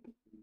Okay.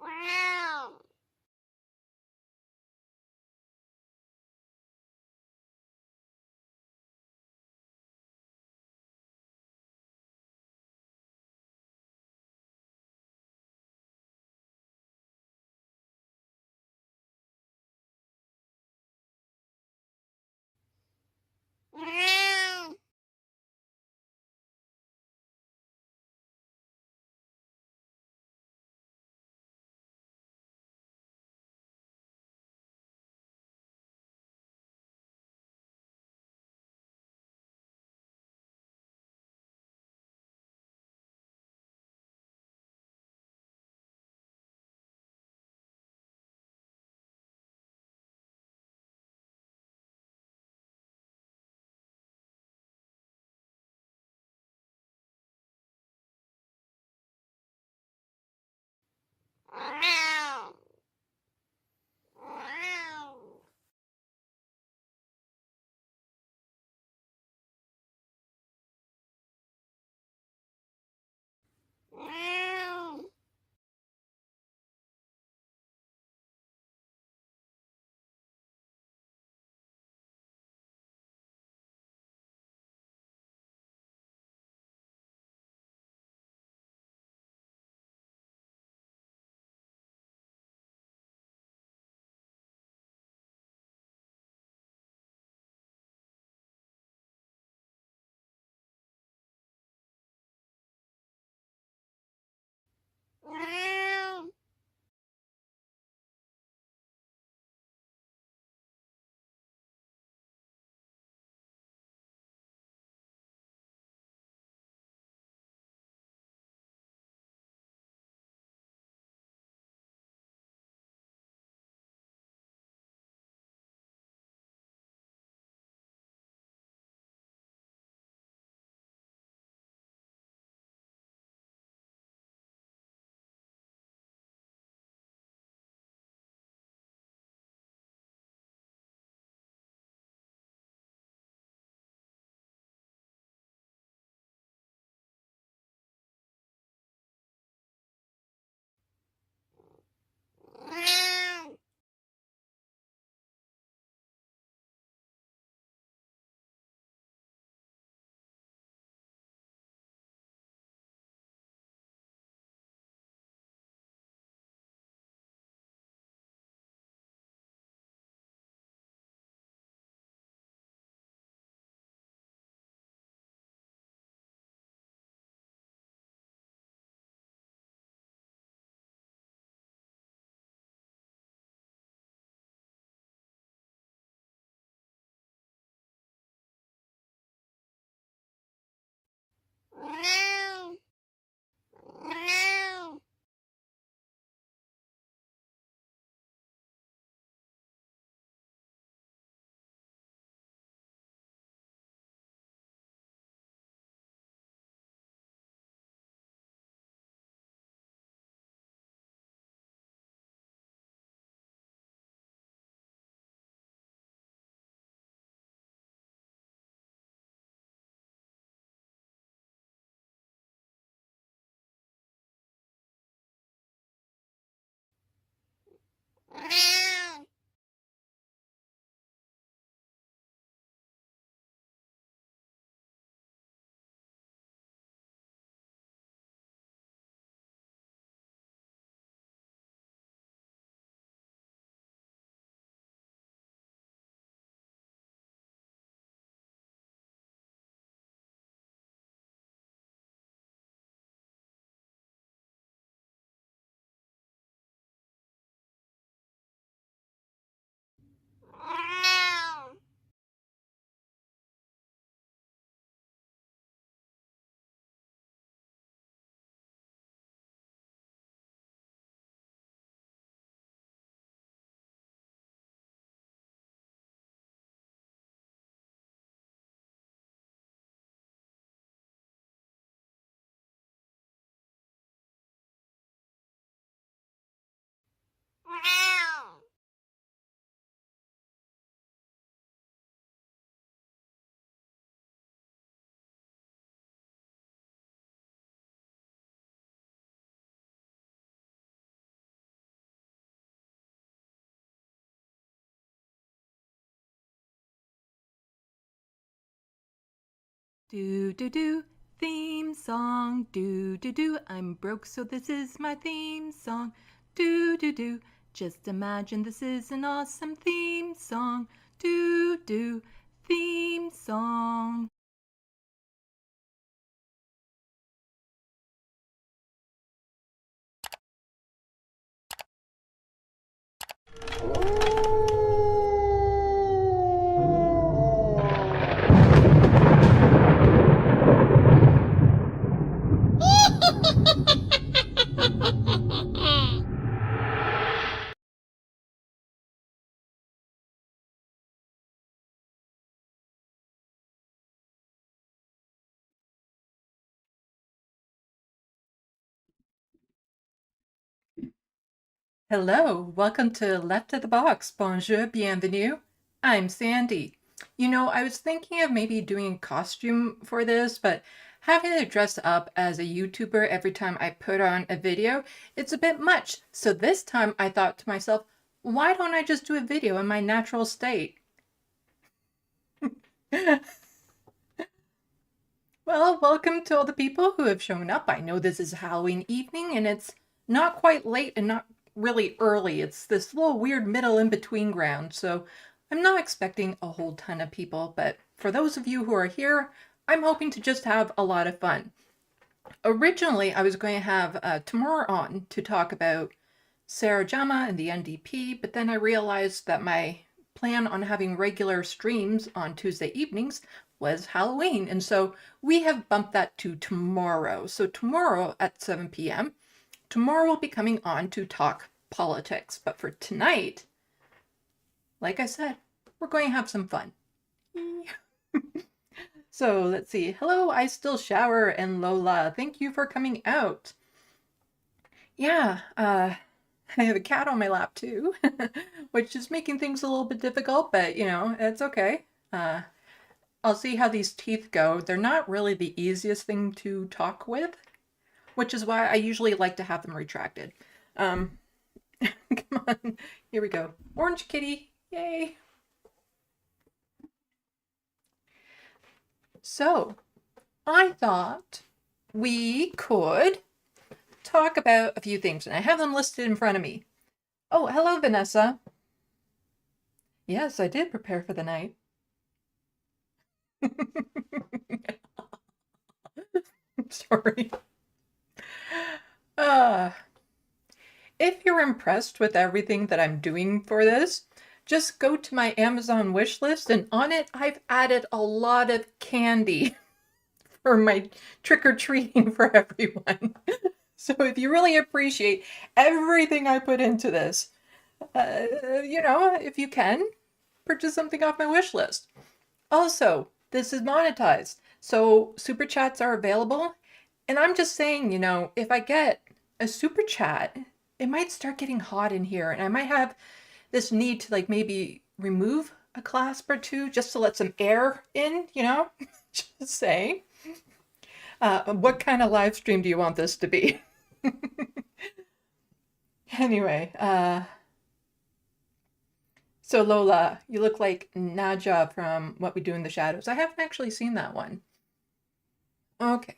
Wow. Wow. Wow. Wow. Wow. Do do do, theme song. Do do do, I'm broke so this is my theme song. Do do do, just imagine this is an awesome theme song. Do do, theme song. Hello, welcome to Left of the Box. Bonjour, bienvenue. I'm Sandy. I was thinking of maybe doing a costume for this, but having to dress up as a YouTuber every time I put on a video, it's a bit much. So this time I thought to myself, why don't I just do a video in my natural state? Well, welcome to all the people who have shown up. I know this is Halloween evening and it's not quite late and not really early. It's this little weird middle in between ground. So I'm not expecting a whole ton of people, but for those of you who are here, I'm hoping to just have a lot of fun. Originally, I was going to have Tamar on to talk about Sarah Jama and the NDP, but then I realized that my plan on having regular streams on Tuesday evenings was Halloween, and so we have bumped that to tomorrow. So tomorrow at 7 p.m., Tamar will be coming on to talk politics, but for tonight, like I said, we're going to have some fun. So let's see. Hello, I Still Shower and Lola. Thank you for coming out. Yeah, I have a cat on my lap too, which is making things a little bit difficult, but it's okay. I'll see how these teeth go. They're not really the easiest thing to talk with, which is why I usually like to have them retracted. Come on, here we go. Orange kitty, yay. So, I thought we could talk about a few things, and I have them listed in front of me. Oh, hello, Vanessa. Yes, I did prepare for the night. Sorry. If you're impressed with everything that I'm doing for this, just go to my Amazon wish list, and on it I've added a lot of candy for my trick-or-treating for everyone. So if you really appreciate everything I put into this, if you can, purchase something off my wish list. Also, this is monetized, so super chats are available. And I'm just saying, if I get a super chat, it might start getting hot in here, and I might have this need to maybe remove a clasp or two just to let some air in, just saying. What kind of live stream do you want this to be? Anyway, so Lola, you look like Naja from What We Do in the Shadows. I haven't actually seen that one. Okay.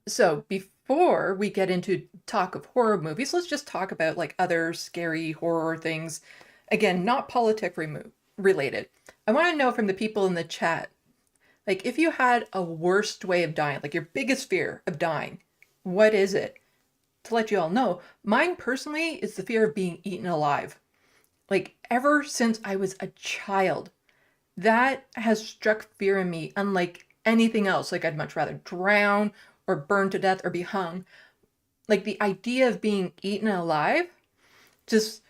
So before we get into talk of horror movies, let's just talk about other scary horror things. Again, not politic related. I want to know from the people in the chat, if you had a worst way of dying, your biggest fear of dying, what is it? To let you all know, mine personally is the fear of being eaten alive. Ever since I was a child, that has struck fear in me unlike anything else. I'd much rather drown or burn to death or be hung. The idea of being eaten alive just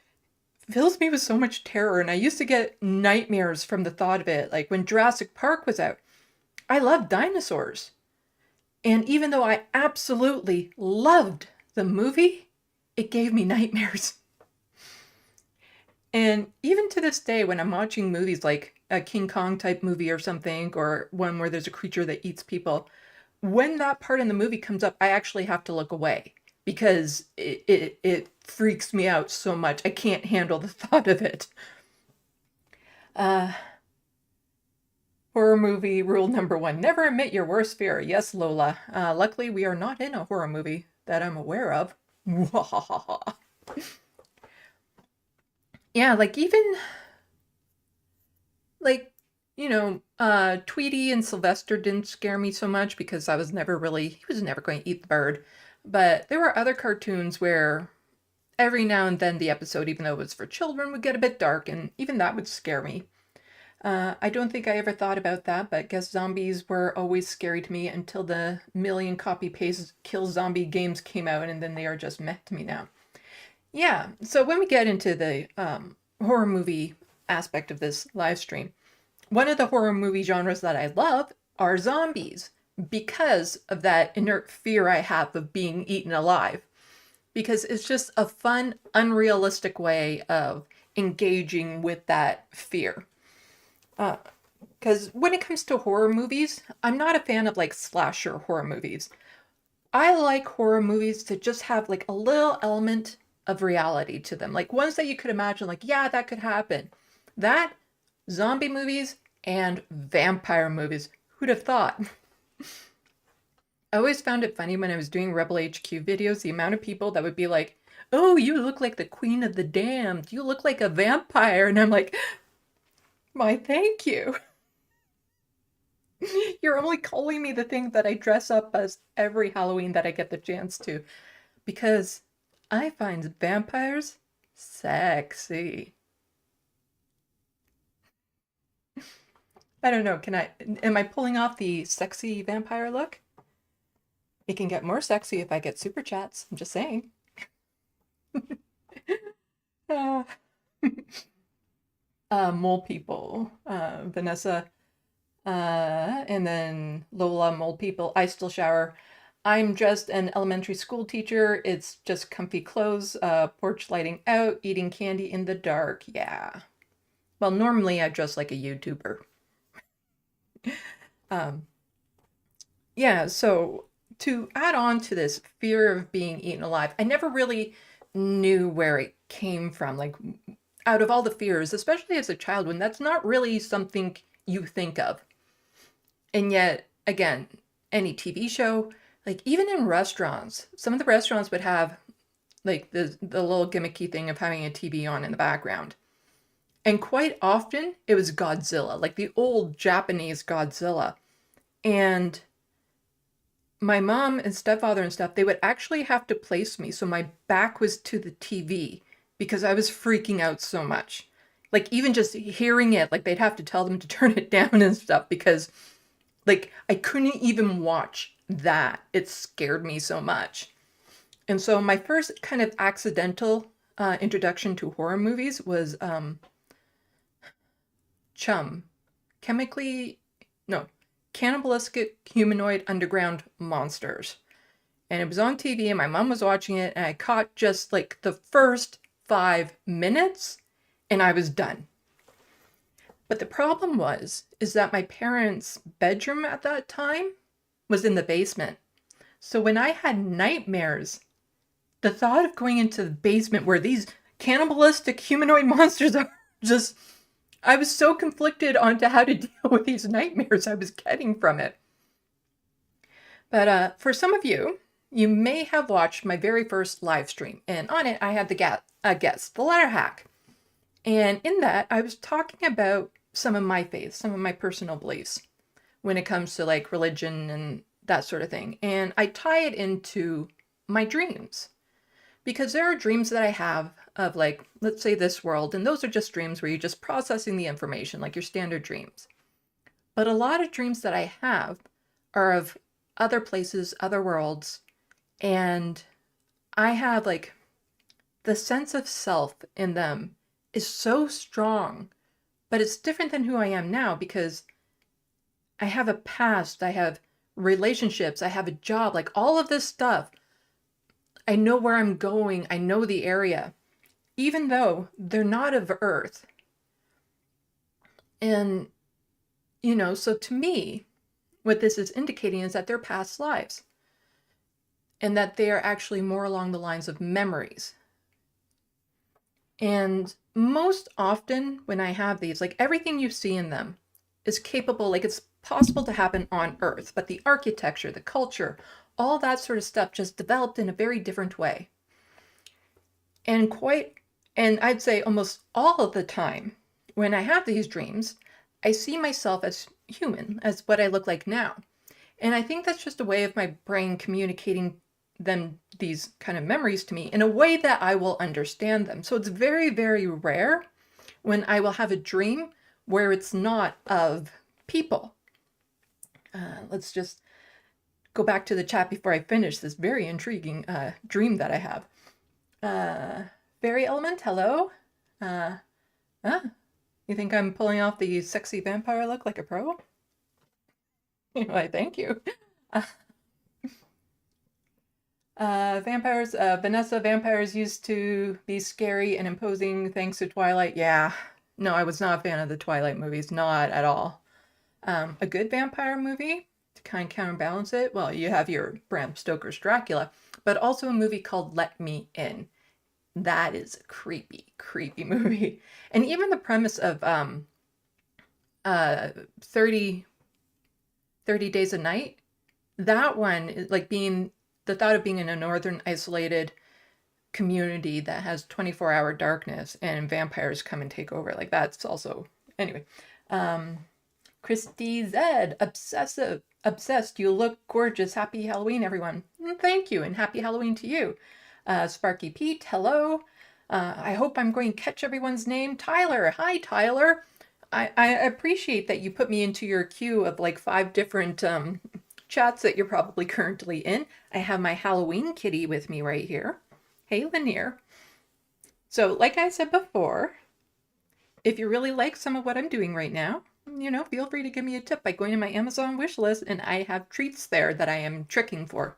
fills me with so much terror, and I used to get nightmares from the thought of it. When Jurassic Park was out, I loved dinosaurs. And even though I absolutely loved the movie, it gave me nightmares. And even to this day, when I'm watching movies like a King Kong type movie or something, or one where there's a creature that eats people, when that part in the movie comes up, I actually have to look away because it freaks me out so much. I can't handle the thought of it. Horror horror movie rule number one, never admit your worst fear. Yes, Lola. Luckily, we are not in a horror movie that I'm aware of. Yeah, like even like, Tweety and Sylvester didn't scare me so much because he was never going to eat the bird. But there were other cartoons where every now and then the episode, even though it was for children, would get a bit dark, and even that would scare me. I don't think I ever thought about that, but I guess zombies were always scary to me until the million copy paste kill zombie games came out, and then they are just meh to me now. Yeah, so when we get into the horror movie aspect of this live stream, one of the horror movie genres that I love are zombies because of that inert fear I have of being eaten alive. Because it's just a fun, unrealistic way of engaging with that fear. Because when it comes to horror movies, I'm not a fan of like slasher horror movies. I like horror movies to just have like a little element of reality to them. Like ones that you could imagine, like, yeah, that could happen. That, zombie movies, and vampire movies. Who'd have thought? I always found it funny when I was doing Rebel HQ videos, the amount of people that would be like, oh, you look like the Queen of the Damned. You look like a vampire. And I'm like, my thank you. You're only calling me the thing that I dress up as every Halloween that I get the chance to. Because I find vampires sexy. I don't know, am I pulling off the sexy vampire look? It can get more sexy if I get super chats. I'm just saying. uh, Mole people. Vanessa. And then Lola, mole people. I still shower. I'm just an elementary school teacher. It's just comfy clothes, porch lighting out, eating candy in the dark. Yeah. Well, normally I dress like a YouTuber. Yeah, so to add on to this fear of being eaten alive, I never really knew where it came from. Like, out of all the fears, especially as a child, when that's not really something you think of. And yet, again, any TV show, like even in restaurants, some of the restaurants would have like the little gimmicky thing of having a TV on in the background. And quite often it was Godzilla, like the old Japanese Godzilla. And my mom and stepfather and stuff, they would actually have to place me so my back was to the TV because I was freaking out so much. Like even just hearing it, like they'd have to tell them to turn it down and stuff because like I couldn't even watch that. It scared me so much. And so my first kind of accidental introduction to horror movies was Chum. Cannibalistic humanoid underground monsters. And it was on TV and my mom was watching it and I caught just like the first 5 minutes and I was done. But the problem is that my parents' bedroom at that time was in the basement. So when I had nightmares, the thought of going into the basement where these cannibalistic humanoid monsters are just, I was so conflicted onto how to deal with these nightmares I was getting from it. But for some of you, you may have watched my very first live stream, and on it I had the guest, the letter hack. And in that, I was talking about some of my faiths, some of my personal beliefs when it comes to like religion and that sort of thing. And I tie it into my dreams because there are dreams that I have of like, let's say this world, and those are just dreams where you're just processing the information, like your standard dreams. But a lot of dreams that I have are of other places, other worlds, and I have like the sense of self in them is so strong, but it's different than who I am now because I have a past, I have relationships, I have a job, like all of this stuff. I know where I'm going, I know the area, even though they're not of Earth. And, so to me, what this is indicating is that they're past lives and that they are actually more along the lines of memories. And most often when I have these, like everything you see in them is capable, like it's possible to happen on Earth, but the architecture, the culture, all that sort of stuff just developed in a very different way. And I'd say almost all of the time when I have these dreams, I see myself as human, as what I look like now. And I think that's just a way of my brain communicating these kind of memories to me in a way that I will understand them. So it's very, very rare when I will have a dream where it's not of people. Let's just go back to the chat before I finish this very intriguing dream that I have. Fairy Element, hello. You think I'm pulling off the sexy vampire look like a pro? Why, thank you. Vanessa, vampires used to be scary and imposing thanks to Twilight. Yeah, no, I was not a fan of the Twilight movies, not at all. A good vampire movie to kind of counterbalance it, well, you have your Bram Stoker's Dracula, but also a movie called Let Me In. That is a creepy, creepy movie. And even the premise of 30 Days a Night, that one, like being the thought of being in a northern isolated community that has 24-hour darkness and vampires come and take over, like that's also, anyway. Christy Zed, obsessed, you look gorgeous. Happy Halloween, everyone. Thank you, and happy Halloween to you. Sparky Pete, hello. I hope I'm going to catch everyone's name. Tyler, hi Tyler. I appreciate that you put me into your queue of like 5 different chats that you're probably currently in. I have my Halloween kitty with me right here. Hey Lanier. So like I said before, if you really like some of what I'm doing right now, feel free to give me a tip by going to my Amazon wish list, and I have treats there that I am tricking for.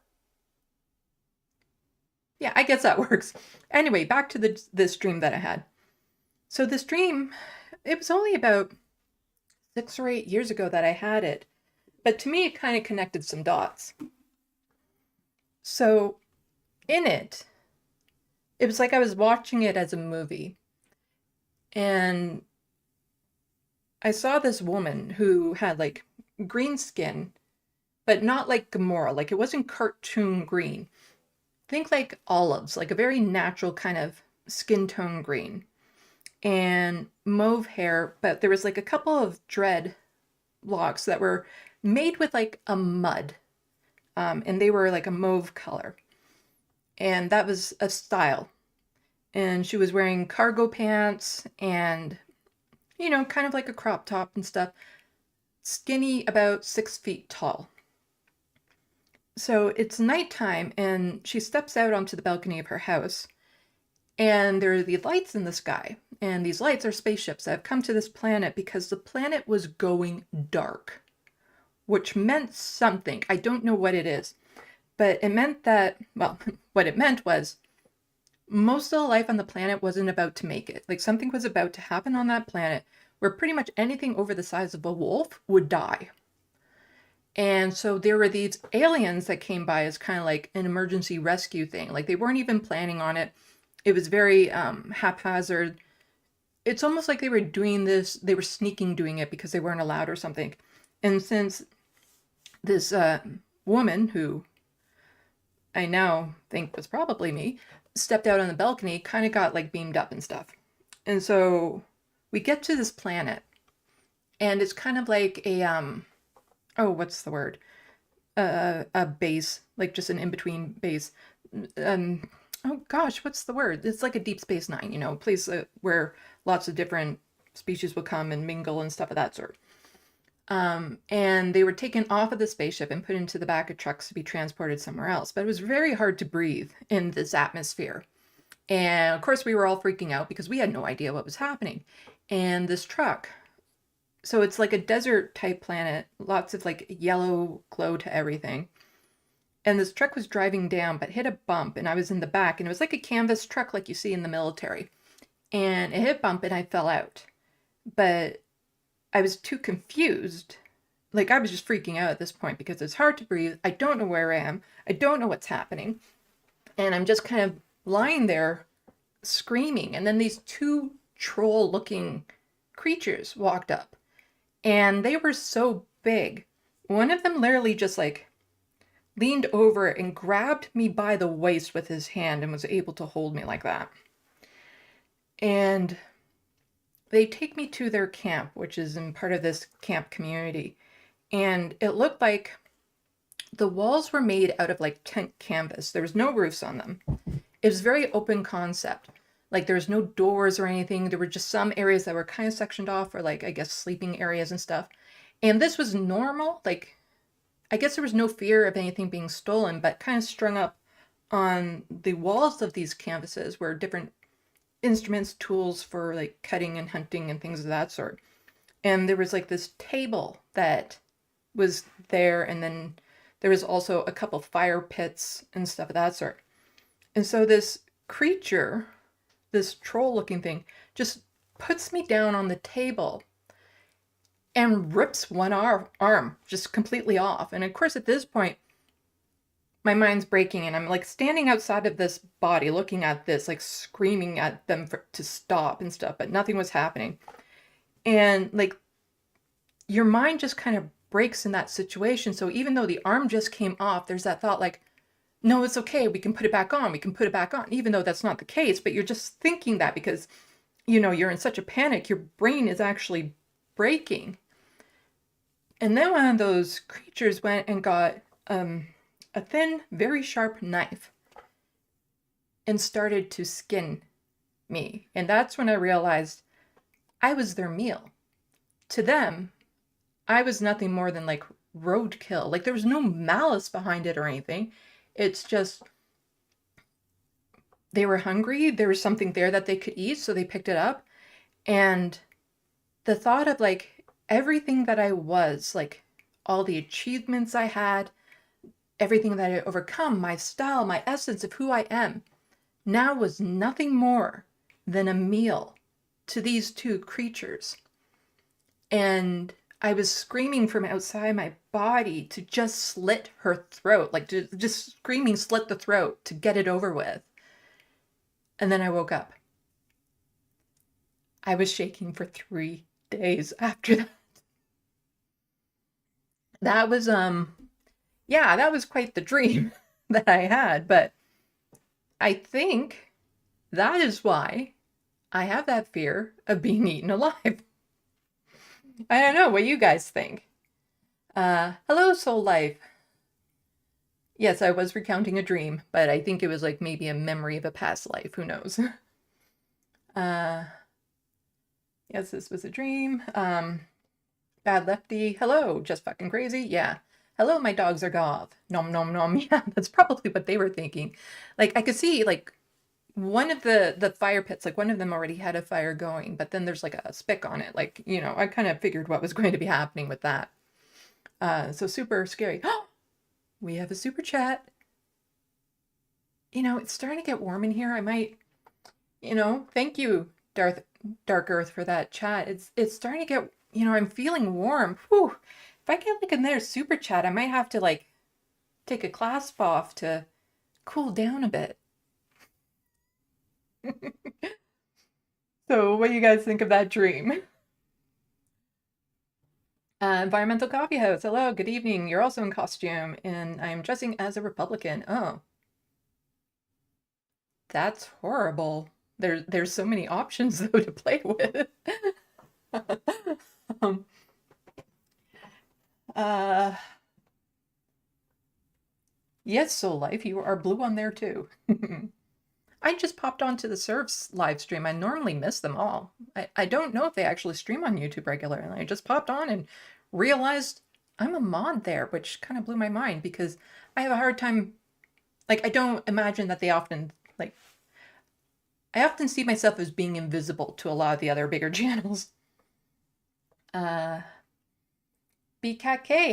Yeah, I guess that works. Anyway, back to this dream that I had. So this dream, it was only about 6 or 8 years ago that I had it, but to me it kind of connected some dots. So in it was like I was watching it as a movie, and I saw this woman who had like green skin, but not like Gamora, like it wasn't cartoon green. Think like olives, like a very natural kind of skin tone green, and mauve hair, but there was like a couple of dread locks that were made with like a mud, and they were like a mauve color, and that was a style. And she was wearing cargo pants and, kind of like a crop top and stuff, skinny, about 6 feet tall. So it's nighttime, and she steps out onto the balcony of her house, and there are these lights in the sky, and these lights are spaceships that have come to this planet because the planet was going dark, which meant something. I don't know what it is, but it meant that, well, what it meant was most of the life on the planet wasn't about to make it. Like something was about to happen on that planet where pretty much anything over the size of a wolf would die. And so there were these aliens that came by as kind of like an emergency rescue thing. Like they weren't even planning on it. It was very haphazard. It's almost like they were doing this, they were sneaking doing it because they weren't allowed or something. And since this woman, who I now think was probably me, stepped out on the balcony, kind of got like beamed up and stuff. And so we get to this planet, and it's kind of like a what's the word? A base, like just an in-between base. Oh gosh, what's the word? It's like a Deep Space Nine, a place where lots of different species will come and mingle and stuff of that sort. And they were taken off of the spaceship and put into the back of trucks to be transported somewhere else. But it was very hard to breathe in this atmosphere. And of course, we were all freaking out because we had no idea what was happening. And this truck, so it's like a desert type planet, lots of like yellow glow to everything. And this truck was driving down, but hit a bump, and I was in the back, and it was like a canvas truck like you see in the military. And it hit a bump, and I fell out. But I was too confused. Like, I was just freaking out at this point because it's hard to breathe. I don't know where I am. I don't know what's happening. And I'm just kind of lying there screaming. And then these 2 troll-looking creatures walked up. And they were so big. One of them literally just like leaned over and grabbed me by the waist with his hand and was able to hold me like that. And they take me to their camp, which is in part of this camp community. And it looked like the walls were made out of like tent canvas. There was no roofs on them. It was very open concept. Like there was no doors or anything. There were just some areas that were kind of sectioned off for like, I guess, sleeping areas and stuff. And this was normal. Like, I guess there was no fear of anything being stolen, but kind of strung up on the walls of these canvases were different instruments, tools for like cutting and hunting and things of that sort. And there was like this table that was there, and then there was also a couple fire pits and stuff of that sort. And so this creature, this troll looking thing, just puts me down on the table and rips one arm just completely off. And of course, at this point, my mind's breaking, and I'm like standing outside of this body looking at this, like screaming at them to stop and stuff, but nothing was happening. And like your mind just kind of breaks in that situation. So even though the arm just came off, there's that thought like, no, it's okay, we can put it back on, we can put it back on, even though that's not the case. But you're just thinking that because, you know, you're in such a panic, your brain is actually breaking. And then one of those creatures went and got a thin, very sharp knife and started to skin me. And that's when I realized I was their meal. To them, I was nothing more than like roadkill. Like there was no malice behind it or anything. It's just they were hungry. There was something there that they could eat, so they picked it up. And the thought of like everything that I was, like all the achievements I had, everything that I had overcome, my style, my essence of who I am, now was nothing more than a meal to these two creatures. And I was screaming from outside my body to just slit her throat, like just screaming, slit the throat to get it over with. And then I woke up. I was shaking for 3 days after that. That was, yeah, that was quite the dream that I had, but I think that is why I have that fear of being eaten alive. I don't know what you guys think. Hello, Soul Life. Yes, I was recounting a dream, but I think it was like maybe a memory of a past life. Who knows? Yes, this was a dream. Bad Lefty. Hello, just fucking crazy. Yeah. Hello, my dogs are goth. Nom nom nom. Yeah, that's probably what they were thinking. Like I could see like one of the fire pits, like one of them already had a fire going, but then there's like a spick on it. Like, you know, I kind of figured what was going to be happening with that. So super scary. We have a super chat. You know, it's starting to get warm in here. I might, you know, thank you, Dark Earth, for that chat. It's starting to get, you know, I'm feeling warm. Whew. If I get like another super chat, I might have to like take a clasp off to cool down a bit. So what do you guys think of that dream? Environmental Coffee House. Hello, good evening. You're also in costume, and I'm dressing as a Republican. Oh. That's horrible. There's so many options though to play with. um, yes, Soul Life, you are blue on there too. I just popped onto the Surfs live stream. I normally miss them all. I don't know if they actually stream on YouTube regularly. I just popped on and realized I'm a mod there, which kind of blew my mind because I have a hard time, like I don't imagine that they often, like, I often see myself as being invisible to a lot of the other bigger channels. BKK,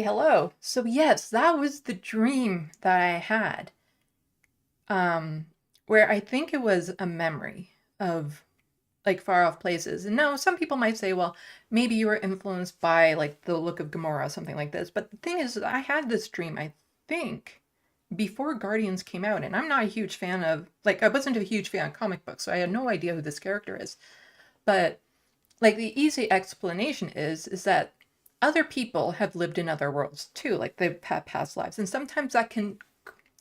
hello. So yes, that was the dream that I had. Where I think it was a memory of like far off places. And now some people might say, well, maybe you were influenced by like the look of Gamora or something like this. But the thing is, I had this dream, I think, before Guardians came out. And I'm not a huge fan of, like, I wasn't a huge fan of comic books, so I had no idea who this character is. But like the easy explanation is that other people have lived in other worlds too, like they've had past lives. And sometimes that can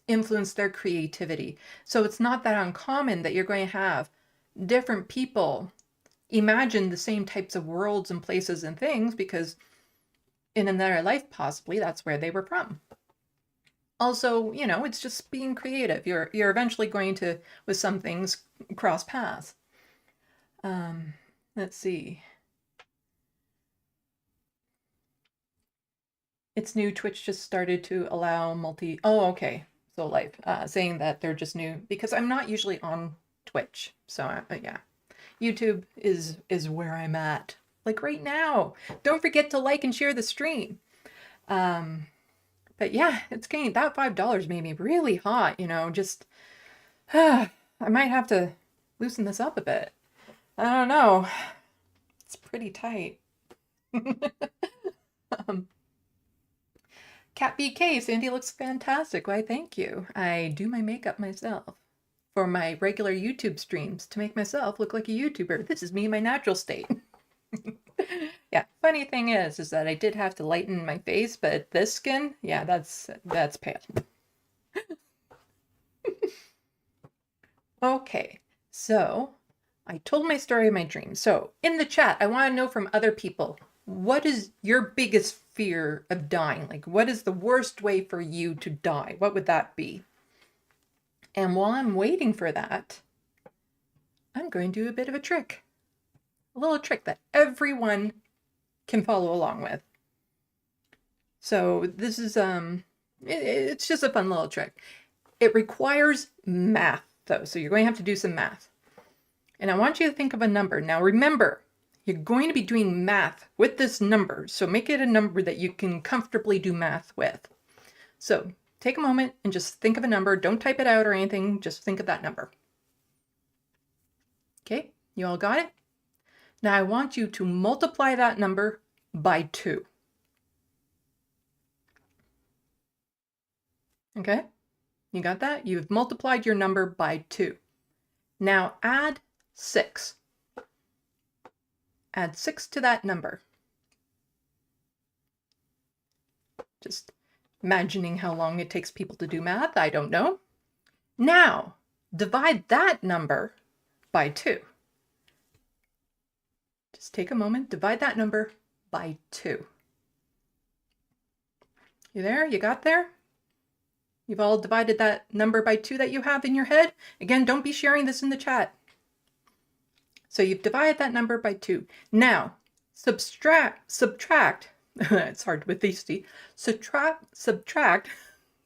influence their creativity. So it's not that uncommon that you're going to have different people imagine the same types of worlds and places and things because in another life, possibly that's where they were from. Also, you know, it's just being creative. You're eventually going to, with some things, cross paths. Let's see. It's new. Twitch just started to allow multi. Oh, okay. So live, saying that they're just new because I'm not usually on Twitch. So yeah, YouTube is where I'm at. Like right now. Don't forget to like and share the stream. But yeah, it's getting that $5 made me really hot. You know, just I might have to loosen this up a bit. I don't know. It's pretty tight. Cat BK, Sandy looks fantastic. Why, thank you. I do my makeup myself for my regular YouTube streams to make myself look like a YouTuber. This is me in my natural state. Yeah, funny thing is that I did have to lighten my face, but this skin, yeah, that's pale. Okay, so I told my story of my dream. So in the chat, I want to know from other people, what is your biggest fear of dying? Like, what is the worst way for you to die? What would that be? And while I'm waiting for that, I'm going to do a bit of a trick. A little trick that everyone can follow along with. So this is, it's just a fun little trick. It requires math though. So you're going to have to do some math. And I want you to think of a number. Now remember, you're going to be doing math with this number. So make it a number that you can comfortably do math with. So take a moment and just think of a number. Don't type it out or anything. Just think of that number. Okay, you all got it? Now I want you to multiply that number by 2. Okay, you got that? You've multiplied your number by 2. Now add 6. Add 6 to that number. Just imagining how long it takes people to do math, I don't know. Now divide that number by 2. Just take a moment, divide that number by 2. You there? You got there? You've all divided that number by 2 that you have in your head? Again, don't be sharing this in the chat. So you've divided that number by 2. Now, subtract, it's hard with these, subtract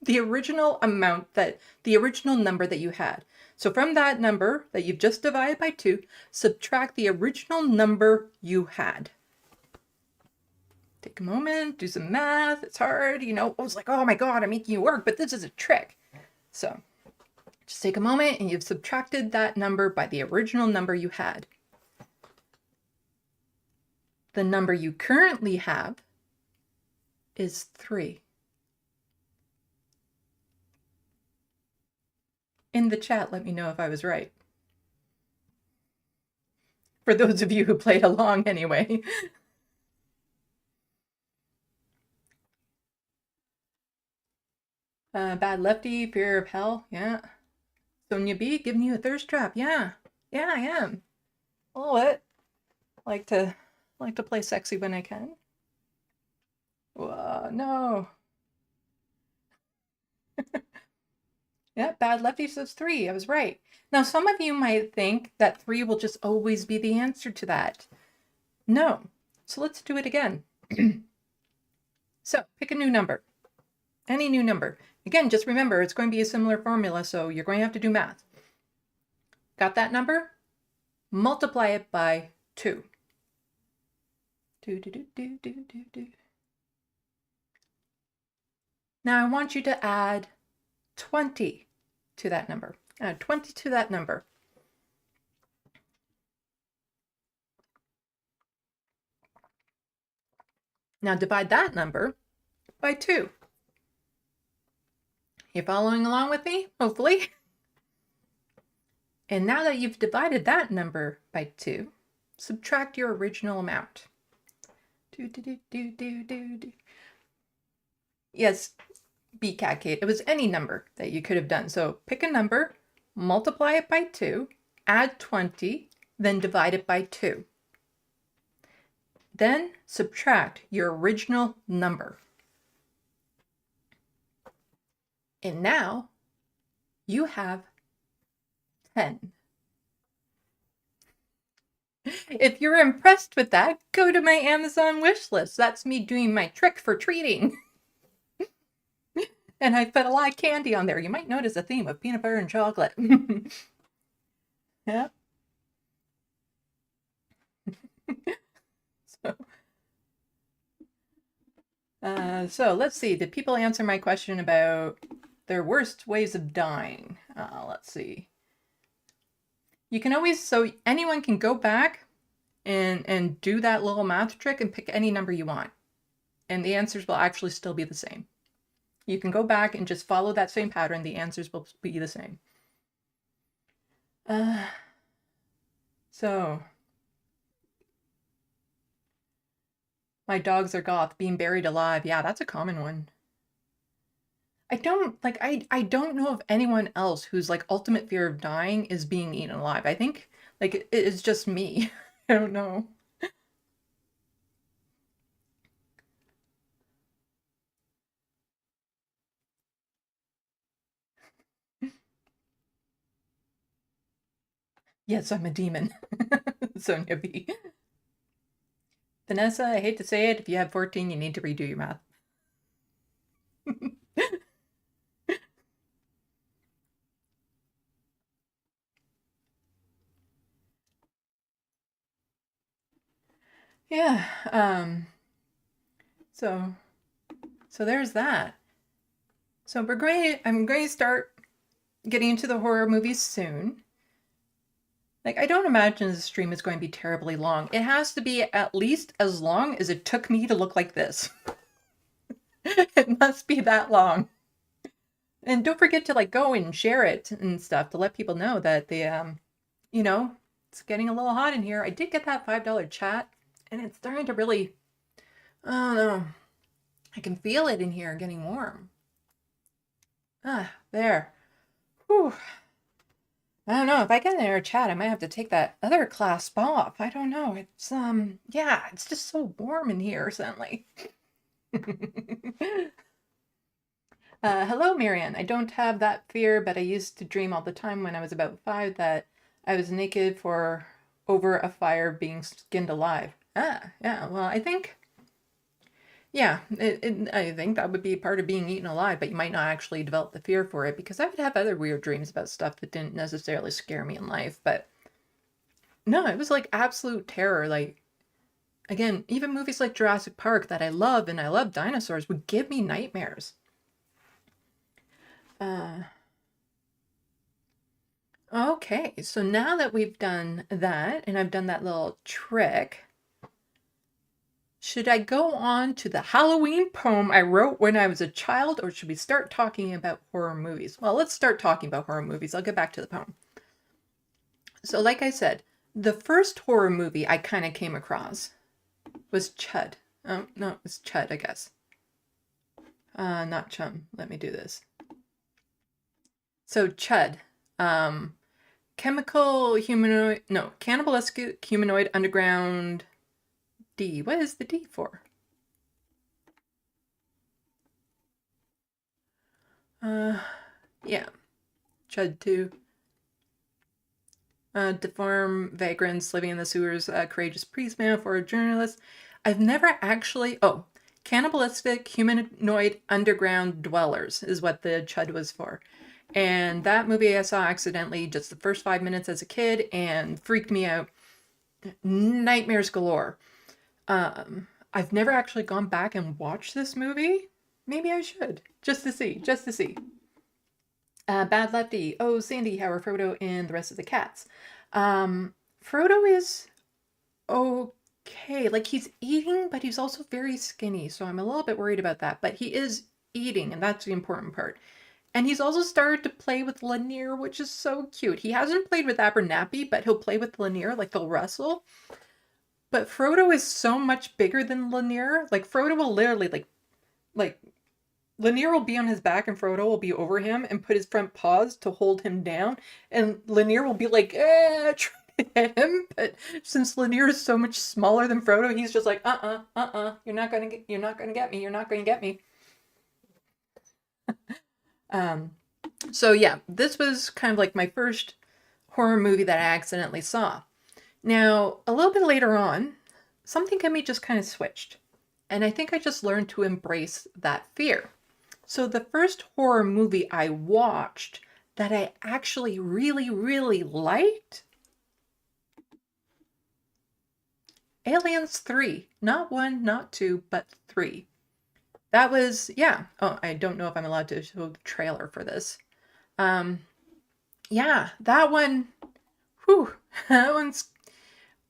the original amount the original number that you had. So from that number that you've just divided by 2, subtract the original number you had. Take a moment, do some math. It's hard, you know. I was like, oh my God, I'm making you work, but this is a trick. So just take a moment and you've subtracted that number by the original number you had. The number you currently have is 3. In the chat, let me know if I was right. For those of you who played along anyway. Bad Lefty, fear of hell, yeah. Sonia B, giving you a thirst trap, yeah. Yeah, I am. A little bit. Like to play sexy when I can. Whoa, no. Yeah, Bad Lefty says 3. I was right. Now, some of you might think that 3 will just always be the answer to that. No. So let's do it again. So pick a new number. Any new number. Again, just remember, it's going to be a similar formula, so you're going to have to do math. Got that number? Multiply it by 2. Now I want you to add 20 to that number. Add 20 to that number. Now divide that number by 2. You following along with me? Hopefully. And now that you've divided that number by 2, subtract your original amount. Do, do, do, do, do, do, do. Yes, B cat Kate. It was any number that you could have done. So pick a number, multiply it by 2, add 20, then divide it by 2. Then subtract your original number. And now you have 10. If you're impressed with that, go to my Amazon wish list. That's me doing my trick for treating. And I put a lot of candy on there. You might notice a theme of peanut butter and chocolate. Yeah. So let's see. Did people answer my question about their worst ways of dying? Let's see. You can always, so anyone can go back and do that little math trick and pick any number you want. And the answers will actually still be the same. You can go back and just follow that same pattern. The answers will be the same. So my dogs are goth, being buried alive. Yeah, that's a common one. I don't know of anyone else whose like ultimate fear of dying is being eaten alive. I think like it is just me. I don't know. Yes, I'm a demon. Sonia B. Vanessa, I hate to say it, if you have 14, you need to redo your math. Yeah, so there's that. So I'm going to start getting into the horror movies soon. Like, I don't imagine the stream is going to be terribly long. It has to be at least as long as it took me to look like this. It must be that long. And don't forget to like go and share it and stuff to let people know that the, you know, it's getting a little hot in here. I did get that $5 chat and it's starting to really, I don't know. I can feel it in here getting warm. Ah, there. Whew. I don't know. If I get in our chat, I might have to take that other clasp off. I don't know. It's, yeah, it's just so warm in here suddenly. Hello, Marianne. I don't have that fear, but I used to dream all the time when I was about 5 that I was naked for over a fire being skinned alive. Ah, yeah. Well, I think, yeah, I think that would be part of being eaten alive, but you might not actually develop the fear for it because I would have other weird dreams about stuff that didn't necessarily scare me in life. But no, it was like absolute terror. Like, again, even movies like Jurassic Park that I love and I love dinosaurs would give me nightmares. Okay, so now that we've done that and I've done that little trick, should I go on to the Halloween poem I wrote when I was a child, or should we start talking about horror movies? Well, let's start talking about horror movies. I'll get back to the poem. So like I said, the first horror movie I kind of came across was Chud. Oh, no, it was Chud, I guess. Not Chum. Let me do this. So Chud. Cannibalistic humanoid underground D. What is the D for? Yeah. Chud 2. Deformed vagrants living in the sewers, courageous policeman for a journalist. I've never actually, cannibalistic humanoid underground dwellers is what the Chud was for. And that movie I saw accidentally just the first 5 minutes as a kid and freaked me out. Nightmares galore. I've never actually gone back and watched this movie. Maybe I should, just to see. Bad Lefty. Oh, Sandee, how are Frodo and the rest of the cats? Frodo is okay. Like, he's eating, but he's also very skinny, so I'm a little bit worried about that. But he is eating, and that's the important part. And he's also started to play with Lanier, which is so cute. He hasn't played with Abernathy, but he'll play with Lanier, like they'll wrestle. But Frodo is so much bigger than Lanier. Like Frodo will literally like Lanier will be on his back and Frodo will be over him and put his front paws to hold him down. And Lanier will be like, trying to hit him. But since Lanier is so much smaller than Frodo, he's just like, you're not gonna get me. You're not gonna get me. So yeah, this was kind of like my first horror movie that I accidentally saw. Now, a little bit later on, something in me just kind of switched. And I think I just learned to embrace that fear. So the first horror movie I watched that I actually really, really liked, Aliens 3. Not 1, not 2, but 3. That was, yeah. Oh, I don't know if I'm allowed to show the trailer for this. Yeah, that one, whew, that one's,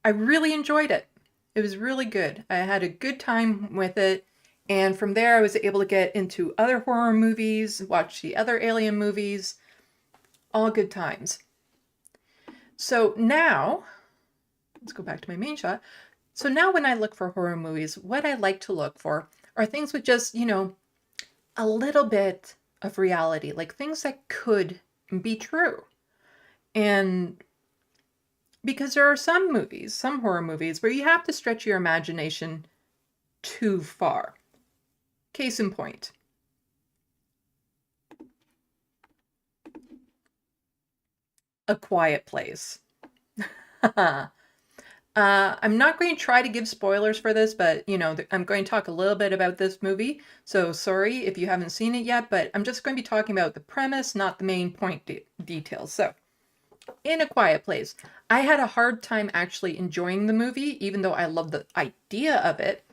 I really enjoyed it. It was really good. I had a good time with it. And from there, I was able to get into other horror movies, watch the other Alien movies, all good times. So now, let's go back to my main shot. So now when I look for horror movies, what I like to look for are things with just, a little bit of reality, like things that could be true. And because there are some movies, some horror movies, where you have to stretch your imagination too far. Case in point. A Quiet Place. I'm not going to try to give spoilers for this, but, I'm going to talk a little bit about this movie. So sorry if you haven't seen it yet, but I'm just going to be talking about the premise, not the main point details. So, in A Quiet Place, I had a hard time actually enjoying the movie, even though I love the idea of it,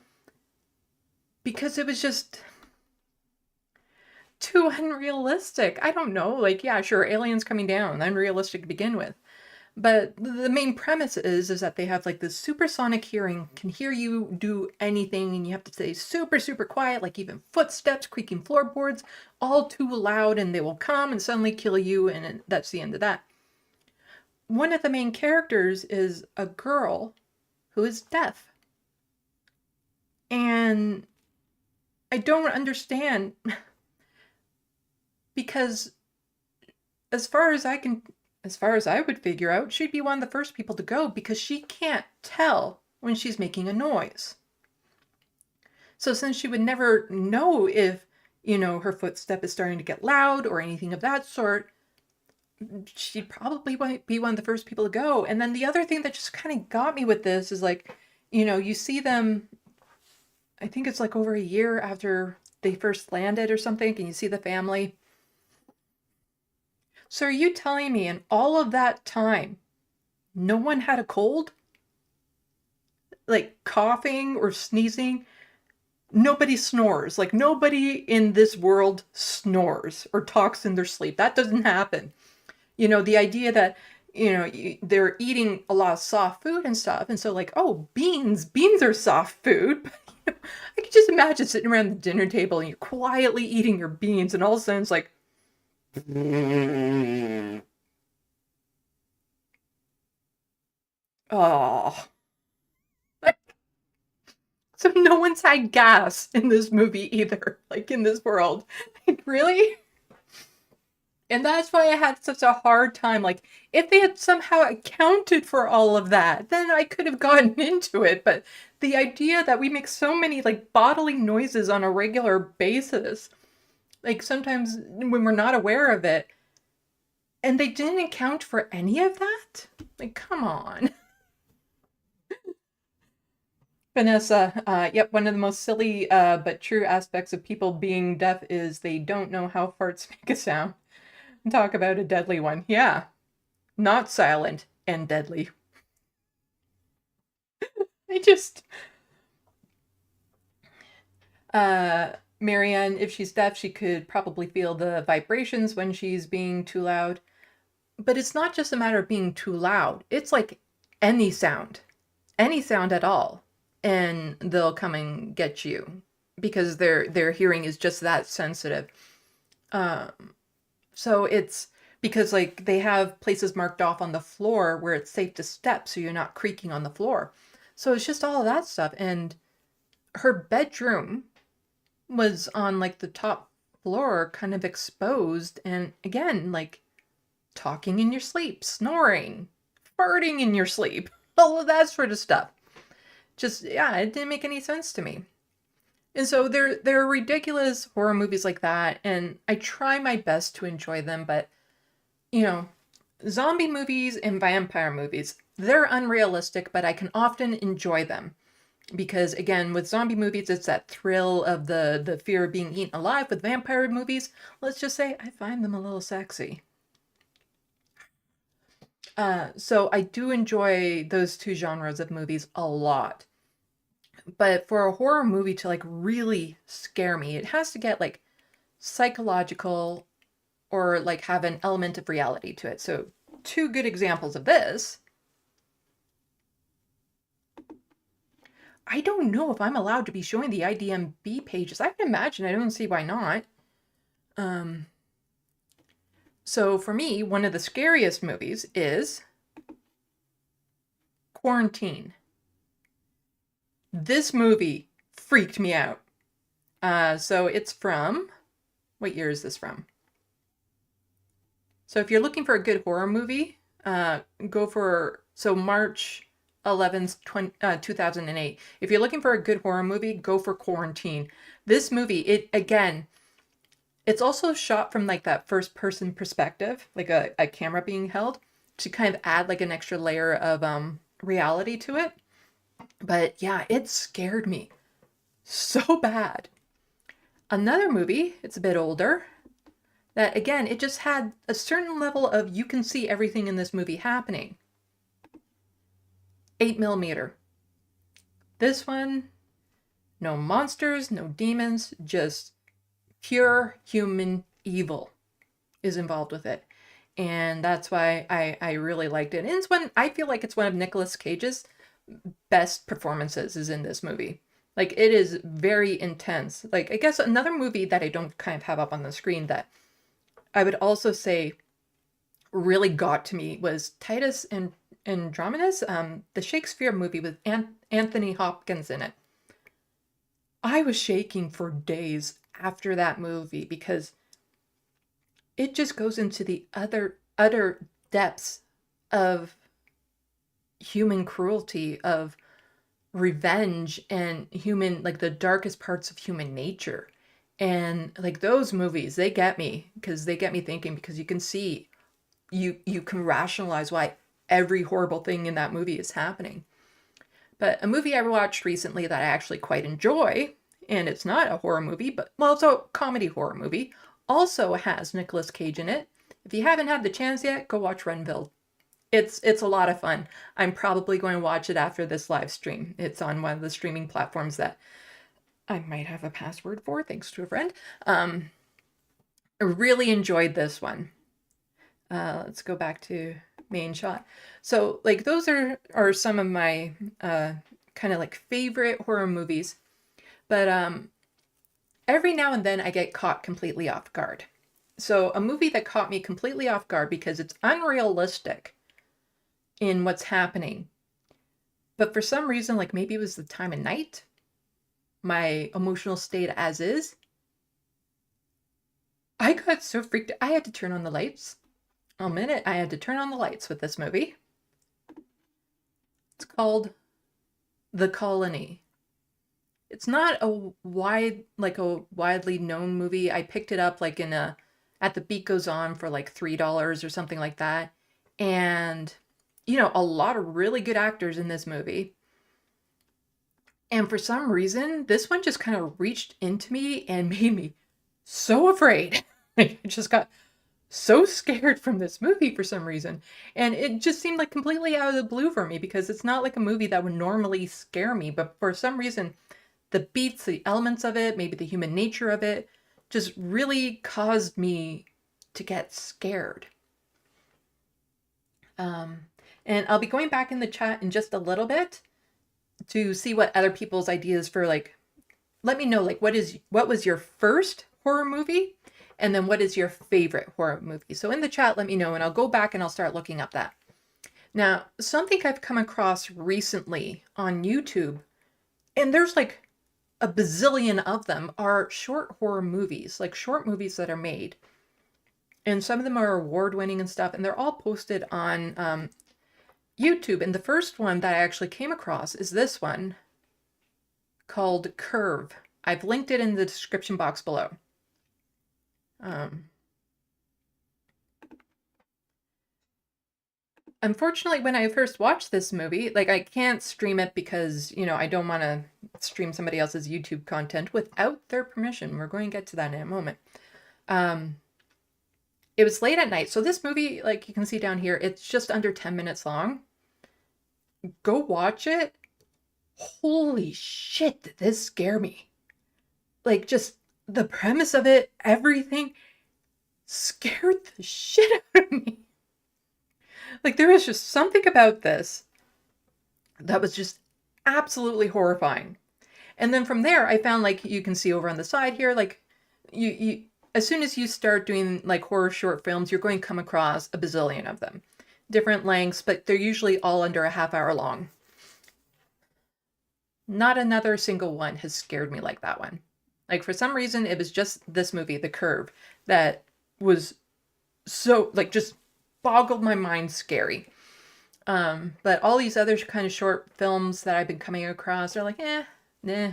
because it was just too unrealistic. I don't know. Like, yeah, sure, aliens coming down, unrealistic to begin with. But the main premise is that they have like this supersonic hearing, can hear you do anything, and you have to stay super, super quiet, like even footsteps, creaking floorboards, all too loud, and they will come and suddenly kill you, and that's the end of that. One of the main characters is a girl who is deaf. And I don't understand because as far as I would figure out, she'd be one of the first people to go because she can't tell when she's making a noise. So since she would never know if, her footstep is starting to get loud or anything of that sort, she'd probably be one of the first people to go. And then the other thing that just kind of got me with this is like, you see them, I think it's like over a year after they first landed or something, and you see the family. So are you telling me in all of that time, no one had a cold? Like coughing or sneezing? Nobody snores. Like nobody in this world snores or talks in their sleep. That doesn't happen. The idea that, they're eating a lot of soft food and stuff. And so like, oh, beans are soft food. I could just imagine sitting around the dinner table and you're quietly eating your beans and all of a sudden it's like, oh. So no one's had gas in this movie either, like in this world. Like, really? And that's why I had such a hard time. Like, if they had somehow accounted for all of that, then I could have gotten into it. But the idea that we make so many, like, bodily noises on a regular basis, like, sometimes when we're not aware of it, and they didn't account for any of that? Like, come on. Vanessa, yep, one of the most silly but true aspects of people being deaf is they don't know how farts make a sound. Talk about a deadly one. Yeah. Not silent and deadly. I just Marianne, if she's deaf, she could probably feel the vibrations when she's being too loud. But it's not just a matter of being too loud. It's like any sound at all, and they'll come and get you because their hearing is just that sensitive. So it's because like they have places marked off on the floor where it's safe to step so you're not creaking on the floor. So it's just all of that stuff. And her bedroom was on like the top floor, kind of exposed. And again, like talking in your sleep, snoring, farting in your sleep, all of that sort of stuff. Just, yeah, it didn't make any sense to me. And so there are ridiculous horror movies like that, and I try my best to enjoy them, but you know, zombie movies and vampire movies, they're unrealistic, but I can often enjoy them. Because again, with zombie movies, it's that thrill of the fear of being eaten alive. With vampire movies, let's just say I find them a little sexy. So I do enjoy those two genres of movies a lot. But for a horror movie to like really scare me, it has to get like psychological or like have an element of reality to it. So two good examples of this. I don't know if I'm allowed to be showing the IDMB pages. I can imagine. I don't see why not. So for me, one of the scariest movies is Quarantine. This movie freaked me out. So it's from, what year is this from? So if you're looking for a good horror movie, go for, so March 11th, 2008. If you're looking for a good horror movie, go for Quarantine. This movie, it's also shot from like that first person perspective, like a camera being held to kind of add like an extra layer of reality to it. But yeah, it scared me so bad. Another movie, it's a bit older, that again, it just had a certain level of you can see everything in this movie happening. 8mm. This one, no monsters, no demons, just pure human evil is involved with it. And that's why I really liked it. And it's one, I feel like it's one of Nicolas Cage's best performances is in this movie. Like, it is very intense. Like, I guess another movie that I don't kind of have up on the screen that I would also say really got to me was Titus and Andronicus, the Shakespeare movie with Anthony Hopkins in it. I was shaking for days after that movie because it just goes into the utter depths of human cruelty, of revenge, and human, like the darkest parts of human nature. And like those movies, they get me because they get me thinking, because you can see, you can rationalize why every horrible thing in that movie is happening. But a movie I watched recently that I actually quite enjoy, and it's not a horror movie, but, well, it's a comedy horror movie, also has Nicolas Cage in it. If you haven't had the chance yet, go watch Renville. It's a lot of fun. I'm probably going to watch it after this live stream. It's on one of the streaming platforms that I might have a password for, thanks to a friend. I really enjoyed this one. Let's go back to main shot. So like those are some of my kind of like favorite horror movies. But every now and then I get caught completely off guard. So a movie that caught me completely off guard because it's unrealistic in what's happening. But for some reason, like maybe it was the time of night, my emotional state as is, I got so freaked. I had to turn on the lights. A minute, I had to turn on the lights with this movie. It's called The Colony. It's not a widely known movie. I picked it up like at the Beat Goes On for like $3 or something like that. And a lot of really good actors in this movie. And for some reason, this one just kind of reached into me and made me so afraid. I just got so scared from this movie for some reason. And it just seemed like completely out of the blue for me because it's not like a movie that would normally scare me. But for some reason, the beats, the elements of it, maybe the human nature of it, just really caused me to get scared. And I'll be going back in the chat in just a little bit to see what other people's ideas for like, let me know like what was your first horror movie, and then what is your favorite horror movie. So in the chat, let me know, and I'll go back and I'll start looking up that. Now, something I've come across recently on YouTube, and there's like a bazillion of them, are short horror movies, like short movies that are made. And some of them are award winning and stuff, and they're all posted on YouTube. And the first one that I actually came across is this one called Curve. I've linked it in the description box below. Unfortunately, when I first watched this movie, like I can't stream it because, I don't want to stream somebody else's YouTube content without their permission. We're going to get to that in a moment. It was late at night. So this movie, like you can see down here, it's just under 10 minutes long. Go watch it. Holy shit, did this scare me. Like just the premise of it, everything scared the shit out of me. Like there was just something about this that was just absolutely horrifying. And then from there, I found, like you can see over on the side here, like you as soon as you start doing like horror short films, you're going to come across a bazillion of them. Different lengths, but they're usually all under a half hour long. Not another single one has scared me like that one. Like for some reason, it was just this movie, The Curve, that was so like just boggled my mind scary. But all these other kind of short films that I've been coming across are like, nah.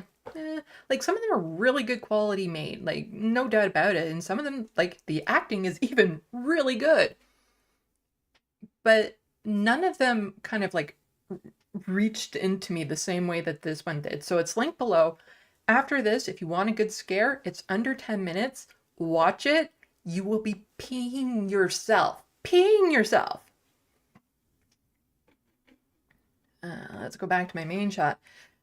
Like some of them are really good quality made, like no doubt about it. And some of them, like the acting is even really good. But none of them kind of like reached into me the same way that this one did. So it's linked below. After this, if you want a good scare, it's under 10 minutes. Watch it. You will be peeing yourself. Peeing yourself. Let's go back to my main shot.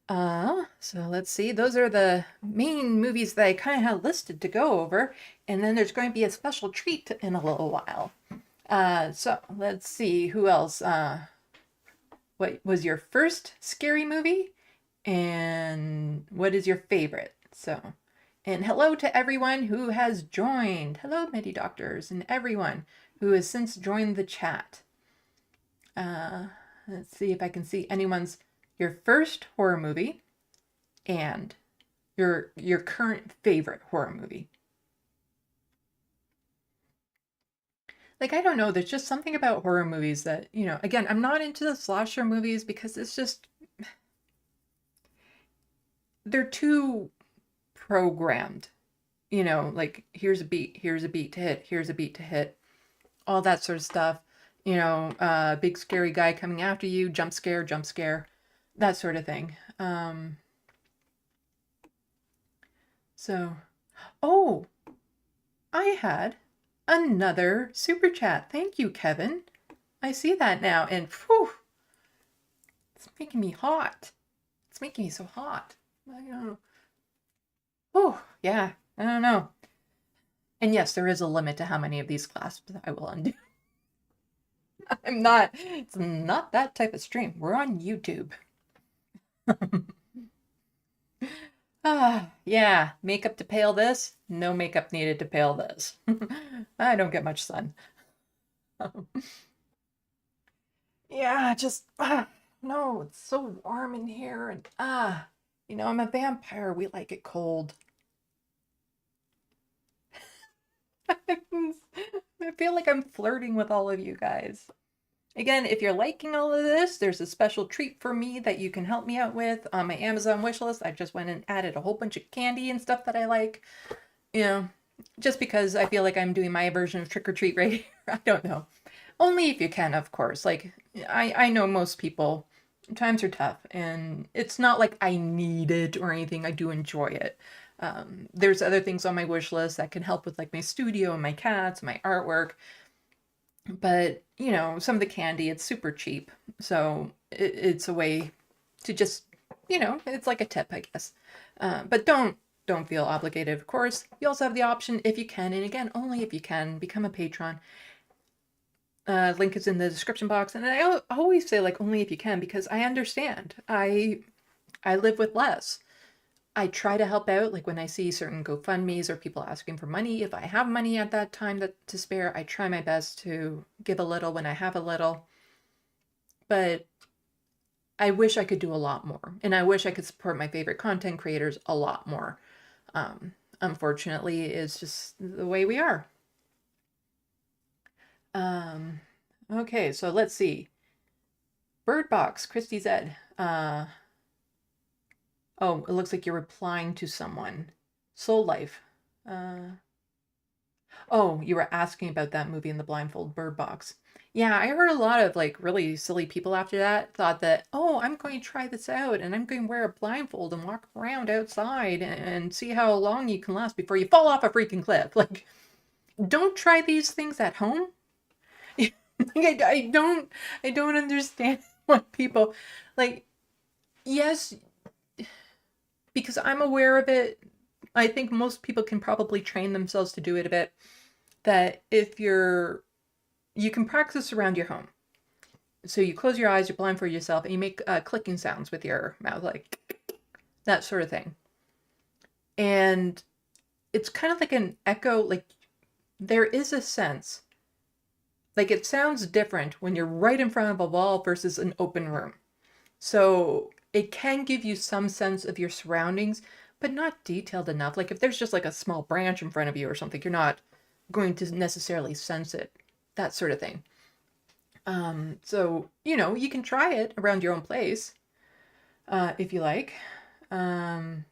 So let's see. Those are the main movies that I kind of had listed to go over. And then there's going to be a special treat in a little while. So let's see. Who else? What was your first scary movie? And what is your favorite? So, and hello to everyone who has joined. Hello, Medi Doctors, and everyone who has since joined the chat. Let's see if I can see your first horror movie and your current favorite horror movie. Like, I don't know, there's just something about horror movies that, again, I'm not into the slasher movies because it's just, they're too programmed. Like, here's a beat to hit, here's a beat to hit, all that sort of stuff. Big scary guy coming after you, jump scare, that sort of thing. Oh, I had another super chat. Thank you, Kevin. I see that now, and whew, it's making me hot. It's making me so hot. I don't know. Oh, yeah, I don't know. And yes, there is a limit to how many of these clasps I will undo. It's not that type of stream. We're on YouTube. Yeah, makeup to pale this. No makeup needed to pale this. I don't get much sun. Yeah, just, no, it's so warm in here. And, I'm a vampire. We like it cold. I feel like I'm flirting with all of you guys. Again, if you're liking all of this, there's a special treat for me that you can help me out with on my Amazon wishlist. I just went and added a whole bunch of candy and stuff that I like. Just because I feel like I'm doing my version of trick or treat right here. I don't know. Only if you can, of course. Like, I know most people, times are tough, and it's not like I need it or anything. I do enjoy it. There's other things on my wish list that can help with like my studio and my cats, my artwork. But, some of the candy, it's super cheap. So it's a way to just, it's like a tip, I guess. But don't feel obligated, of course. You also have the option, if you can, and again, only if you can, become a patron. Link is in the description box. And I always say, like, only if you can, because I understand. I live with less. I try to help out, like when I see certain GoFundMes or people asking for money. If I have money at that time to spare, I try my best to give a little when I have a little. but I wish I could do a lot more, and I wish I could support my favorite content creators a lot more. Unfortunately, it's just the way we are. Okay, so let's see. Bird Box, Christy Zed. Oh, it looks like you're replying to someone. Soul Life. Oh, you were asking about that movie in the blindfold, Bird Box. Yeah, I heard a lot of like really silly people after that thought that, oh, I'm going to try this out and I'm going to wear a blindfold and walk around outside and see how long you can last before you fall off a freaking cliff. Like, don't try these things at home. I don't understand why people like, yes, because I'm aware of it. I think most people can probably train themselves to do it a bit. That if you can practice around your home. So you close your eyes, you blindfold yourself, and you make clicking sounds with your mouth, like that sort of thing. And it's kind of like an echo, like there is a sense, like it sounds different when you're right in front of a wall versus an open room. So it can give you some sense of your surroundings, but not detailed enough. Like if there's just like a small branch in front of you or something, you're not going to necessarily sense it, that sort of thing. So, you can try it around your own place, if you like. Brenda,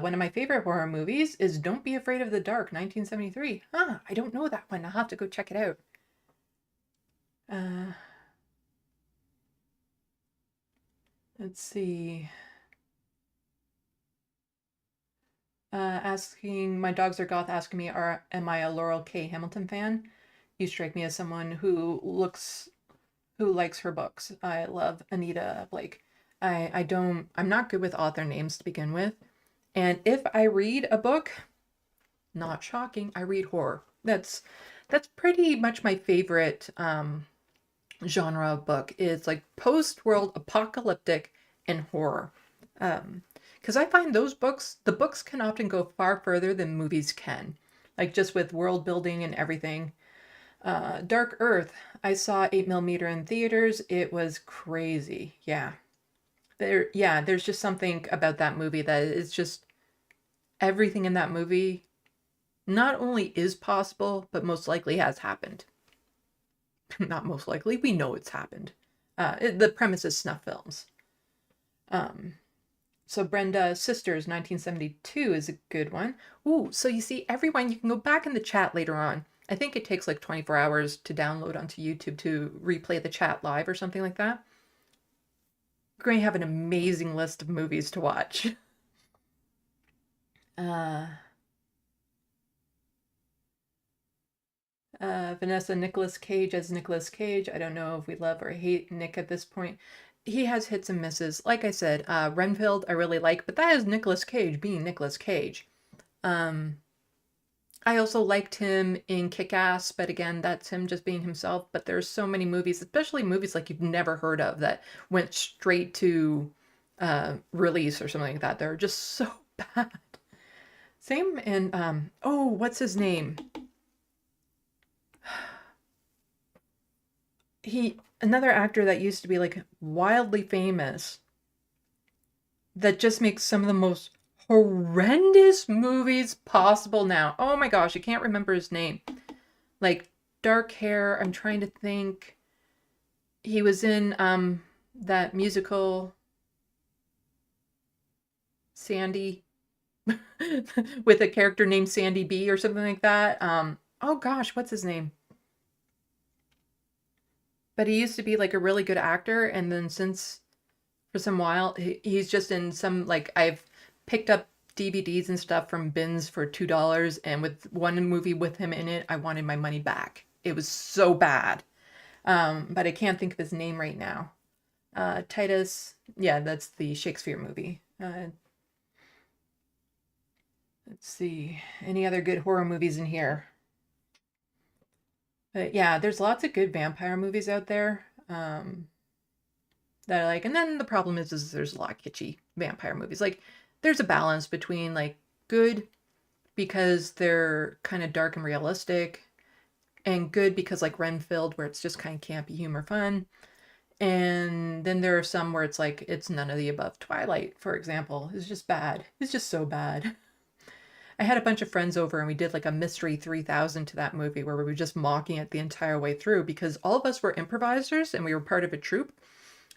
one of my favorite horror movies is Don't Be Afraid of the Dark, 1973. I don't know that one. I'll have to go check it out. Let's see. Asking, my dogs are goth, asking me, am I a Laurel K. Hamilton fan? You strike me as someone who likes her books. I love Anita Blake. I'm not good with author names to begin with. And if I read a book, not shocking, I read horror. That's pretty much my favorite genre of book. It's like post-world apocalyptic and horror. Because I find the books can often go far further than movies can. Like just with world building and everything. Dark Earth, I saw 8mm in theaters. It was crazy. Yeah. There's just something about that movie that is just everything in that movie not only is possible, but most likely has happened. Not most likely, we know it's happened. The premise is snuff films. So Brenda Sisters 1972 is a good one. Ooh, so you see, everyone, you can go back in the chat later on. I think it takes like 24 hours to download onto YouTube to replay the chat live or something like that. We're going to have an amazing list of movies to watch. Vanessa, Nicolas Cage as Nicolas Cage. I don't know if we love or hate Nick at this point. He has hits and misses. Like I said, Renfield I really like, but that is Nicolas Cage being Nicolas Cage. I also liked him in Kick-Ass, but again, that's him just being himself. But there's so many movies, especially movies like you've never heard of that went straight to release or something like that. They're just so bad. Same in, what's his name? Another actor that used to be like wildly famous that just makes some of the most horrendous movies possible now. Oh my gosh, I can't remember his name. Like dark hair, I'm trying to think. He was in that musical Sandee with a character named Sandee B or something like that. Oh gosh, what's his name? But he used to be like a really good actor, and then since for some while he's just in some, like, I've picked up DVDs and stuff from bins for $2, and with one movie with him in it, I wanted my money back. It was so bad. But I can't think of his name right now. Titus, yeah, that's the Shakespeare movie. Let's see, any other good horror movies in here? But yeah, there's lots of good vampire movies out there that I like. And then the problem is there's a lot of kitschy vampire movies. Like, there's a balance between like good because they're kind of dark and realistic, and good because like Renfield, where it's just kind of campy humor fun. And then there are some where it's like it's none of the above. Twilight, for example, is just bad. It's just so bad. I had a bunch of friends over and we did like a mystery 3000 to that movie where we were just mocking it the entire way through because all of us were improvisers and we were part of a troupe.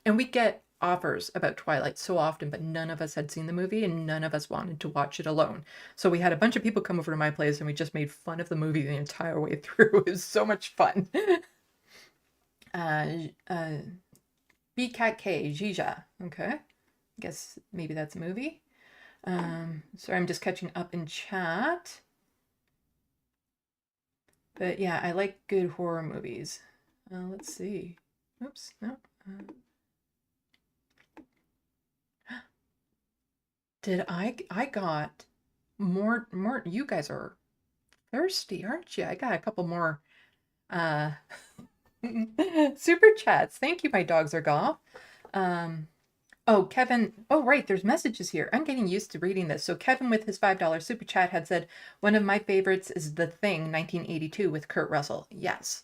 And we get offers about Twilight so often, but none of us had seen the movie and none of us wanted to watch it alone. So we had a bunch of people come over to my place and we just made fun of the movie the entire way through. It was so much fun. uh, uh, BCAT K, Jija. Okay. I guess maybe that's a movie. Sorry, I'm just catching up in chat. But yeah, I like good horror movies. Let's see. Oops, no. Did I got more, you guys are thirsty, aren't you? I got a couple more uh super chats. Thank you, my dogs are golf. Oh, Kevin. Oh, right. There's messages here. I'm getting used to reading this. So Kevin with his $5 super chat had said, one of my favorites is The Thing, 1982 with Kurt Russell. Yes.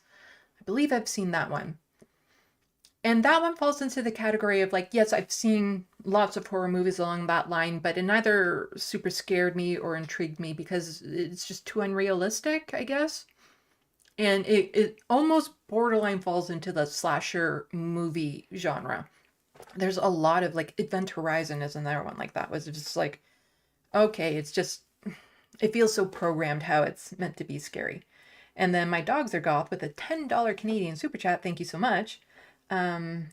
I believe I've seen that one. And that one falls into the category of like, yes, I've seen lots of horror movies along that line, but it neither super scared me or intrigued me because it's just too unrealistic, I guess. And it almost borderline falls into the slasher movie genre. There's a lot of like Event Horizon is another one like that. Was just like, okay, it's just, it feels so programmed how it's meant to be scary. And then my dogs are goth with a $10 Canadian super chat. Thank you so much. Oh,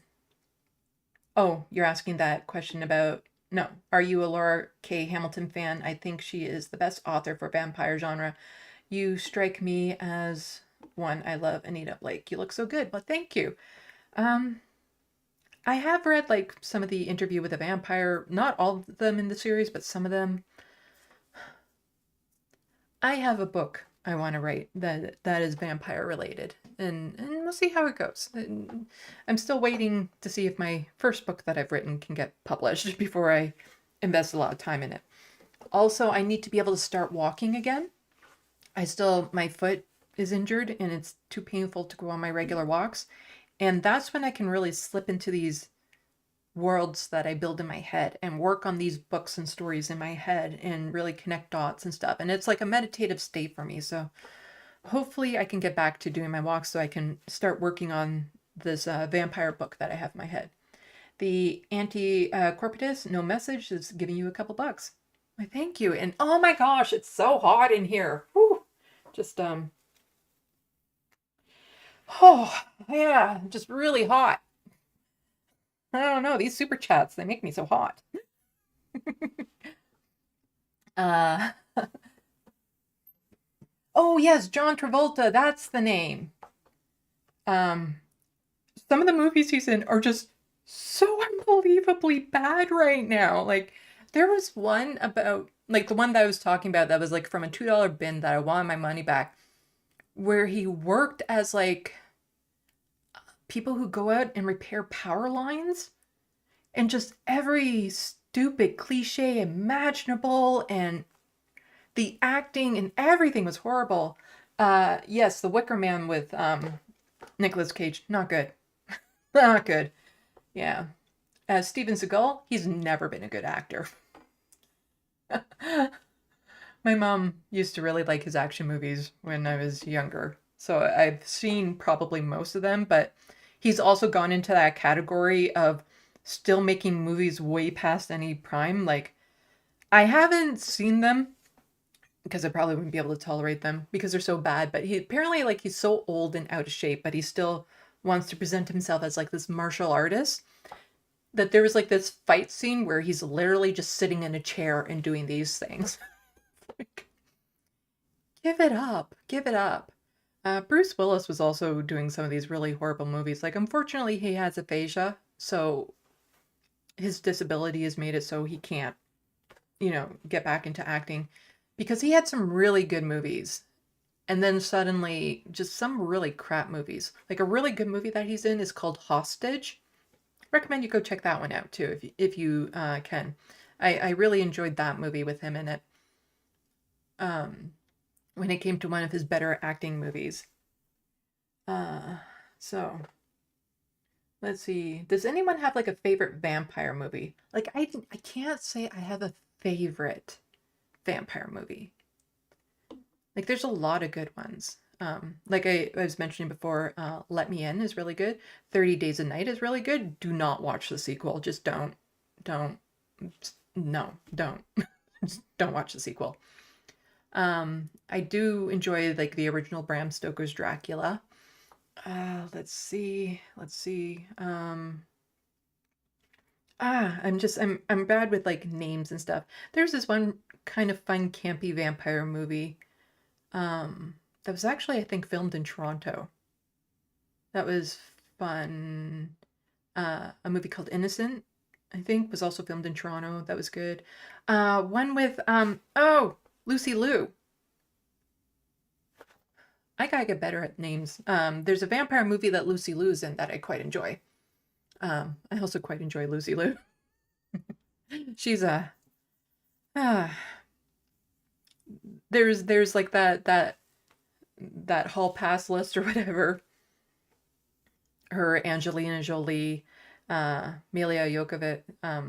you're asking that question about, no, are you a Laura K. Hamilton fan? I think she is the best author for vampire genre. You strike me as one. I love Anita Blake. You look so good. Well, thank you. I have read like some of the Interview with a Vampire, not all of them in the series, but some of them. I have a book I want to write that is vampire related, and we'll see how it goes. I'm still waiting to see if my first book that I've written can get published before I invest a lot of time in it. Also, I need to be able to start walking again. My foot is injured and it's too painful to go on my regular walks. And that's when I can really slip into these worlds that I build in my head and work on these books and stories in my head and really connect dots and stuff. And it's like a meditative state for me. So hopefully I can get back to doing my walks so I can start working on this vampire book that I have in my head. The anti-corporatus, no message, is giving you a couple bucks. Why, thank you. And oh my gosh, it's so hot in here. Whew. Just, oh, yeah, just really hot. I don't know, these super chats, they make me so hot. Oh yes, John Travolta, that's the name. Some of the movies he's in are just so unbelievably bad right now. Like, there was one about, like the one that I was talking about that was like from a $2 bin that I wanted my money back, where he worked as like people who go out and repair power lines and just every stupid cliche imaginable, and the acting and everything was horrible. Yes, The Wicker Man with Nicolas Cage, not good. Not good. Yeah. Steven Seagal, he's never been a good actor. My mom used to really like his action movies when I was younger, so I've seen probably most of them, but he's also gone into that category of still making movies way past any prime. Like, I haven't seen them because I probably wouldn't be able to tolerate them because they're so bad, but he apparently, like, he's so old and out of shape, but he still wants to present himself as like this martial artist, that there was like this fight scene where he's literally just sitting in a chair and doing these things. Like, give it up. Give it up. Bruce Willis was also doing some of these really horrible movies. Like, unfortunately, he has aphasia, so his disability has made it so he can't, get back into acting, because he had some really good movies. And then suddenly, just some really crap movies. Like, a really good movie that he's in is called Hostage. Recommend you go check that one out, too, if you can. I really enjoyed that movie with him in it. When it came to one of his better acting movies. Uh, so let's see. Does anyone have like a favorite vampire movie? Like I can't say I have a favorite vampire movie. Like there's a lot of good ones. Like I was mentioning before, Let Me In is really good. 30 Days a Night is really good. Do not watch the sequel. Just don't. Don't. No, don't. Just don't watch the sequel. I do enjoy like the original Bram Stoker's Dracula. Let's see. Let's see. I'm bad with like names and stuff. There's this one kind of fun campy vampire movie. That was actually I think filmed in Toronto. That was fun. A movie called Innocent, I think, was also filmed in Toronto. That was good. One with Lucy Liu. I gotta get better at names. There's a vampire movie that Lucy Liu's in that I quite enjoy. I also quite enjoy Lucy Liu. She's a there's like that hall pass list or whatever. Her, Angelina Jolie, Mila Jokovic. I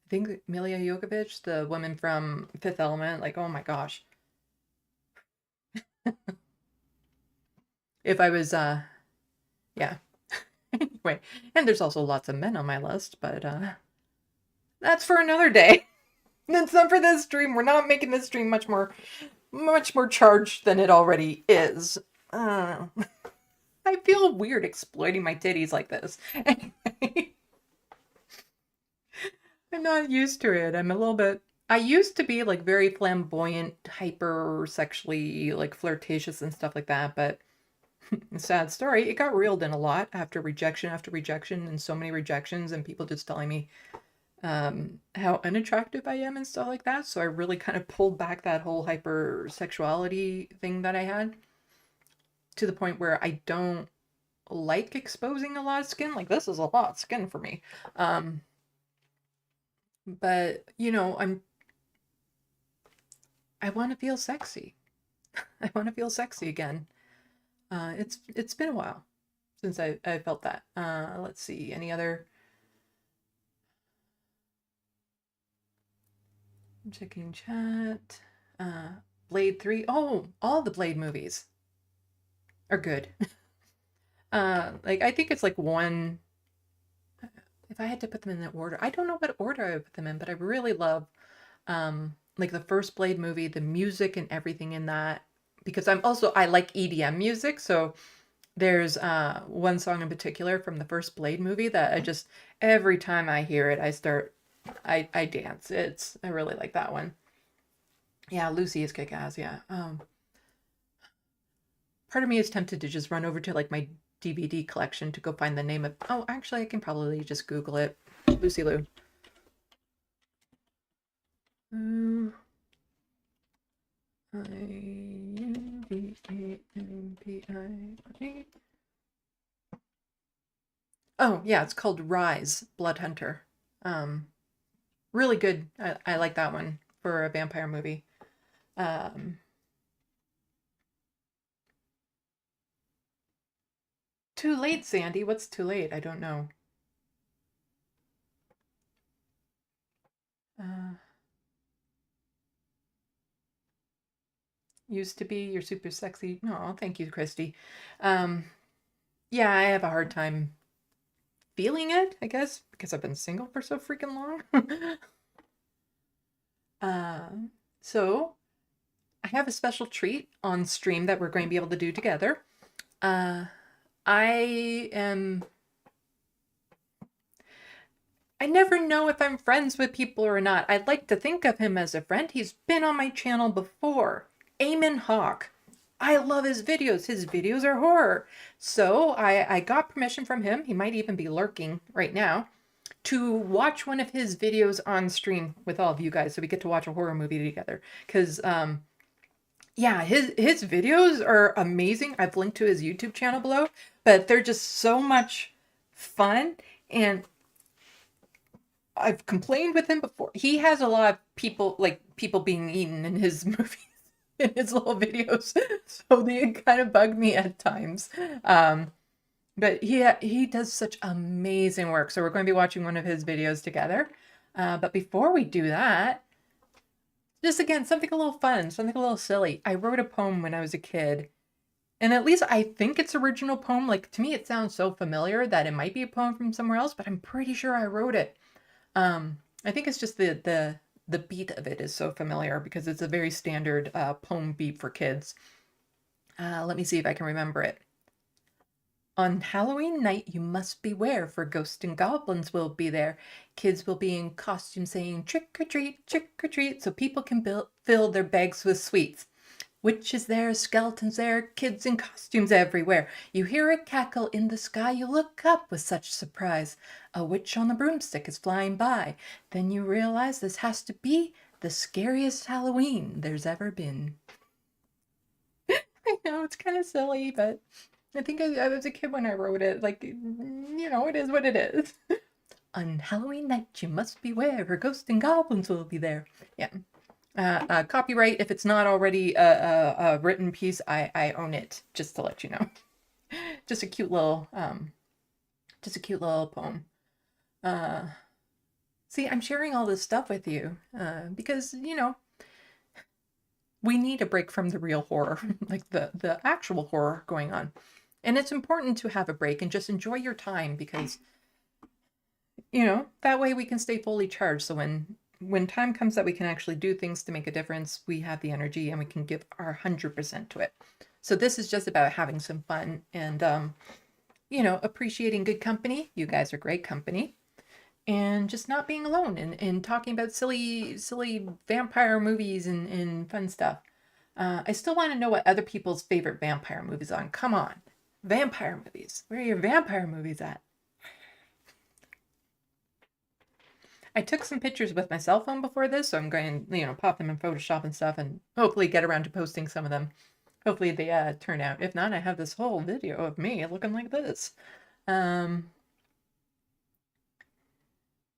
think Mila Jokovic, the woman from Fifth Element. Like, oh my gosh. If I was, yeah. Anyway, and there's also lots of men on my list, but that's for another day. That's not for this stream. We're not making this stream much more charged than it already is. I feel weird exploiting my titties like this. Anyway, I'm not used to it. I'm a little bit. I used to be like very flamboyant, hyper sexually, like flirtatious and stuff like that, but sad story, it got reeled in a lot after rejection, and so many rejections, and people just telling me how unattractive I am and stuff like that. So I really kind of pulled back that whole hypersexuality thing that I had to the point where I don't like exposing a lot of skin. Like this is a lot of skin for me. But you know, I want to feel sexy. I want to feel sexy again. It's been a while since I felt that. Let's see, any other. I'm checking chat. Blade 3. Oh, all the Blade movies are good. Like I think it's like one. If I had to put them in that order, I don't know what order I would put them in, but I really love like the first Blade movie, the music and everything in that, because I like EDM music, so there's one song in particular from the first Blade movie that I just every time I hear it I dance. I really like that one. Yeah, Lucy is kick-ass, yeah. Part of me is tempted to just run over to like my DVD collection to go find the name of. Oh, actually, I can probably just Google it. Lucy Liu. Oh, yeah, it's called Rise, Blood Hunter. Really good. I like that one for a vampire movie. Too late, Sandy. What's too late? I don't know. Used to be. You're super sexy. No, thank you, Christy. Yeah, I have a hard time feeling it, I guess, because I've been single for so freaking long. So I have a special treat on stream that we're going to be able to do together. I never know if I'm friends with people or not. I'd like to think of him as a friend. He's been on my channel before. Aamon Hawk. I love his videos. His videos are horror. So I got permission from him. He might even be lurking right now to watch one of his videos on stream with all of you guys. So we get to watch a horror movie together. Because, yeah, his videos are amazing. I've linked to his YouTube channel below. But they're just so much fun. And I've complained with him before. He has a lot of people being eaten in his movies. in his little videos, so they kind of bug me at times. But he does such amazing work. So we're going to be watching one of his videos together. But before we do that, just again, something a little fun, something a little silly. I wrote a poem when I was a kid. And at least I think it's original poem. Like, to me, it sounds so familiar that it might be a poem from somewhere else, but I'm pretty sure I wrote it. I think it's just the beat of it is so familiar because it's a very standard poem beat for kids. Let me see if I can remember it. On Halloween night, you must beware, for ghosts and goblins will be there. Kids will be in costume saying trick or treat, so people can fill their bags with sweets. Witches there, skeletons there, kids in costumes everywhere. You hear a cackle in the sky, you look up with such surprise. A witch on the broomstick is flying by. Then you realize this has to be the scariest Halloween there's ever been. I know, it's kind of silly, but I think I was a kid when I wrote it. Like, it is what it is. On Halloween night, you must beware, for ghosts and goblins will be there. Yeah. Copyright, if it's not already a written piece, I own it, just to let you know. Just a cute little poem. See, I'm sharing all this stuff with you because, we need a break from the real horror, like the actual horror going on. And it's important to have a break and just enjoy your time because, that way we can stay fully charged. So when time comes that we can actually do things to make a difference, we have the energy and we can give our 100% to it. So this is just about having some fun and, appreciating good company. You guys are great company. And just not being alone and talking about silly vampire movies and fun stuff. I still want to know what other people's favorite vampire movies are. Come on. Vampire movies. Where are your vampire movies at? I took some pictures with my cell phone before this, so I'm going to, pop them in Photoshop and stuff and hopefully get around to posting some of them. Hopefully they turn out. If not, I have this whole video of me looking like this. Bad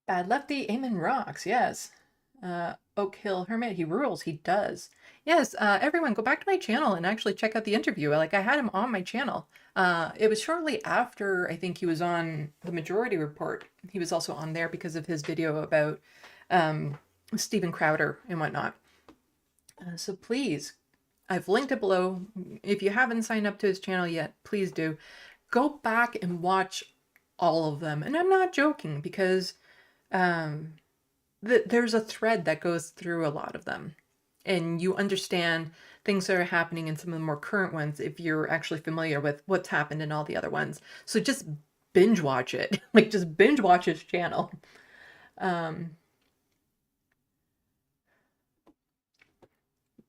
Lefty, Aamon rocks, yes. Oak Hill Hermit, he rules, he does. Yes, everyone, go back to my channel and actually check out the interview. Like, I had him on my channel. It was shortly after, I think he was on The Majority Report. He was also on there because of his video about Steven Crowder and whatnot. So please, I've linked it below. If you haven't signed up to his channel yet, please do. Go back and watch all of them. And I'm not joking because there's a thread that goes through a lot of them. And you understand things that are happening in some of the more current ones if you're actually familiar with what's happened in all the other ones. So just binge watch it. Like, just binge watch his channel.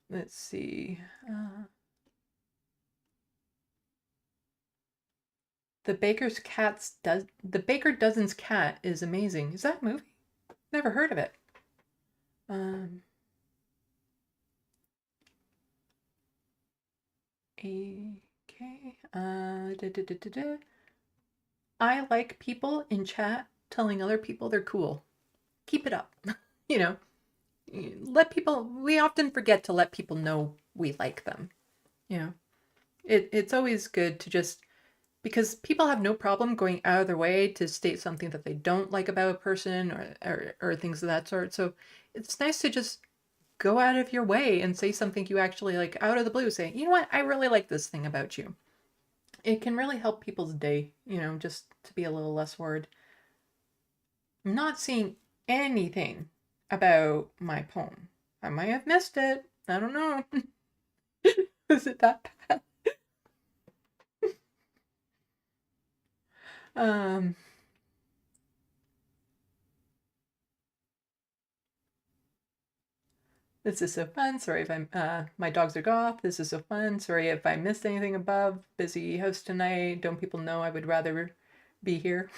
Let's see. The Baker Dozen's Cat is amazing. Is that a movie? Never heard of it. Okay. I like people in chat telling other people they're cool. Keep it up. We often forget to let people know we like them. It's always good to just, because people have no problem going out of their way to state something that they don't like about a person or things of that sort. So it's nice to just go out of your way and say something you actually like out of the blue. Say, you know what, I really like this thing about you. It can really help people's day, just to be a little less worried. I'm not seeing anything about my poem. I might have missed it. I don't know. Is it that bad? This is so fun. Sorry if I'm, my dogs are off. This is so fun. Sorry if I missed anything above. Busy host tonight. Don't people know I would rather be here?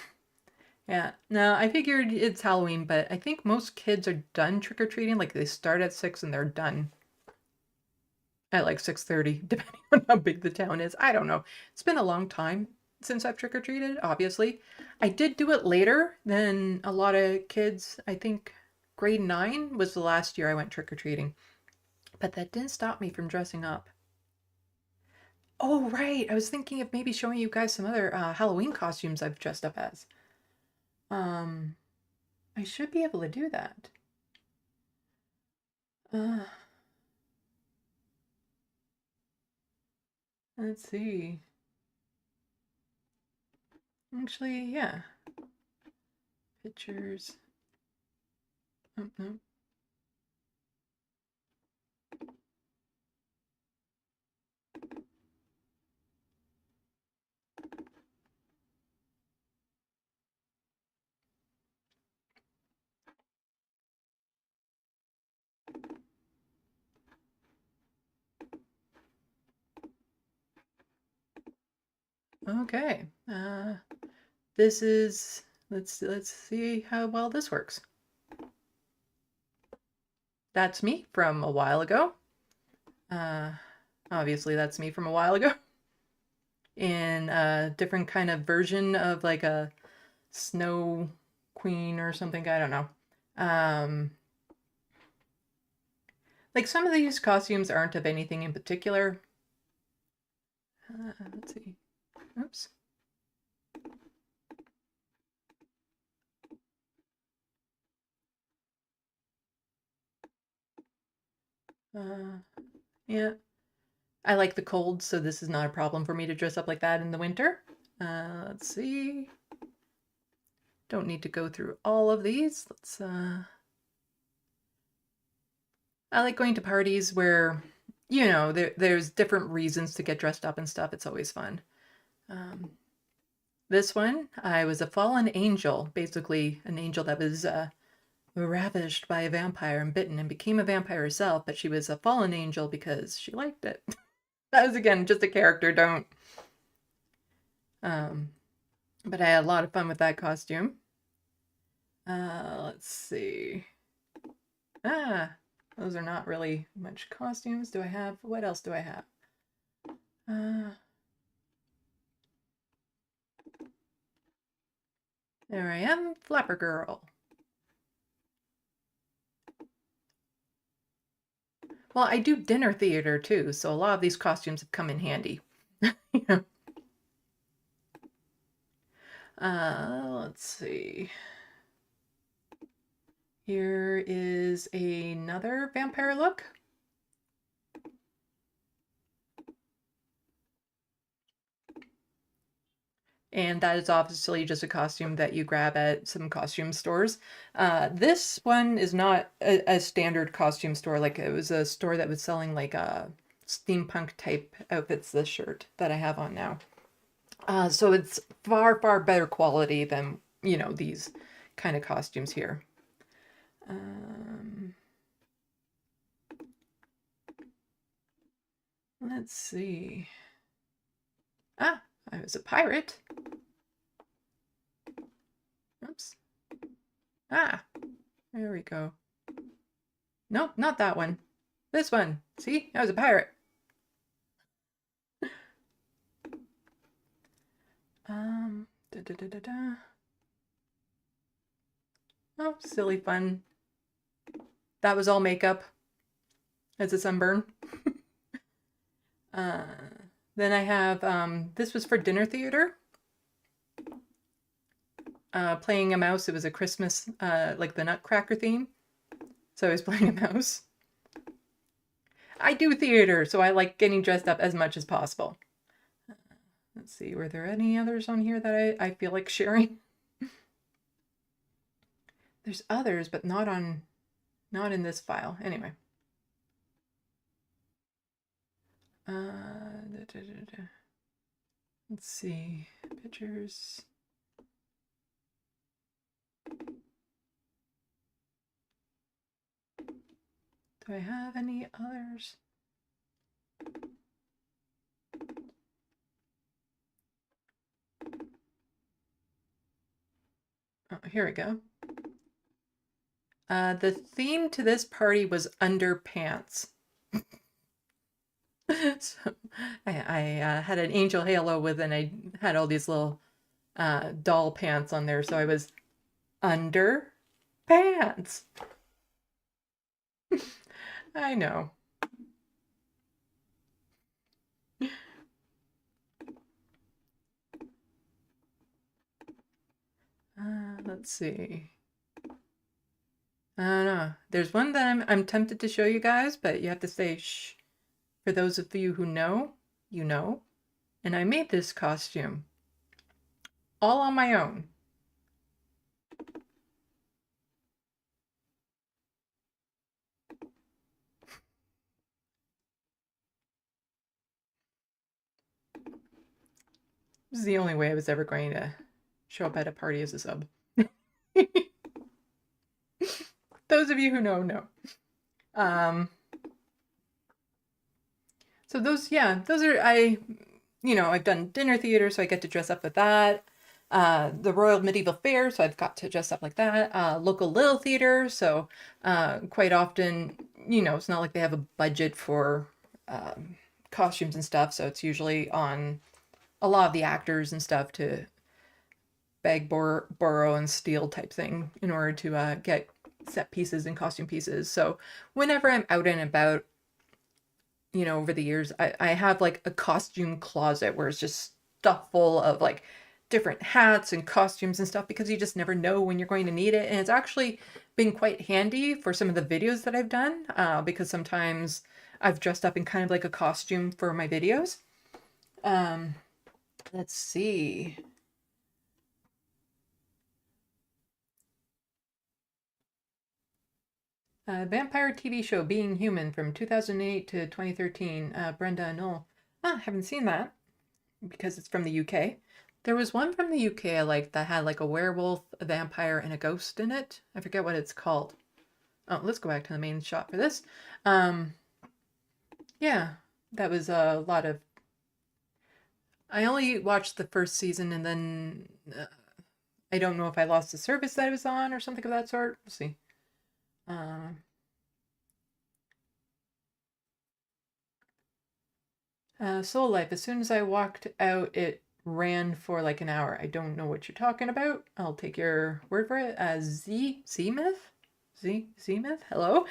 Yeah. No, I figured it's Halloween, but I think most kids are done trick-or-treating. Like, they start at 6 and they're done at like 6:30, depending on how big the town is. I don't know. It's been a long time since I've trick-or-treated, obviously. I did do it later than a lot of kids. I think grade 9 was the last year I went trick-or-treating. But that didn't stop me from dressing up. Oh, right. I was thinking of maybe showing you guys some other Halloween costumes I've dressed up as. Um, I should be able to do that. Uh, let's see. Actually, yeah. Pictures. Oh, no. Okay. This is, let's see how well this works. That's me from a while ago. Obviously that's me from a while ago. In a different kind of version of like a snow queen or something. I don't know. Like some of these costumes aren't of anything in particular. Let's see. Oops. Yeah. I like the cold, so this is not a problem for me to dress up like that in the winter. Let's see. Don't need to go through all of these. I like going to parties where, you know, there's different reasons to get dressed up and stuff. It's always fun. This one, I was a fallen angel, basically an angel that was ravished by a vampire and bitten and became a vampire herself, but she was a fallen angel because she liked it. That was, again, just a character, don't. But I had a lot of fun with that costume. Let's see. Those are not really much costumes. Do I have, what else do I have? There I am, Flapper Girl. Well, I do dinner theater too, so a lot of these costumes have come in handy. You know? Let's see. Here is another vampire look. And that is obviously just a costume that you grab at some costume stores. This one is not a standard costume store. Like it was a store that was selling like steampunk type outfits, this shirt that I have on now. So it's far, far better quality than, you know, these kind of costumes here. Let's see. I was a pirate. Oops. There we go. Nope, not that one. This one. See? I was a pirate. Oh, silly fun. That was all makeup. It's a sunburn. Then I have, this was for dinner theater. Playing a mouse. It was a Christmas, like the Nutcracker theme. So I was playing a mouse. I do theater, so I like getting dressed up as much as possible. Let's see, were there any others on here that I feel like sharing? There's others, but not in this file. Anyway. Let's see, pictures. Do I have any others? Oh, here we go. The theme to this party was underpants. So I had an angel halo with, and I had all these little doll pants on there, so I was under pants. I know. Let's see. I don't know. There's one that I'm tempted to show you guys, but you have to say shh. For those of you who know, you know. And I made this costume all on my own. This is the only way I was ever going to show up at a party as a sub. Those of you who know, know. So those are, I've done dinner theater, so I get to dress up with that. The Royal Medieval Fair, so I've got to dress up like that. Local Little Theater, so quite often, it's not like they have a budget for costumes and stuff, so it's usually on a lot of the actors and stuff to beg, borrow, and steal type thing in order to get set pieces and costume pieces. So whenever I'm out and about, over the years, I have like a costume closet where it's just stuff full of like different hats and costumes and stuff, because you just never know when you're going to need it. And it's actually been quite handy for some of the videos that I've done, because sometimes I've dressed up in kind of like a costume for my videos. Let's see. Vampire TV show Being Human from 2008 to 2013. Brenda Knoll. Haven't seen that because it's from the UK. There was one from the UK I liked that had like a werewolf, a vampire, and a ghost in it. I forget what it's called. Oh, let's go back to the main shot for this. Yeah, that was a lot of... I only watched the first season, and then I don't know if I lost the service that I was on or something of that sort. We'll see. Soul Life. As soon as I walked out, it ran for like an hour. I don't know what you're talking about. I'll take your word for it. Z-Myth? Z-Myth? Hello?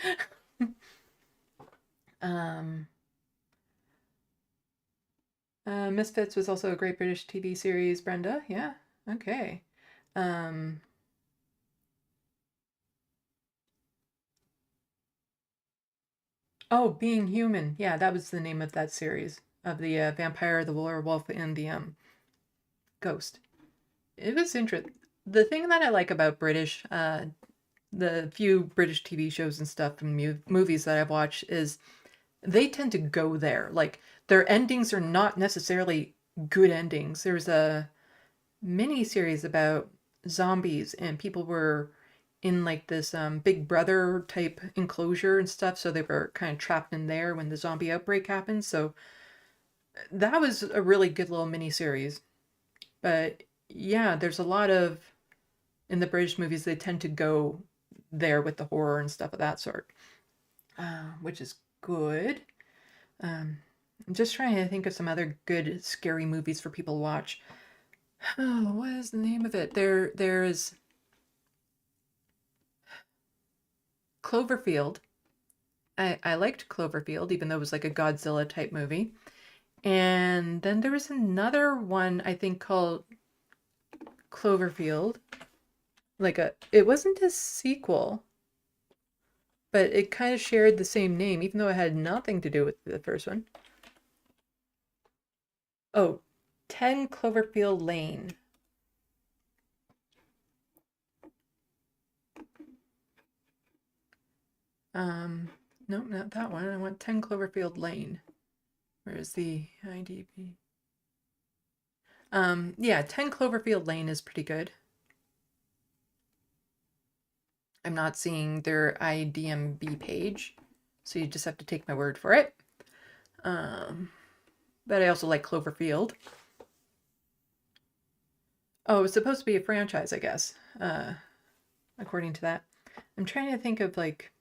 Misfits was also a great British TV series, Brenda. Yeah, okay. Oh, Being Human. Yeah, that was the name of that series, of the vampire, the werewolf, and the ghost. It was interesting. The thing that I like about British, the few British TV shows and stuff and movies that I've watched, is they tend to go there. Like, their endings are not necessarily good endings. There's a mini series about zombies, and people were in like this Big Brother type enclosure and stuff, so they were kind of trapped in there when the zombie outbreak happened. So that was a really good little mini series. But yeah, there's a lot of, in the British movies, they tend to go there with the horror and stuff of that sort, which is good. I'm just trying to think of some other good scary movies for people to watch. Oh, what is the name of it? There is Cloverfield. I liked Cloverfield, even though it was like a Godzilla type movie. And then there was another one, I think, called Cloverfield. It wasn't a sequel, but it kind of shared the same name, even though it had nothing to do with the first one. Oh, 10 Cloverfield Lane. No, not that one. I want 10 Cloverfield Lane. Where's the IDB? Yeah, 10 Cloverfield Lane is pretty good. I'm not seeing their IDMB page, so you just have to take my word for it. But I also like Cloverfield. Oh, it's supposed to be a franchise, I guess, according to that. I'm trying to think of like...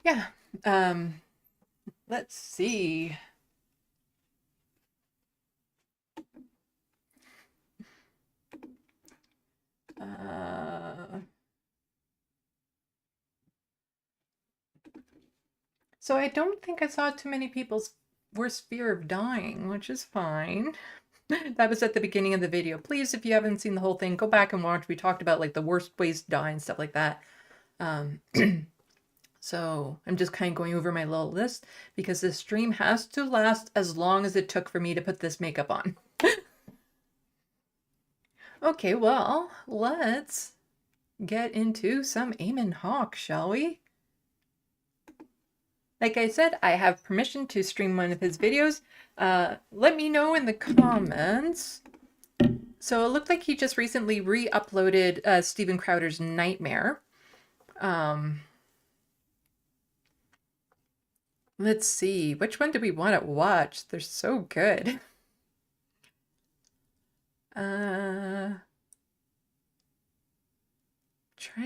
Yeah, let's see. So I don't think I saw too many people's worst fear of dying, which is fine. That was at the beginning of the video. Please, if you haven't seen the whole thing, go back and watch. We talked about like the worst ways to die and stuff like that. So I'm just kind of going over my little list because this stream has to last as long as it took for me to put this makeup on. Okay, well, let's get into some Aamon Hawk, shall we? Like I said, I have permission to stream one of his videos. Let me know in the comments. So it looked like he just recently re-uploaded Steven Crowder's Nightmare. Let's see, which one do we want to watch? They're so good. Trying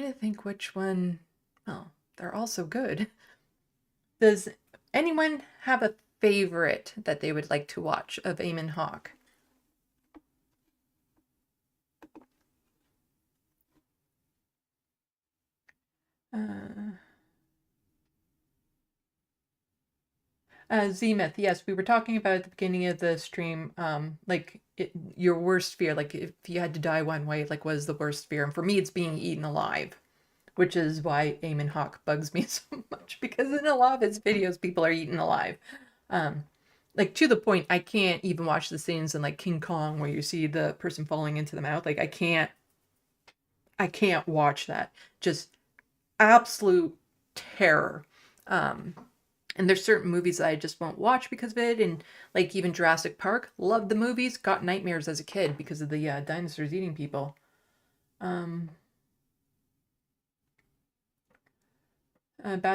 to think which one. Oh, they're all so good. Does anyone have a favorite that they would like to watch of Aamon Hawk? Zemeth, yes, we were talking about at the beginning of the stream, like your worst fear, like if you had to die one way, like what is the worst fear? And for me, it's being eaten alive, which is why Aamon Hawk bugs me so much, because in a lot of his videos, people are eaten alive. Like to the point, I can't even watch the scenes in like King Kong where you see the person falling into the mouth. Like I can't watch that. Just absolute terror. And there's certain movies that I just won't watch because of it. And like even Jurassic Park, loved the movies, got nightmares as a kid because of the dinosaurs eating people. Bad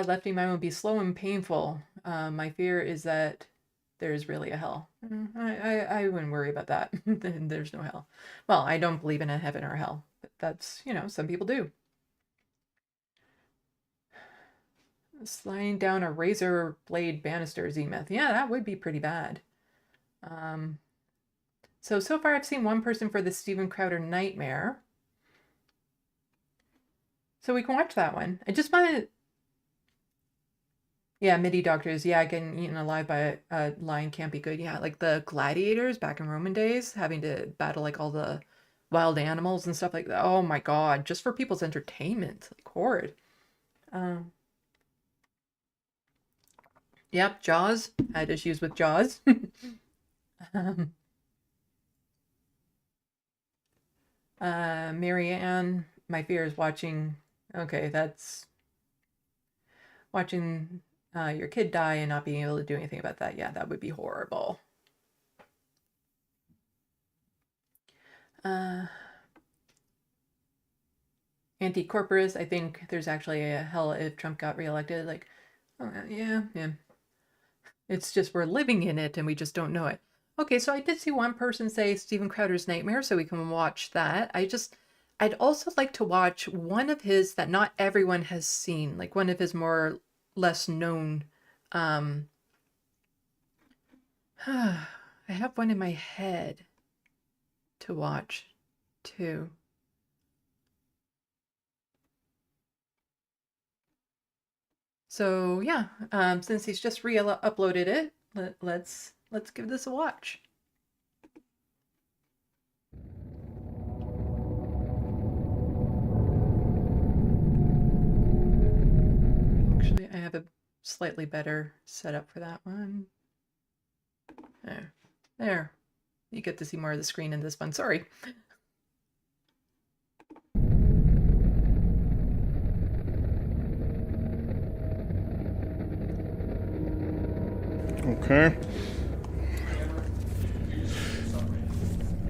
Lefty, mine will be slow and painful. My fear is that there's really a hell. I wouldn't worry about that. There's no hell. Well, I don't believe in a heaven or hell, but that's, you know, some people do. Sliding down a razor blade banister, Zemeth. Yeah, that would be pretty bad. So far I've seen one person for the Steven Crowder Nightmare. So we can watch that one. I just want to... Yeah, MIDI doctors. Yeah, getting eaten alive by a lion can't be good. Yeah, like the gladiators back in Roman days, having to battle like all the wild animals and stuff like that. Oh my God, just for people's entertainment. Like horrid. Yep, Jaws. Had issues with Jaws. Marianne, my fear is watching... Okay, that's... Watching your kid die and not being able to do anything about that. Yeah, that would be horrible. Anti-corporist, I think there's actually a hell if Trump got reelected. Like, oh, yeah. It's just we're living in it and we just don't know it. Okay, so I did see one person say Steven Crowder's Nightmare, so we can watch that. I'd also like to watch one of his that not everyone has seen, like one of his more less known. I have one in my head to watch too. So yeah, since he's just re-uploaded it, let's give this a watch. Actually, I have a slightly better setup for that one. There. You get to see more of the screen in this one. Sorry. Okay.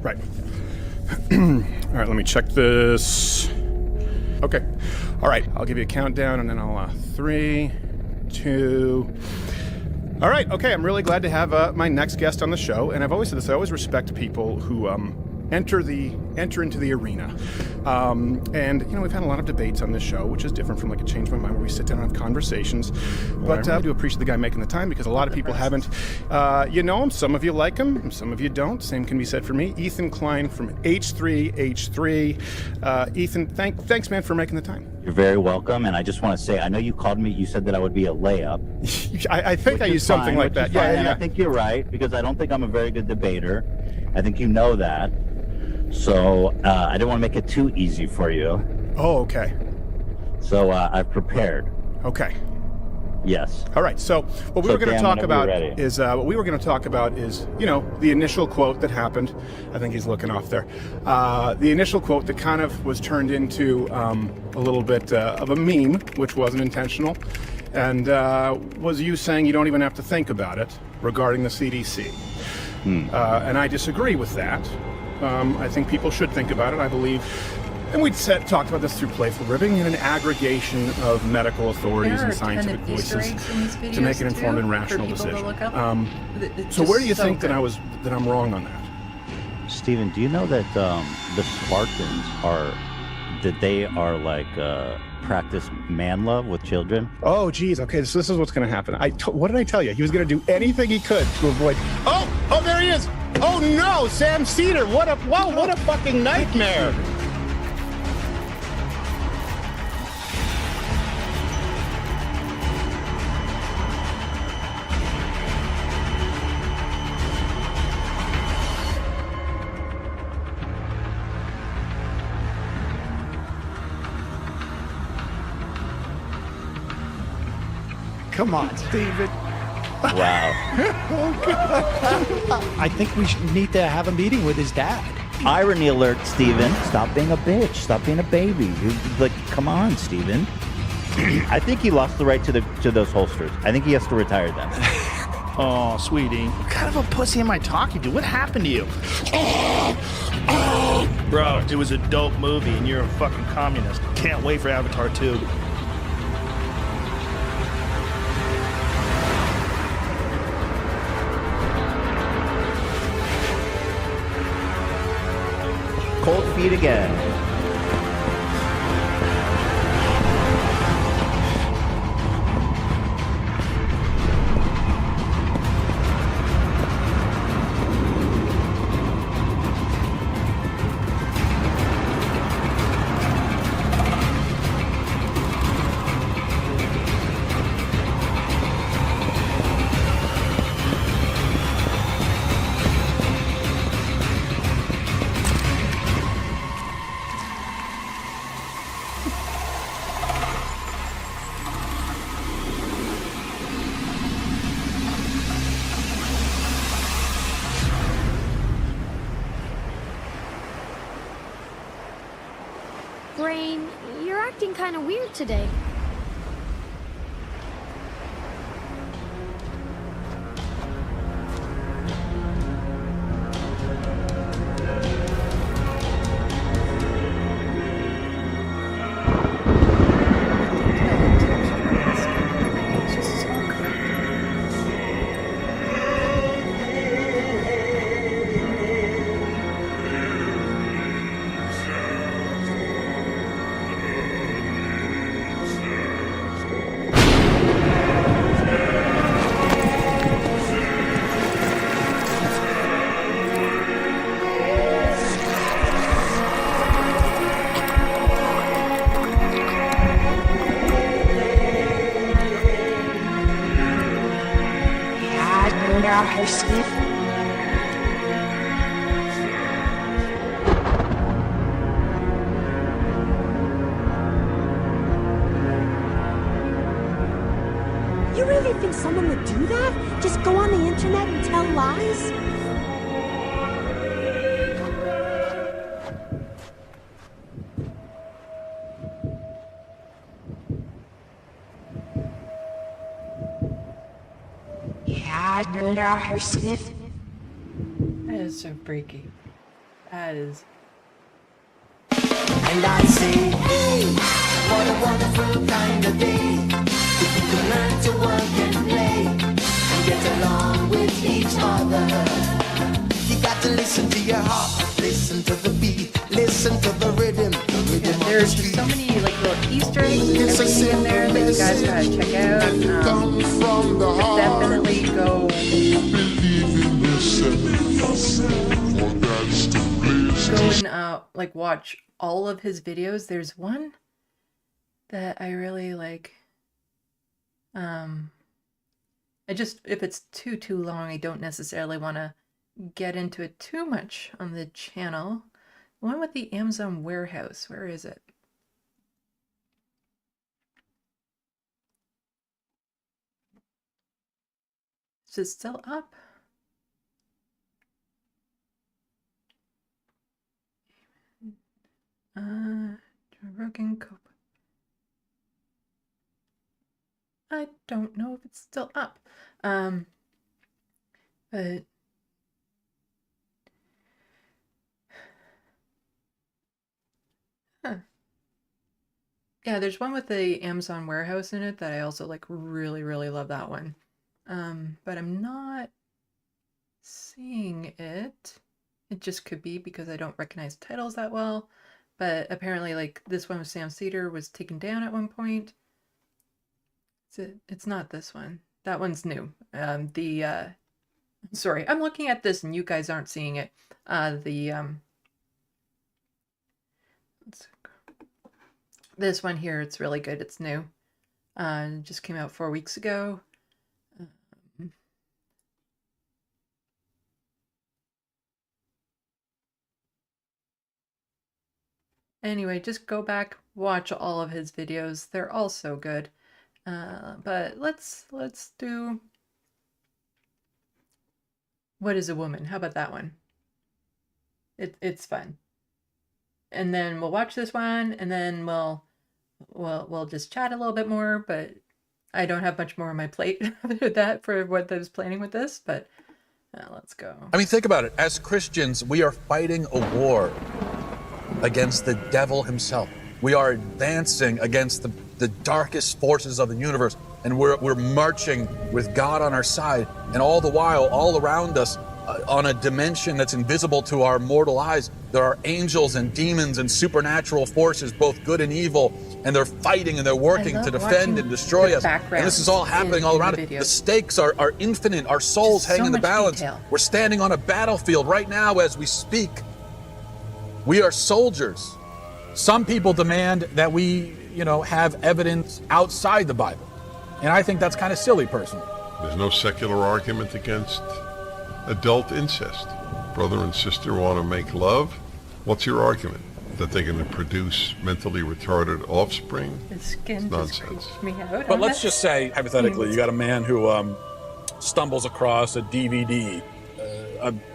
Right. All right, let me check this. Okay. All right, I'll give you a countdown and then I'll 3, 2. All right, okay, I'm really glad to have my next guest on the show, and I've always said this, I always respect people who enter into the arena. And, you know, we've had a lot of debates on this show, which is different from like a Change My Mind where we sit down and have conversations. But I do appreciate the guy making the time because a lot of people haven't. You know him, some of you like him, some of you don't. Same can be said for me. Ethan Klein from H3H3. Ethan, thanks, man, for making the time. You're very welcome, and I just want to say, I know you called me, you said that I would be a layup. I think I used something like that. Yeah. I think you're right, because I don't think I'm a very good debater. I think you know that. So I didn't want to make it too easy for you. Oh, okay. So I've prepared. Okay. Yes. All right. So what we So were going to Dan, talk whenever about you're ready. is the initial quote that happened. I think he's looking off there. The initial quote that kind of was turned into a little bit of a meme, which wasn't intentional, and was you saying you don't even have to think about it regarding the CDC. And I disagree with that. I think people should think about it. I believe. And we'd talked about this through Playful Ribbing and an aggregation of medical authorities There are and a ton scientific of Easter voices eggs in these videos to make an informed too, and for rational people to decision. look up. It's So where do just you so think good. that I'm wrong on that? Steven, do you know that the Spartans are like practice man love with children? Oh, geez. Okay, so this is what's going to happen. What did I tell you? He was going to do anything he could to avoid. Oh, there he is. Oh no, Sam Cedar. What a fucking nightmare. Come on, Steven. Wow. I think we need to have a meeting with his dad. Irony alert, Steven. Stop being a bitch. Stop being a baby. Come on, Steven. I think he lost the right to those holsters. I think he has to retire them. Oh, sweetie. What kind of a pussy am I talking to? What happened to you? Bro, it was a dope movie and you're a fucking communist. Can't wait for Avatar 2. Cold feet again. Brain, you're acting kind of weird today. It's just so good. You really think someone would do that? Just go on the internet and tell lies? That is so freaky. That is. And I say, hey, what a wonderful kind of day. If we can learn to work and play and get along with each other. You got to listen to your heart, listen to the beat, listen to the rhythm, There's just so many like little Easter eggs and everything in there that you guys gotta check out. Definitely go and like watch all of his videos. There's one that I really like. I just, if it's too long, I don't necessarily want to get into it too much on the channel. The one with the Amazon warehouse, where is it? Is it still up? Broken cope. I don't know if it's still up. But yeah, there's one with the Amazon warehouse in it that I also like really, really love that one. But I'm not seeing it. It just could be because I don't recognize titles that well. But apparently, like, this one with Sam Cedar was taken down at one point. It's not this one. That one's new. Sorry, I'm looking at this and you guys aren't seeing it. This one here, it's really good. It's new. It just came out 4 weeks ago. Anyway, just go back, watch all of his videos. They're all so good. But let's do What is a Woman? How about that one? It's fun. And then we'll watch this one, and then we'll just chat a little bit more, but I don't have much more on my plate after that for what I was planning with this, but let's go. I mean, think about it. As Christians, we are fighting a war against the devil himself. We are advancing against the darkest forces of the universe, and we're marching with God on our side, and all the while, all around us, on a dimension that's invisible to our mortal eyes, there are angels and demons and supernatural forces, both good and evil, and they're fighting and they're working to defend and destroy us. And this is all happening all around us. The stakes are infinite. Our souls hang in the balance. We're standing on a battlefield right now as we speak. We are soldiers. Some people demand that we, have evidence outside the Bible. And I think that's kind of silly, personally. There's no secular argument against adult incest. Brother and sister want to make love. What's your argument? That they're going to produce mentally retarded offspring? His skin just creeps me out. But let's just say, hypothetically, you got a man who stumbles across a DVD,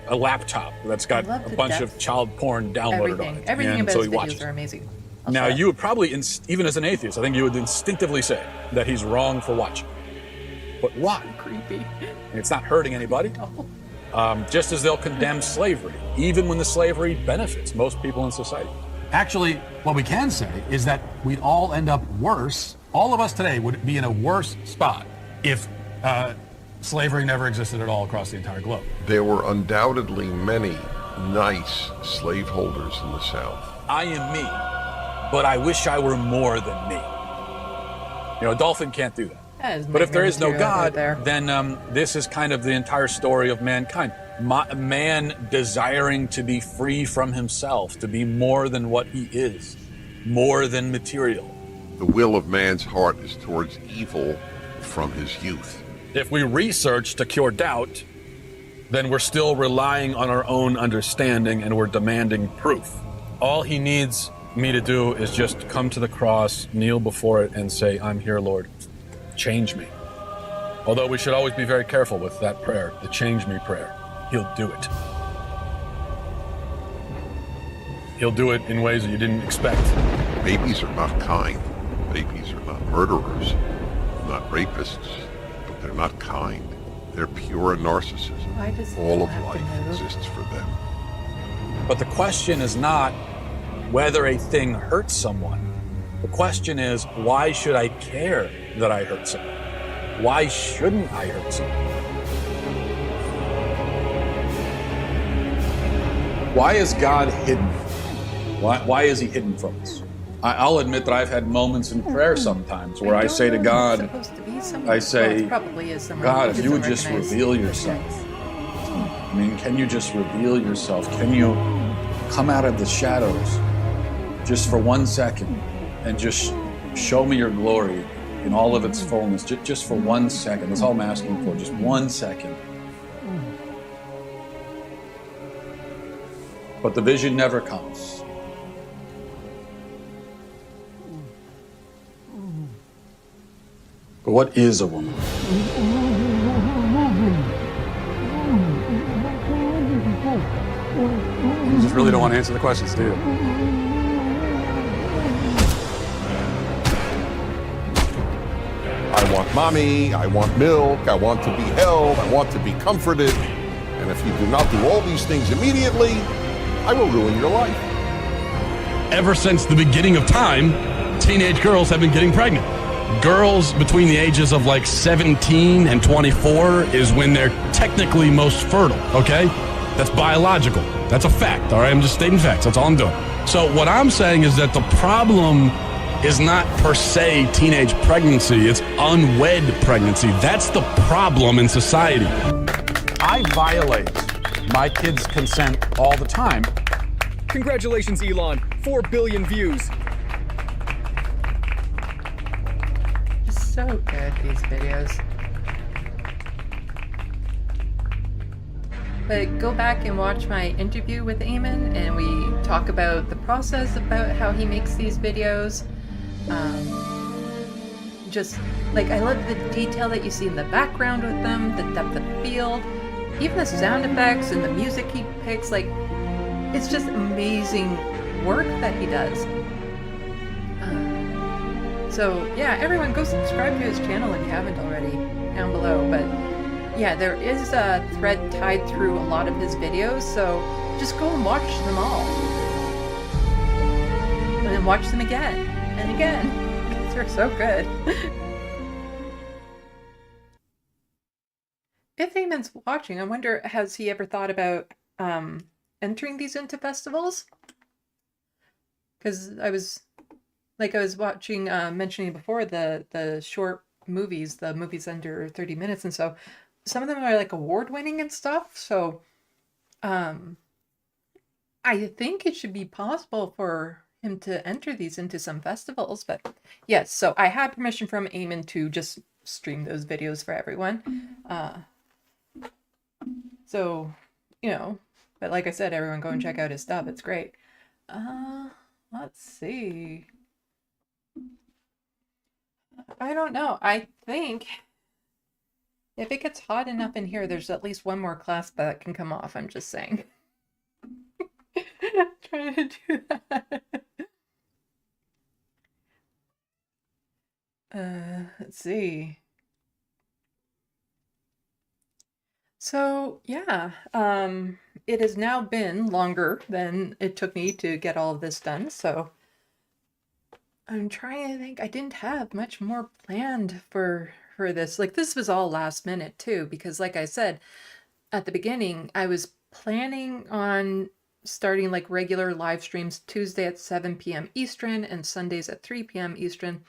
a laptop that's got a bunch of child porn downloaded on it. Everything about so his he watches videos are amazing. Now, you would probably, even as an atheist, I think you would instinctively say that he's wrong for watching. But why? Creepy. And it's not hurting anybody. No. Just as they'll condemn slavery, even when the slavery benefits most people in society. Actually, what we can say is that we'd all end up worse. All of us today would be in a worse spot if slavery never existed at all across the entire globe. There were undoubtedly many nice slaveholders in the South. I am me, but I wish I were more than me. A dolphin can't do that. But if there is no God, then this is kind of the entire story of mankind. Man desiring to be free from himself, to be more than what he is, more than material. The will of man's heart is towards evil from his youth. If we research to cure doubt, then we're still relying on our own understanding and we're demanding proof. All he needs me to do is just come to the cross, kneel before it, and say, I'm here, Lord. Change me. Although we should always be very careful with that prayer, the change me prayer. He'll do it. He'll do it in ways that you didn't expect. Babies are not kind. Babies are not murderers, not rapists, but they're not kind. They're pure narcissism. Why does all of life exists for them. But the question is not whether a thing hurts someone. The question is, why should I care that I hurt someone? Why shouldn't I hurt someone? Why is God hidden? Why is he hidden from us? I'll admit that I've had moments in prayer sometimes where I say to God, I say, God, if you would just reveal yourself. I mean, can you just reveal yourself? Can you come out of the shadows just for 1 second and just show me your glory in all of its fullness, just for 1 second. That's all I'm asking for, just 1 second. but the vision never comes. But what is a woman? You just really don't want to answer the questions, do you? I want mommy, I want milk, I want to be held, I want to be comforted. And if you do not do all these things immediately, I will ruin your life. Ever since the beginning of time, teenage girls have been getting pregnant. Girls between the ages of like 17 and 24 is when they're technically most fertile, okay? That's biological. That's a fact, all right? I'm just stating facts. That's all I'm doing. So what I'm saying is that the problem is not per se teenage pregnancy. It's unwed pregnancy. That's the problem in society. I violate my kids' consent all the time. Congratulations, Elon. 4 billion views. So good, these videos. But go back and watch my interview with Aamon, and we talk about the process, about how he makes these videos. Just, like, I love the detail that you see in the background with them, the depth of field, even the sound effects and the music he picks. Like, it's just amazing work that he does. So yeah, everyone go subscribe to his channel if you haven't already, down below. But yeah, there is a thread tied through a lot of his videos, so just go and watch them all. And then watch them again and again, because they're so good. If Aamon's watching, I wonder, has he ever thought about entering these into festivals? Because I was watching, mentioning before, the short movies, the movies under 30 minutes, and so some of them are like award-winning and stuff, so I think it should be possible for him to enter these into some festivals. But yes, so I had permission from Aamon to just stream those videos for everyone. So, you know, but like I said, everyone go and check out his stuff, it's great. Let's see. I don't know. I think if it gets hot enough in here, there's at least one more clasp that can come off. I'm just saying. Trying to do that. Let's see. So yeah, it has now been longer than it took me to get all of this done. So I'm trying to think. I didn't have much more planned for this. Like, this was all last minute too, because like I said at the beginning, I was planning on starting like regular live streams Tuesday at 7 p.m. Eastern and Sundays at 3 p.m. Eastern.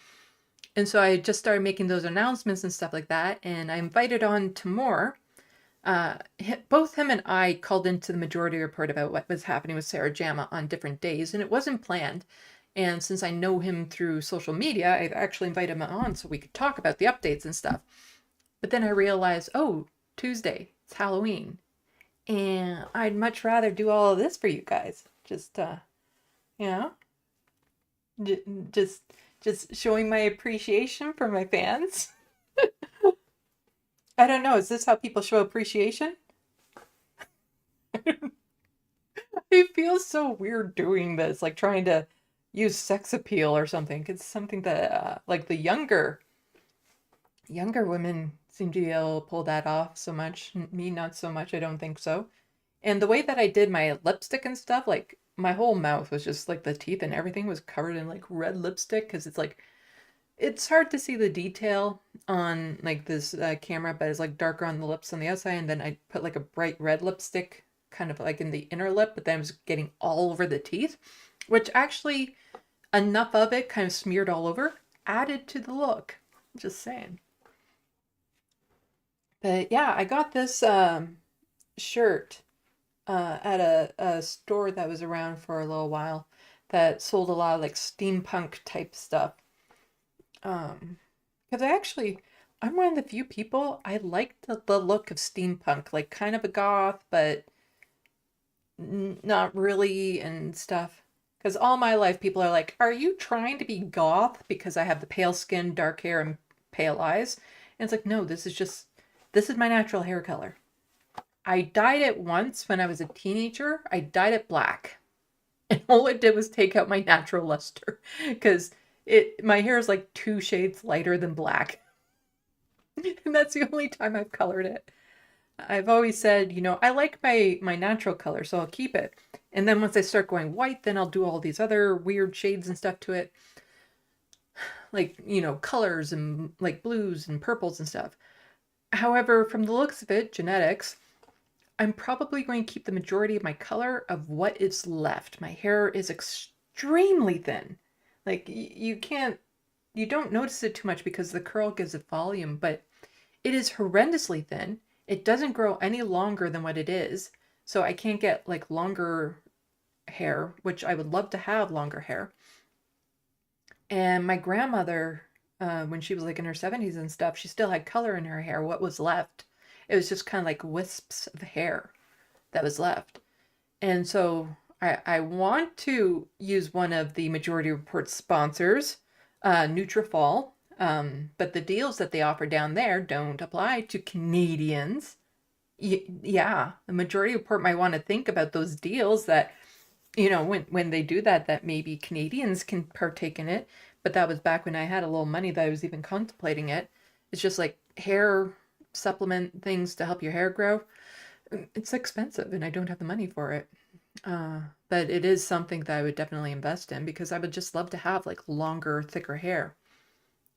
And so I just started making those announcements and stuff like that. And I invited on to more. Both him and I called into the Majority Report about what was happening with Sarah Jama on different days, and it wasn't planned. And since I know him through social media, I actually invited him on so we could talk about the updates and stuff. But then I realized, oh, Tuesday, it's Halloween. And I'd much rather do all of this for you guys. Just, you know, just showing my appreciation for my fans. I don't know, is this how people show appreciation? It feels so weird doing this, like trying to use sex appeal or something. It's something that like the younger women seem to be able to pull that off so much. Me, not so much. I don't think so. And the way that I did my lipstick and stuff, like my whole mouth was just like the teeth and everything was covered in like red lipstick, because it's like, it's hard to see the detail on like this camera, but it's like darker on the lips on the outside. And then I put like a bright red lipstick kind of like in the inner lip, but then I was getting all over the teeth, which actually enough of it kind of smeared all over, added to the look. Just saying. But yeah, I got this shirt at a store that was around for a little while that sold a lot of like steampunk type stuff. Because I'm one of the few people, I like the look of steampunk, like kind of a goth, but not really and stuff. Because all my life people are like, are you trying to be goth? Because I have the pale skin, dark hair, and pale eyes. And it's like, no, this is my natural hair color. I dyed it once when I was a teenager. I dyed it black. And all it did was take out my natural luster. Because my hair is like 2 shades lighter than black. And that's the only time I've colored it. I've always said, I like my natural color, so I'll keep it. And then once I start going white, then I'll do all these other weird shades and stuff to it. Like, colors and like blues and purples and stuff. However, from the looks of it, genetics, I'm probably going to keep the majority of my color of what is left. My hair is extremely thin. Like, you don't notice it too much because the curl gives it volume, but it is horrendously thin. It doesn't grow any longer than what it is. So I can't get like longer hair, which I would love to have longer hair. And my grandmother, when she was like in her 70s and stuff, she still had color in her hair. What was left, it was just kind of like wisps of hair that was left. And so I want to use one of the Majority Report sponsors, Nutrafol. But the deals that they offer down there don't apply to Canadians. Yeah, the Majority Report might want to think about those deals that, when they do that maybe Canadians can partake in it. But that was back when I had a little money that I was even contemplating it. It's just like hair supplement things to help your hair grow. It's expensive and I don't have the money for it. But it is something that I would definitely invest in because I would just love to have like longer, thicker hair.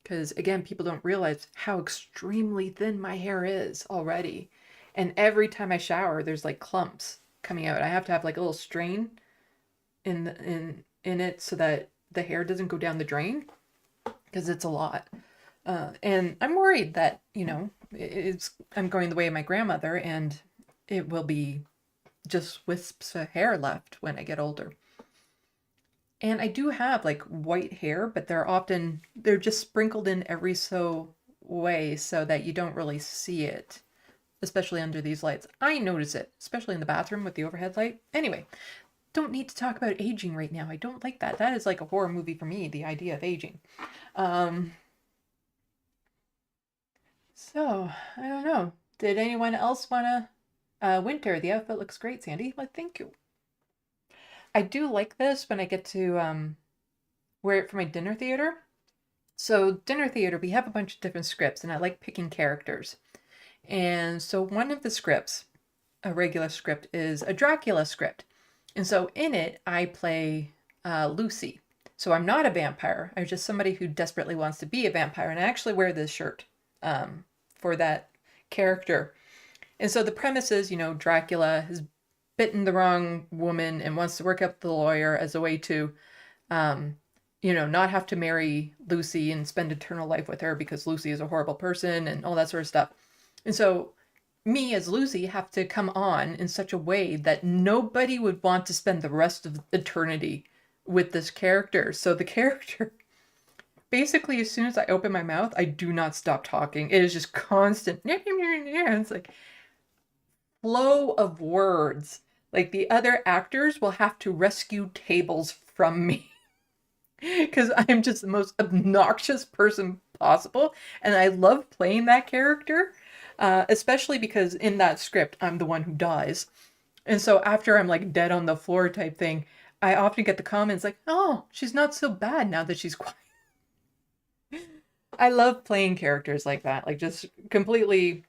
Because again, people don't realize how extremely thin my hair is already. And every time I shower, there's like clumps coming out. I have to have like a little strain in it so that the hair doesn't go down the drain because it's a lot. And I'm worried that, I'm going the way of my grandmother and it will be just wisps of hair left when I get older. And I do have like white hair, but they're just sprinkled in every so way so that you don't really see it, especially under these lights. I notice it, especially in the bathroom with the overhead light. Anyway, don't need to talk about aging right now. I don't like that. That is like a horror movie for me, the idea of aging. So, I don't know. Did anyone else want to winter? The outfit looks great, Sandy. Well, thank you. I do like this when I get to wear it for my dinner theater. So dinner theater, we have a bunch of different scripts and I like picking characters. And so one of the scripts, a regular script, is a Dracula script. And so in it, I play Lucy. So I'm not a vampire. I'm just somebody who desperately wants to be a vampire. And I actually wear this shirt for that character. And so the premise is, Dracula has bitten the wrong woman and wants to work up the lawyer as a way to, not have to marry Lucy and spend eternal life with her because Lucy is a horrible person and all that sort of stuff. And so me as Lucy have to come on in such a way that nobody would want to spend the rest of eternity with this character. So the character, basically as soon as I open my mouth, I do not stop talking. It is just constant. It's like flow of words. Like the other actors will have to rescue tables from me because I'm just the most obnoxious person possible. And I love playing that character, especially because in that script, I'm the one who dies. And so after I'm like dead on the floor type thing, I often get the comments like, oh, she's not so bad now that she's quiet. I love playing characters like that, like just completely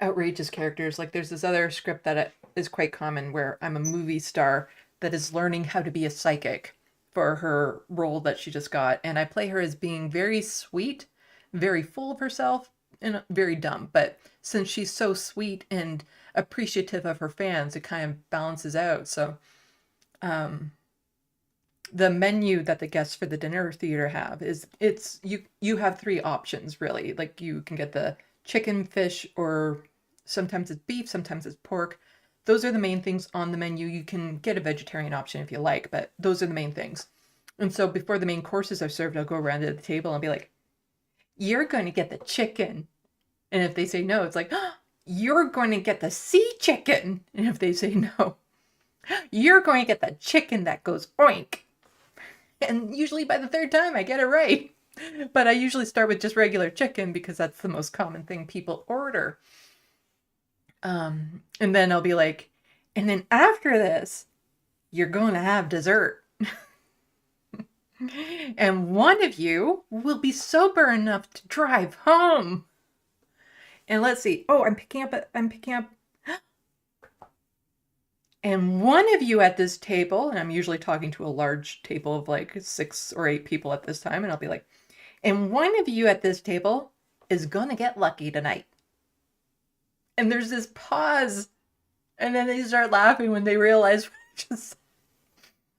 outrageous characters. Like there's this other script that is quite common where I'm a movie star that is learning how to be a psychic for her role that she just got. And I play her as being very sweet, very full of herself, and very dumb. But since she's so sweet and appreciative of her fans, it kind of balances out. So the menu that the guests for the dinner theater have is you have 3 options really. Like you can get the chicken, fish, or sometimes it's beef, sometimes it's pork. Those are the main things on the menu. You can get a vegetarian option if you like, but those are the main things. And so before the main courses are served, I'll go around to the table and be like, you're going to get the chicken. And if they say no, it's like, oh, you're going to get the sea chicken. And if they say no, You're going to get that chicken that goes oink. And usually by the third time I get it right. But I usually start with just regular chicken because that's the most common thing people order. And then I'll be like, and then after this, you're going to have dessert. And one of you will be sober enough to drive home. And let's see. Oh, I'm picking up. And one of you at this table, and I'm usually talking to a large table of like 6 or 8 people at this time, and I'll be like, and one of you at this table is going to get lucky tonight. And there's this pause. And then they start laughing when they realize just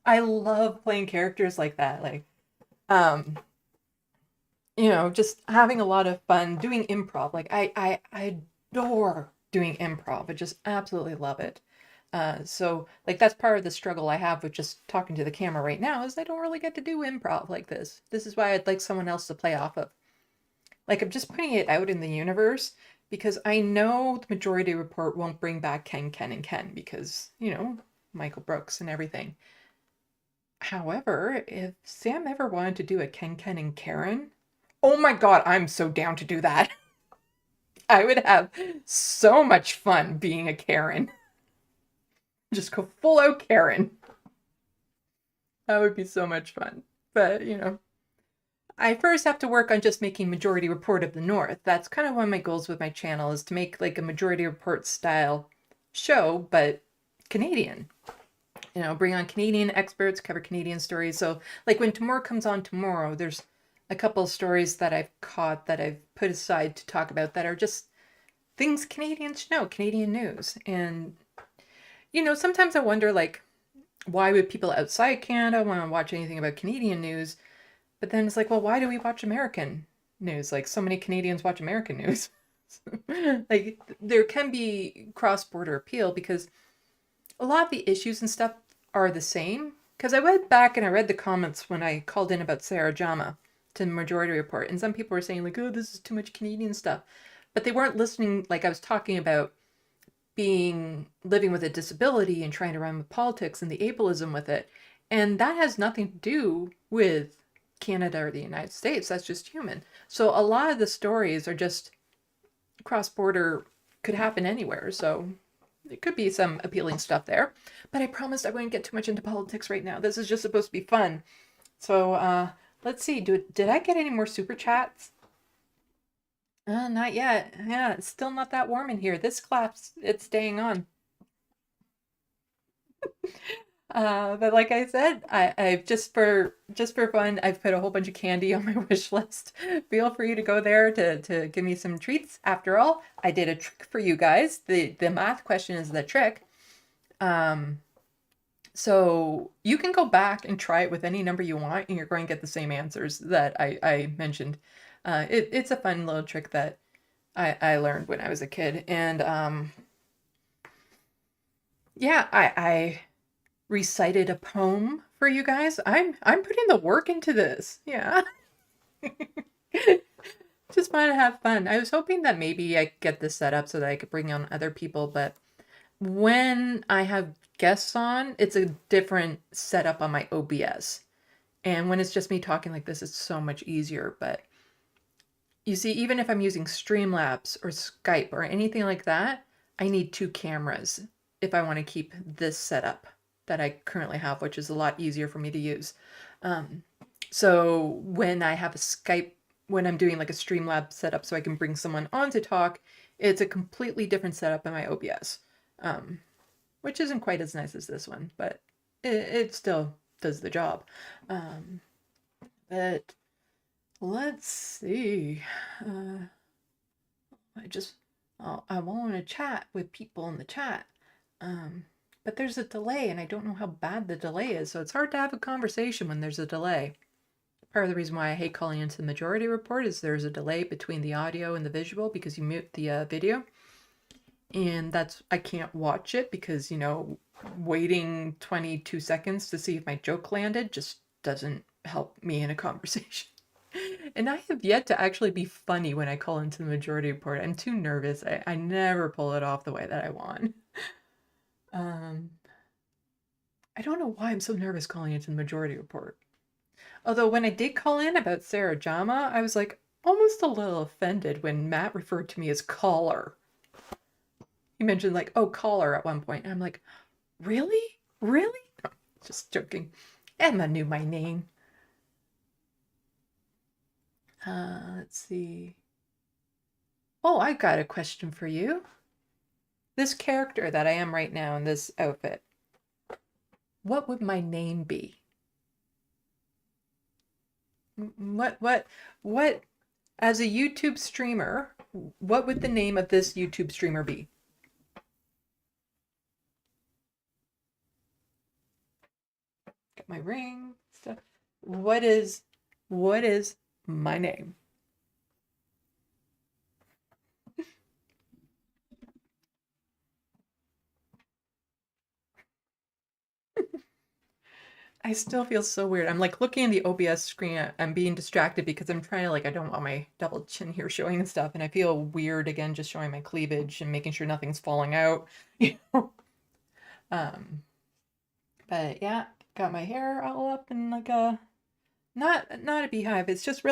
I love playing characters like that. Like, you know, just having a lot of fun doing improv. Like I adore doing improv. I just absolutely love it. So like that's part of the struggle I have with just talking to the camera right now is I don't really get to do improv like this. This is why I'd like someone else to play off of. Like I'm just putting it out in the universe because I know the Majority Report won't bring back Ken and Ken because, you know, Michael Brooks and everything. However, if Sam ever wanted to do a Ken and Karen, oh my God, I'm so down to do that. I would have so much fun being a Karen. Just go full out Karen. That would be so much fun. But, you know, I first have to work on just making Majority Report of the North. That's kind of one of my goals with my channel is to make like a Majority Report style show, but Canadian. You know, bring on Canadian experts, cover Canadian stories. So like when Tomorrow comes on tomorrow, there's a couple of stories that I've caught that I've put aside to talk about that are just things Canadians should know, Canadian news. And you know, sometimes I wonder, like, why would people outside Canada want to watch anything about Canadian news? But then it's like, well, why do we watch American news? Like, so many Canadians watch American news. Like, there can be cross-border appeal because a lot of the issues and stuff are the same. Because I went back and I read the comments when I called in about Sarah Jama to the Majority Report. And some people were saying, like, oh, this is too much Canadian stuff. But they weren't listening, like I was talking about living with a disability and trying to run with politics and the ableism with it. And that has nothing to do with Canada or the United States. That's just human. So a lot of the stories are just cross-border, could happen anywhere. So there could be some appealing stuff there. But I promised I wouldn't get too much into politics right now. This is just supposed to be fun. So let's see. Did I get any more super chats? Not yet. Yeah, it's still not that warm in here. This class, it's staying on. But like I said, I've just for fun, I've put a whole bunch of candy on my wish list. Feel free to go there to give me some treats. After all, I did a trick for you guys. The math question is the trick. So you can go back and try it with any number you want, and you're going to get the same answers that I mentioned. It's a fun little trick that I learned when I was a kid. And yeah, I recited a poem for you guys. I'm putting the work into this. Yeah. Just want to have fun. I was hoping that maybe I could get this set up so that I could bring on other people, but when I have guests on, it's a different setup on my OBS. And when it's just me talking like this, it's so much easier. But you see, even if I'm using Streamlabs or Skype or anything like that, I need 2 cameras if I want to keep this setup that I currently have, which is a lot easier for me to use. So when I have a Skype, when I'm doing like a Streamlabs setup so I can bring someone on to talk, it's a completely different setup in my OBS, which isn't quite as nice as this one, but it still does the job. But let's see. I want to chat with people in the chat. But there's a delay and I don't know how bad the delay is. So it's hard to have a conversation when there's a delay. Part of the reason why I hate calling into the Majority Report is there's a delay between the audio and the visual because you mute the video. And I can't watch it because, you know, waiting 22 seconds to see if my joke landed just doesn't help me in a conversation. And I have yet to actually be funny when I call into the Majority Report. I'm too nervous. I never pull it off the way that I want. I don't know why I'm so nervous calling into the Majority Report. Although when I did call in about Sarah Jama, I was like almost a little offended when Matt referred to me as caller. He mentioned like, oh, caller at one point. And I'm like, really? Really? No, just joking. Emma knew my name. Let's see. Oh, I got a question for you. This character that I am right now in this outfit, what would my name be? What, as a YouTube streamer, what would the name of this YouTube streamer be? Got my ring, stuff. What is my name? I still feel so weird. I'm like looking at the OBS screen. I'm being distracted because I'm trying to like, I don't want my double chin here showing and stuff. And I feel weird again, just showing my cleavage and making sure nothing's falling out. But yeah, got my hair all up in like a, not a beehive. It's just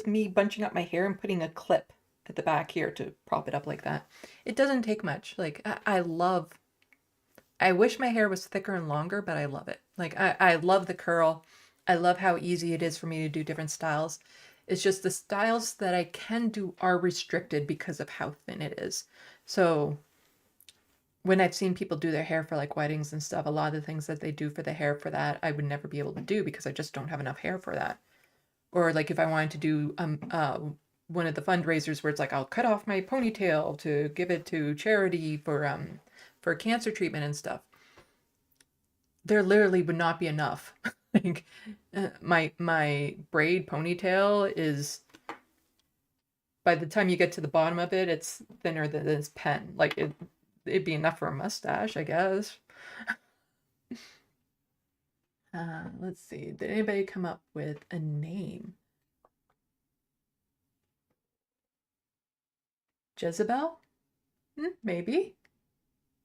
me bunching up my hair and putting a clip at the back here to prop it up like that. It doesn't take much. Like I wish my hair was thicker and longer, but I love it. Like, I love the curl. I love how easy it is for me to do different styles. It's just the styles that I can do are restricted because of how thin it is. So when I've seen people do their hair for like weddings and stuff, a lot of the things that they do for the hair for that, I would never be able to do because I just don't have enough hair for that. Or like if I wanted to do one of the fundraisers where it's like, I'll cut off my ponytail to give it to charity for cancer treatment and stuff. There literally would not be enough. Like my braid ponytail is, by the time you get to the bottom of it, it's thinner than this pen. Like it'd be enough for a mustache, I guess. Let's see. Did anybody come up with a name? Jezebel? Maybe.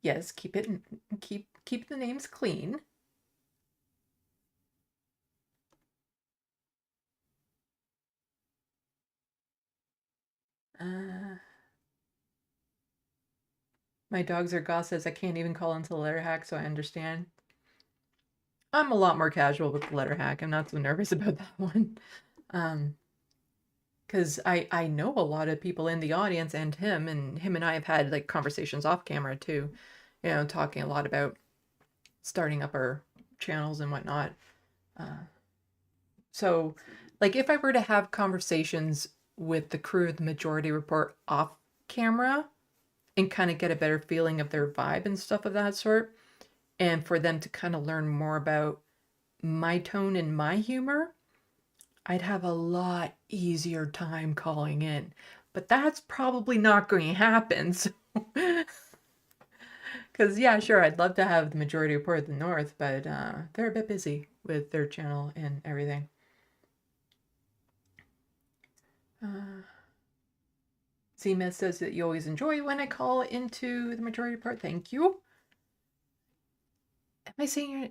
Yes, keep the names clean. My dog Zergoth says I can't even call into the letter hack, so I understand. I'm a lot more casual with the letter hack. I'm not so nervous about that one. Because I know a lot of people in the audience and him and I have had like conversations off camera too, you know, talking a lot about starting up our channels and whatnot. So like if I were to have conversations with the crew of the Majority Report off camera and kind of get a better feeling of their vibe and stuff of that sort, and for them to kind of learn more about my tone and my humor, I'd have a lot easier time calling in. But that's probably not going to happen. So because yeah, sure, I'd love to have the Majority Report of the North, but they're a bit busy with their channel and everything. Z-Myth says that you always enjoy when I call into the Majority Report. Thank you. Am I saying your...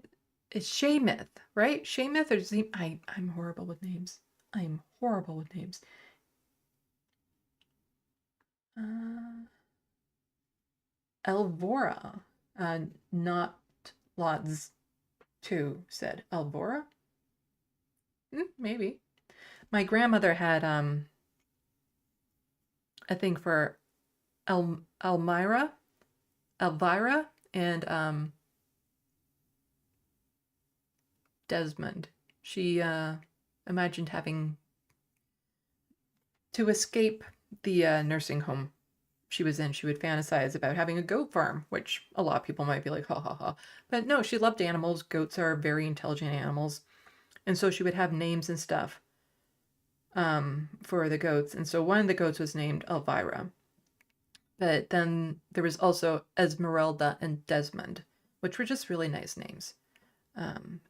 It's Shay-Myth, right? Shay-Myth or Z... I'm horrible with names. I'm horrible with names. Elvora. Not Lots 2 said. Elvora? Maybe. My grandmother had I think for Elvira, and Desmond. She imagined having to escape the nursing home she was in. She would fantasize about having a goat farm, which a lot of people might be like, ha ha ha. But no, she loved animals. Goats are very intelligent animals. And so she would have names and stuff for the goats. And so one of the goats was named Elvira. But then there was also Esmeralda and Desmond, which were just really nice names.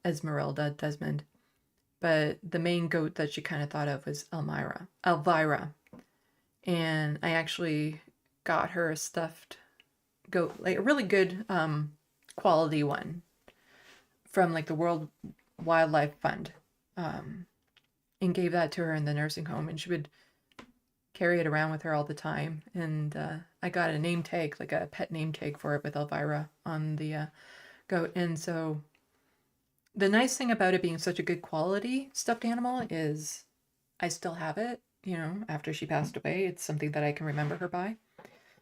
Esmeralda, Desmond. But the main goat that she kind of thought of was Elvira. And I actually got her a stuffed goat, like a really good quality one from like the World Wildlife Fund, and gave that to her in the nursing home, and she would carry it around with her all the time. And I got a name tag, like a pet name tag for it with Elvira on the goat. And so the nice thing about it being such a good quality stuffed animal is I still have it, you know, after she passed away. It's something that I can remember her by.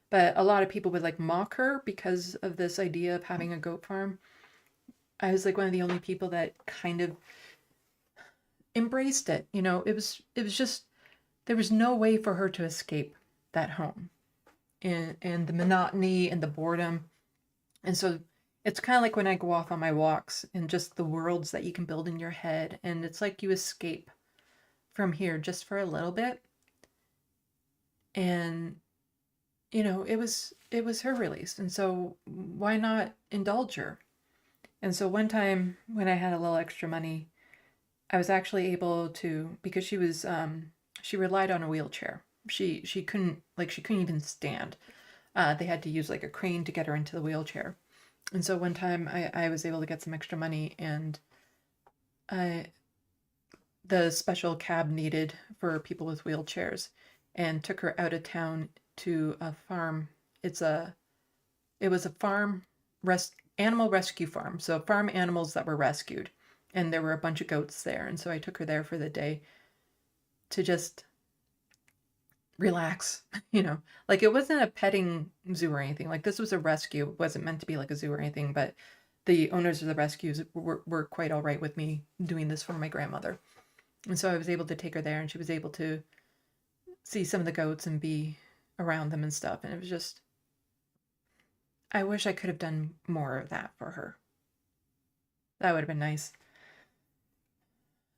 But a lot of people would like mock her because of this idea of having a goat farm. I was like one of the only people that kind of embraced it. You know, it was just, there was no way for her to escape that home and the monotony and the boredom. And so it's kind of like when I go off on my walks and just the worlds that you can build in your head. And it's like you escape from here just for a little bit. And, you know, it was her release. And so why not indulge her? And so one time when I had a little extra money, I was actually able to, because she was, she relied on a wheelchair. She couldn't even stand. They had to use like a crane to get her into the wheelchair. And so one time I was able to get some extra money, and the special cab needed for people with wheelchairs, and took her out of town to a farm. It was a farm animal rescue farm. So farm animals that were rescued, and there were a bunch of goats there. And so I took her there for the day to just relax, you know, like it wasn't a petting zoo or anything. Like this was a rescue. It wasn't meant to be like a zoo or anything, but the owners of the rescues were quite all right with me doing this for my grandmother. And so I was able to take her there, and she was able to see some of the goats and be around them and stuff. And it was just, I wish I could have done more of that for her. That would have been nice.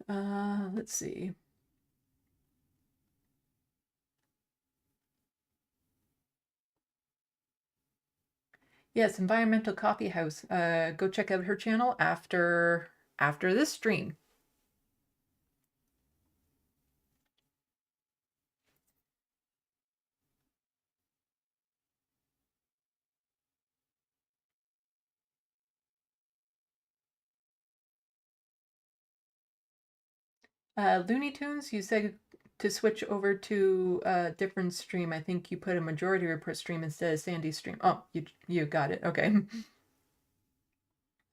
Let's see. Yes, Environmental Coffee House. Go check out her channel after this stream. Looney Tunes, you said to switch over to a different stream. I think you put a Majority Report stream instead of Sandee's stream. Oh, you got it. Okay.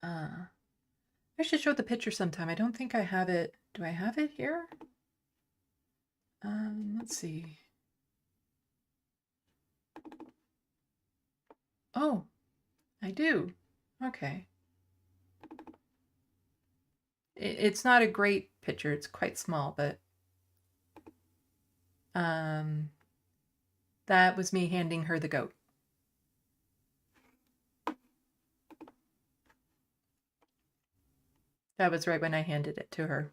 I should show the picture sometime. I don't think I have it. Do I have it here? Let's see. Oh, I do. Okay. It's not a great picture. It's quite small, but that was me handing her the goat. That was right when I handed it to her.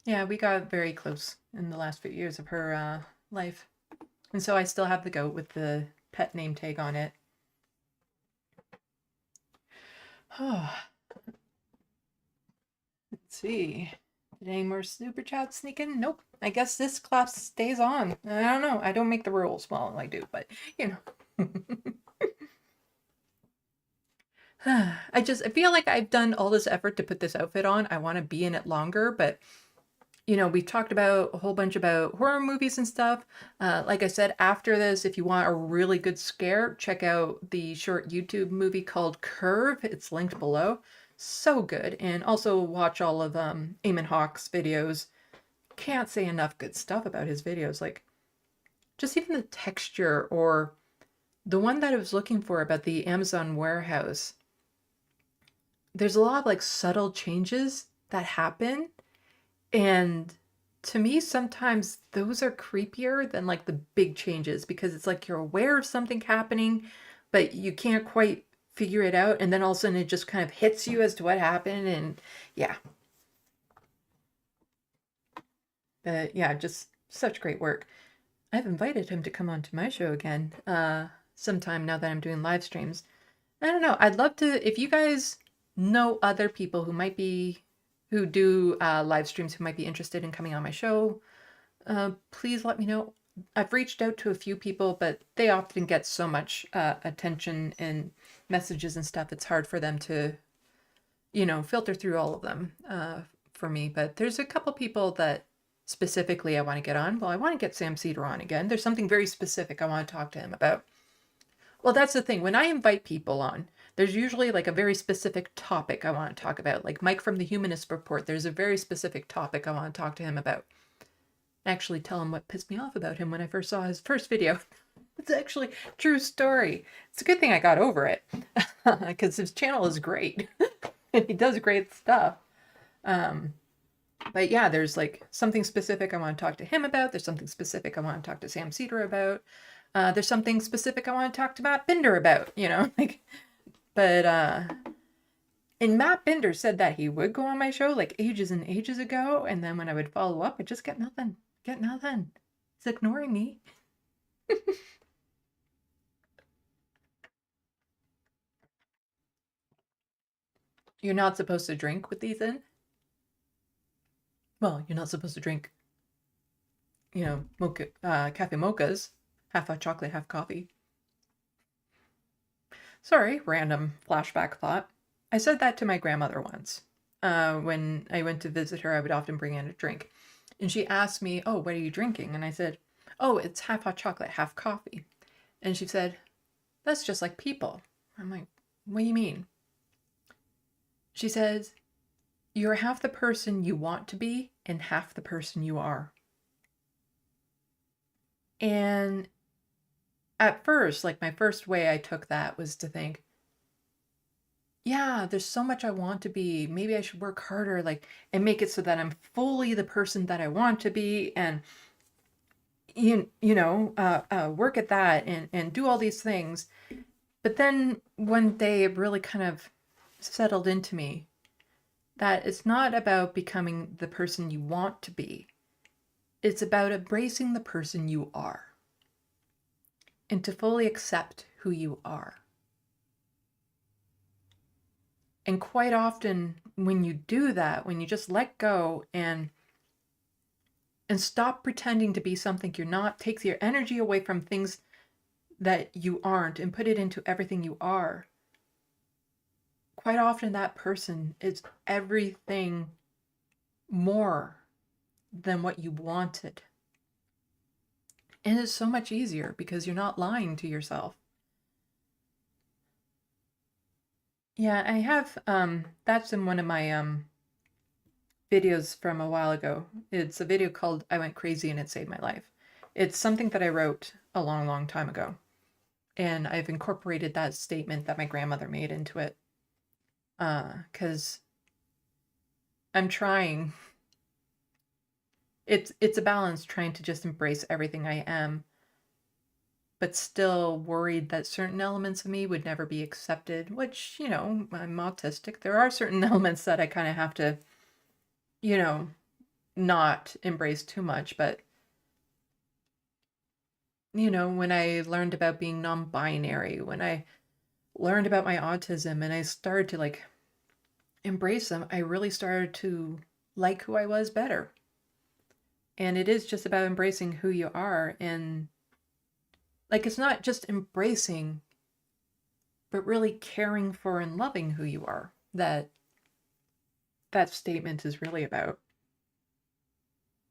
Yeah, we got very close in the last few years of her life. And so I still have the goat with the pet name tag on it. Oh. Let's see. Did any more super chats sneak in? Nope. I guess this class stays on. I don't know. I don't make the rules. Well, I do, but you know. I feel like I've done all this effort to put this outfit on. I want to be in it longer, but you know, we've talked about a whole bunch about horror movies and stuff. Like I said, after this, if you want a really good scare, check out the short YouTube movie called Curve. It's linked below. So good. And also watch all of Aamon Hawk's videos. Can't say enough good stuff about his videos. Like, just even the texture, or the one that I was looking for about the Amazon warehouse. There's a lot of like subtle changes that happen. And to me, sometimes those are creepier than like the big changes, because it's like you're aware of something happening, but you can't quite figure it out. And then all of a sudden it just kind of hits you as to what happened. And yeah. But yeah, just such great work. I've invited him to come on to my show again sometime now that I'm doing live streams. I don't know. I'd love to, if you guys know other people who might be who do live streams who might be interested in coming on my show, please let me know. I've reached out to a few people, but they often get so much attention and messages and stuff. It's hard for them to, filter through all of them for me. But there's a couple people that specifically I want to get on. Well, I want to get Sam Cedar on again. There's something very specific I want to talk to him about. Well, that's the thing. When I invite people on, there's usually like a very specific topic I want to talk about. Like Mike from the Humanist Report, there's a very specific topic I want to talk to him about. Actually tell him what pissed me off about him when I first saw his first video. It's actually a true story. It's a good thing I got over it because his channel is great and he does great stuff. But yeah, there's like something specific I want to talk to him about. There's something specific I want to talk to Sam Cedar about. There's something specific I want to talk to Matt Binder about, and Matt Binder said that he would go on my show like ages and ages ago. And then when I would follow up, I just get nothing. He's ignoring me. You're not supposed to drink with these in? Well, you're not supposed to drink, mocha, cafe mochas, half hot chocolate, half coffee. Sorry, random flashback thought. I said that to my grandmother once. When I went to visit her, I would often bring in a drink. And she asked me, oh, what are you drinking? And I said, oh, it's half hot chocolate, half coffee. And she said, that's just like people. I'm like, what do you mean? She says, you're half the person you want to be and half the person you are. And at first, like my first way I took that was to think, yeah, there's so much I want to be. Maybe I should work harder, and make it so that I'm fully the person that I want to be, and work at that and do all these things. But then one day it really kind of settled into me that it's not about becoming the person you want to be. It's about embracing the person you are and to fully accept who you are. And quite often when you do that, when you just let go and stop pretending to be something you're not, takes your energy away from things that you aren't and put it into everything you are, quite often that person is everything more than what you wanted. And it's so much easier because you're not lying to yourself. Yeah, I have, that's in one of my videos from a while ago. It's a video called I Went Crazy and It Saved My Life. It's something that I wrote a long, long time ago. And I've incorporated that statement that my grandmother made into it. Because I'm trying. It's a balance trying to just embrace everything I am, but still worried that certain elements of me would never be accepted, which, I'm autistic. There are certain elements that I kind of have to, not embrace too much. But, when I learned about being non-binary, when I learned about my autism and I started to embrace them, I really started to like who I was better. And it is just about embracing who you are. And it's not just embracing, but really caring for and loving who you are. That statement is really about.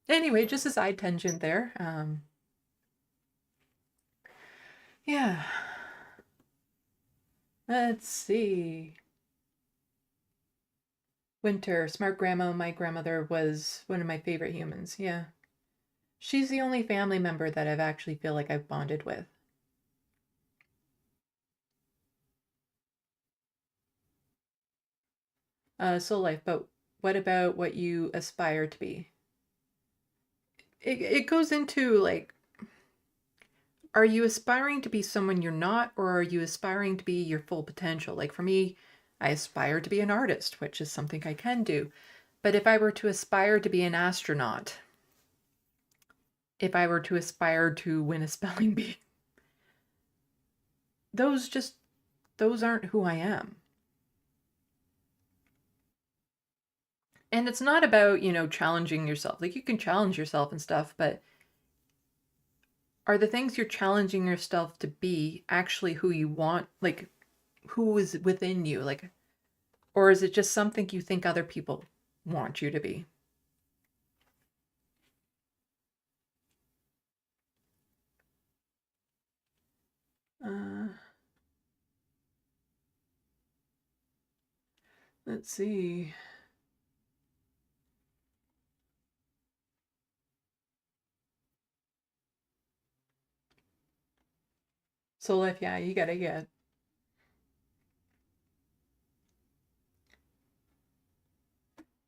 Anyway, just a side tangent there. Yeah. Let's see. Winter, smart grandma. My grandmother was one of my favorite humans. Yeah. She's the only family member that I've actually feel like I've bonded with. Soul life, but what about what you aspire to be? It goes into are you aspiring to be someone you're not, or are you aspiring to be your full potential? For me, I aspire to be an artist, which is something I can do. But if I were to aspire to be an astronaut, if I were to aspire to win a spelling bee, those aren't who I am. And it's not about, you know, challenging yourself. Like, you can challenge yourself and stuff, but are the things you're challenging yourself to be actually who you want? Like, who is within you? Like, or is it just something you think other people want you to be? Let's see. So if, yeah, you gotta get.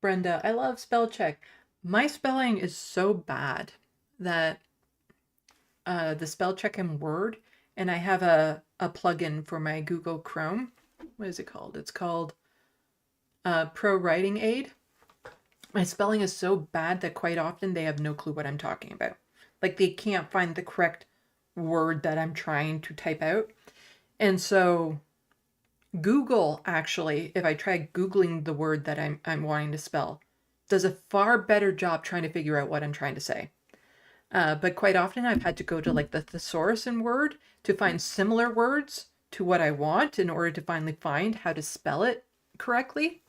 Brenda, I love spell check. My spelling is so bad that the spell check in Word, and I have a plugin for my Google Chrome. What is it called? It's called Pro Writing Aid. My spelling is so bad that quite often they have no clue what I'm talking about. Like, they can't find the correct word that I'm trying to type out. And so Google, actually, if I try Googling the word that I'm wanting to spell, does a far better job trying to figure out what I'm trying to say. But quite often I've had to go to like the thesaurus in Word to find similar words to what I want in order to finally find how to spell it correctly.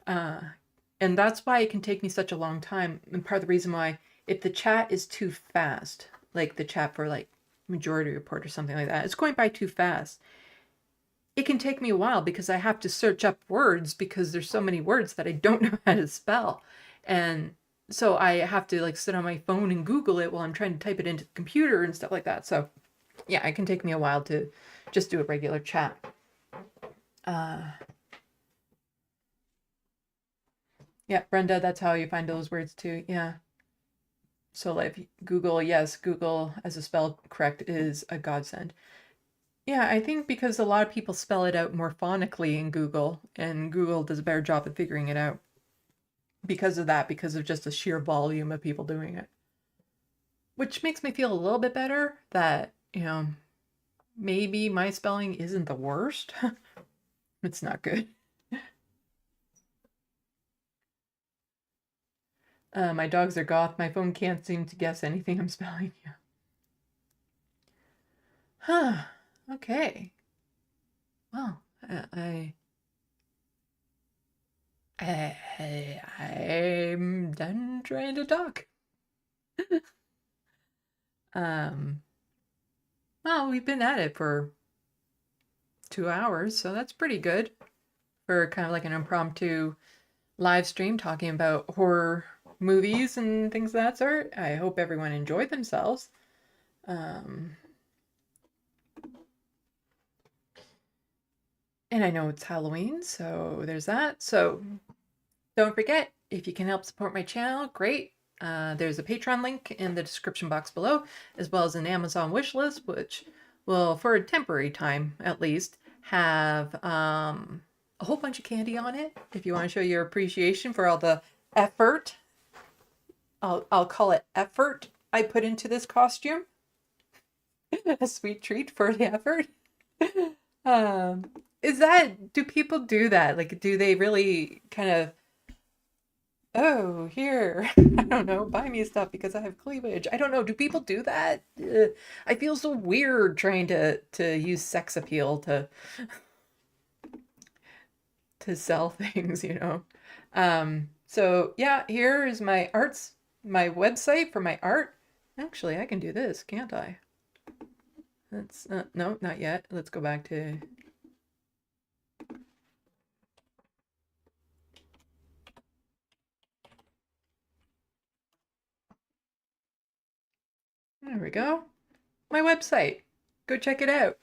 And that's why it can take me such a long time. And part of the reason why, if the chat is too fast, like the chat for like Majority Report or something like that, it's going by too fast. It can take me a while because I have to search up words because there's so many words that I don't know how to spell. And so I have to like sit on my phone and Google it while I'm trying to type it into the computer and stuff like that. So yeah, it can take me a while to just do a regular chat. Yeah, Brenda, that's how you find those words too. Yeah. So like Google, yes, Google as a spell correct is a godsend. Yeah, I think because a lot of people spell it out more phonically in Google, and Google does a better job of figuring it out. Because of that, because of just the sheer volume of people doing it. Which makes me feel a little bit better that, you know, maybe my spelling isn't the worst. It's not good. My dogs are goth. My phone can't seem to guess anything I'm spelling. Yeah. Huh. Okay. Well, I'm done trying to talk. Well, we've been at it for 2 hours, so that's pretty good for kind of like an impromptu live stream talking about horror movies and things of that sort. I hope everyone enjoyed themselves. And I know it's Halloween, so there's that. So don't forget, if you can help support my channel, great. There's a Patreon link in the description box below, as well as an Amazon wish list, which will, for a temporary time at least, have a whole bunch of candy on it. If you want to show your appreciation for all the effort, I'll call it effort, I put into this costume. A sweet treat for the effort. Do people do that? Like, do they really kind of, oh, here, I don't know, buy me stuff because I have cleavage. I don't know. Do people do that? I feel so weird trying to use sex appeal to sell things, you know. So yeah, here is my website for my art. Actually, I can do this, can't I? That's no, not yet. Let's go back to. There we go. My website. Go check it out.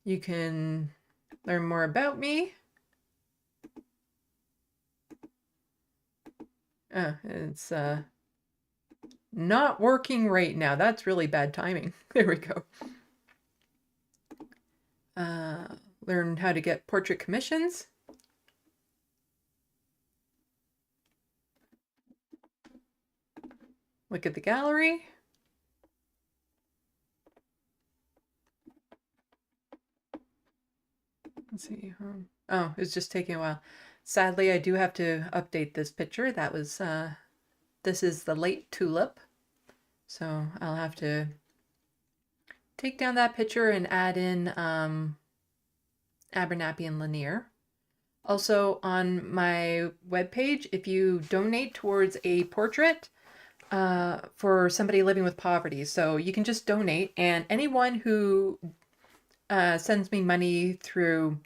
You can learn more about me. It's not working right now. That's really bad timing. There we go. Learn how to get portrait commissions. Look at the gallery. Let's see. Oh, it's just taking a while. Sadly, I do have to update this picture. That was, this is the late tulip. So I'll have to take down that picture and add in Abernathy and Lanier. Also on my webpage, if you donate towards a portrait for somebody living with poverty, so you can just donate, and anyone who sends me money through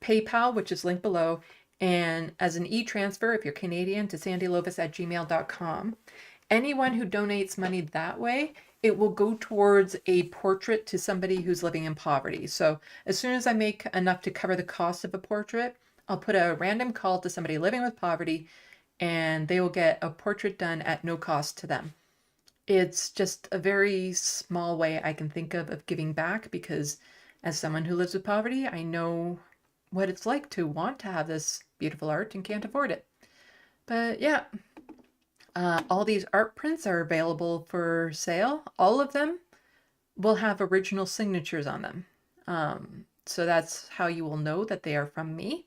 PayPal, which is linked below, and as an e-transfer, if you're Canadian, to sandeelovas@gmail.com. Anyone who donates money that way, it will go towards a portrait to somebody who's living in poverty. So as soon as I make enough to cover the cost of a portrait, I'll put a random call to somebody living with poverty, and they will get a portrait done at no cost to them. It's just a very small way I can think of giving back, because as someone who lives with poverty, I know what it's like to want to have this beautiful art and can't afford it. But yeah, all these art prints are available for sale. All of them will have original signatures on them. So that's how you will know that they are from me.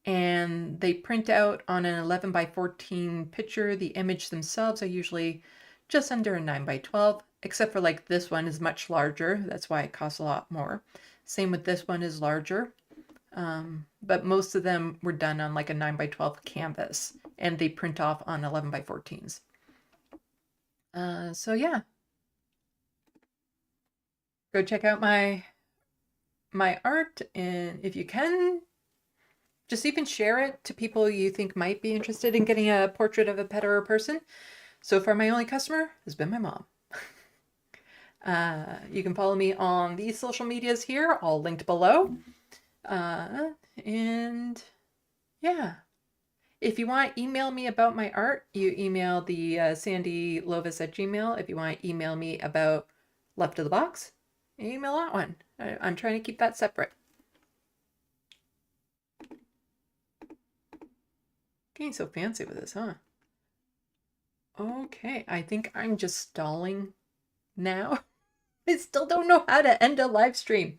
And they print out on an 11 by 14 picture. The image themselves are usually just under a 9 by 12, except for like this one is much larger. That's why it costs a lot more. Same with this one is larger. But most of them were done on like a 9 by 12 canvas, and they print off on 11 by 14s. So yeah, go check out my art, and if you can, just even share it to people you think might be interested in getting a portrait of a pet or a person. So far, my only customer has been my mom. You can follow me on these social medias here, all linked below. And yeah, if you want to email me about my art, you email the sandeelovas@gmail. If you want to email me about Left of the Box, email that one. I'm trying to keep that separate. Getting so fancy with this, huh? Okay, I think I'm just stalling now. I still don't know how to end a live stream.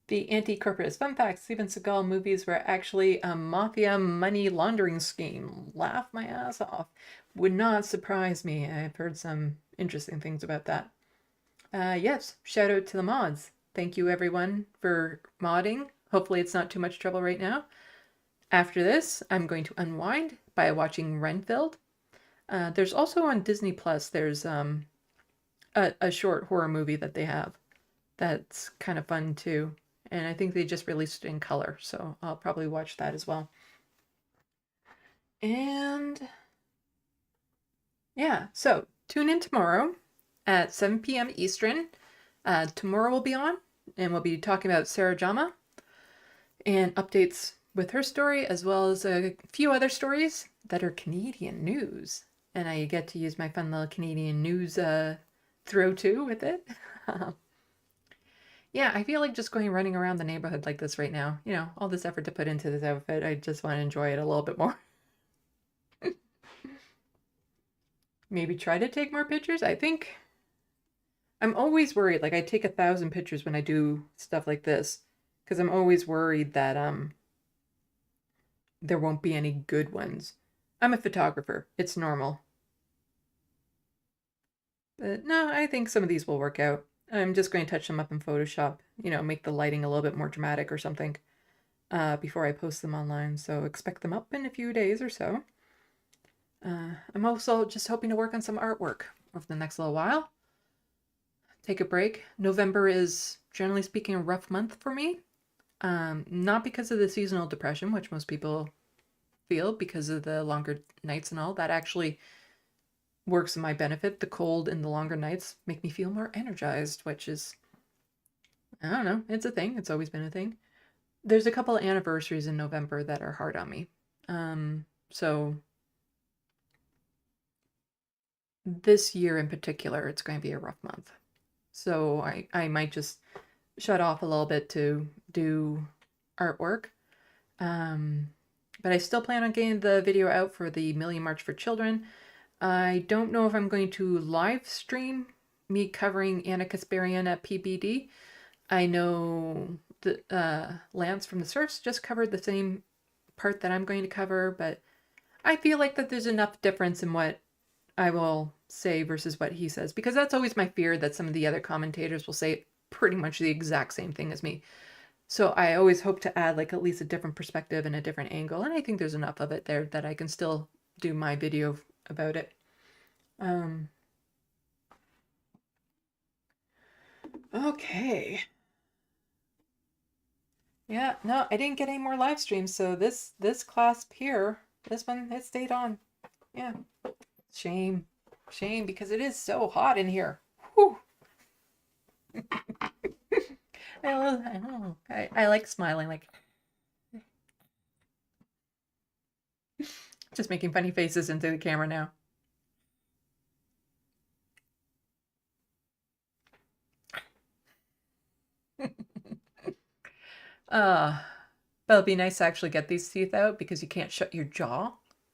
The anti-corporatist fun fact: Steven Seagal movies were actually a mafia money laundering scheme. Laugh my ass off. Would not surprise me. I've heard some interesting things about that. Yes, shout out to the mods. Thank you everyone for modding. Hopefully it's not too much trouble right now. After this, I'm going to unwind by watching Renfield. There's also on Disney Plus, there's a short horror movie that they have that's kind of fun too. And I think they just released it in color, so I'll probably watch that as well. And yeah, so tune in tomorrow at 7 p.m. Eastern. Tomorrow we'll be on, and we'll be talking about Sarah Jama and updates with her story, as well as a few other stories that are Canadian news. And I get to use my fun little Canadian news throw too with it. Yeah, I feel like just running around the neighborhood like this right now. You know, all this effort to put into this outfit, I just want to enjoy it a little bit more. Maybe try to take more pictures. I think I'm always worried. Like, I take 1,000 pictures when I do stuff like this, because I'm always worried that there won't be any good ones. I'm a photographer. It's normal. But no, I think some of these will work out. I'm just going to touch them up in Photoshop, you know, make the lighting a little bit more dramatic or something before I post them online. So expect them up in a few days or so. I'm also just hoping to work on some artwork over the next little while. Take a break. November is, generally speaking, a rough month for me. Not because of the seasonal depression, which most people feel because of the longer nights and all. That actually works in my benefit. The cold and the longer nights make me feel more energized, which is, I don't know, it's a thing. It's always been a thing. There's a couple of anniversaries in November that are hard on me. So this year in particular, it's going to be a rough month. So I might just shut off a little bit to do artwork. But I still plan on getting the video out for the Million March for Children. I don't know if I'm going to live stream me covering Anna Kasparian at PBD. I know Lance from the Surfs just covered the same part that I'm going to cover, but I feel like that there's enough difference in what I will say versus what he says, because that's always my fear, that some of the other commentators will say pretty much the exact same thing as me. So I always hope to add like at least a different perspective and a different angle, and I think there's enough of it there that I can still do my video about it. Okay. Yeah, no, I didn't get any more live streams, so this clasp here, this one, it stayed on. Yeah. Shame. Shame, because it is so hot in here. Whew. I know. I like smiling, like just making funny faces into the camera now. But it'd be nice to actually get these teeth out, because you can't shut your jaw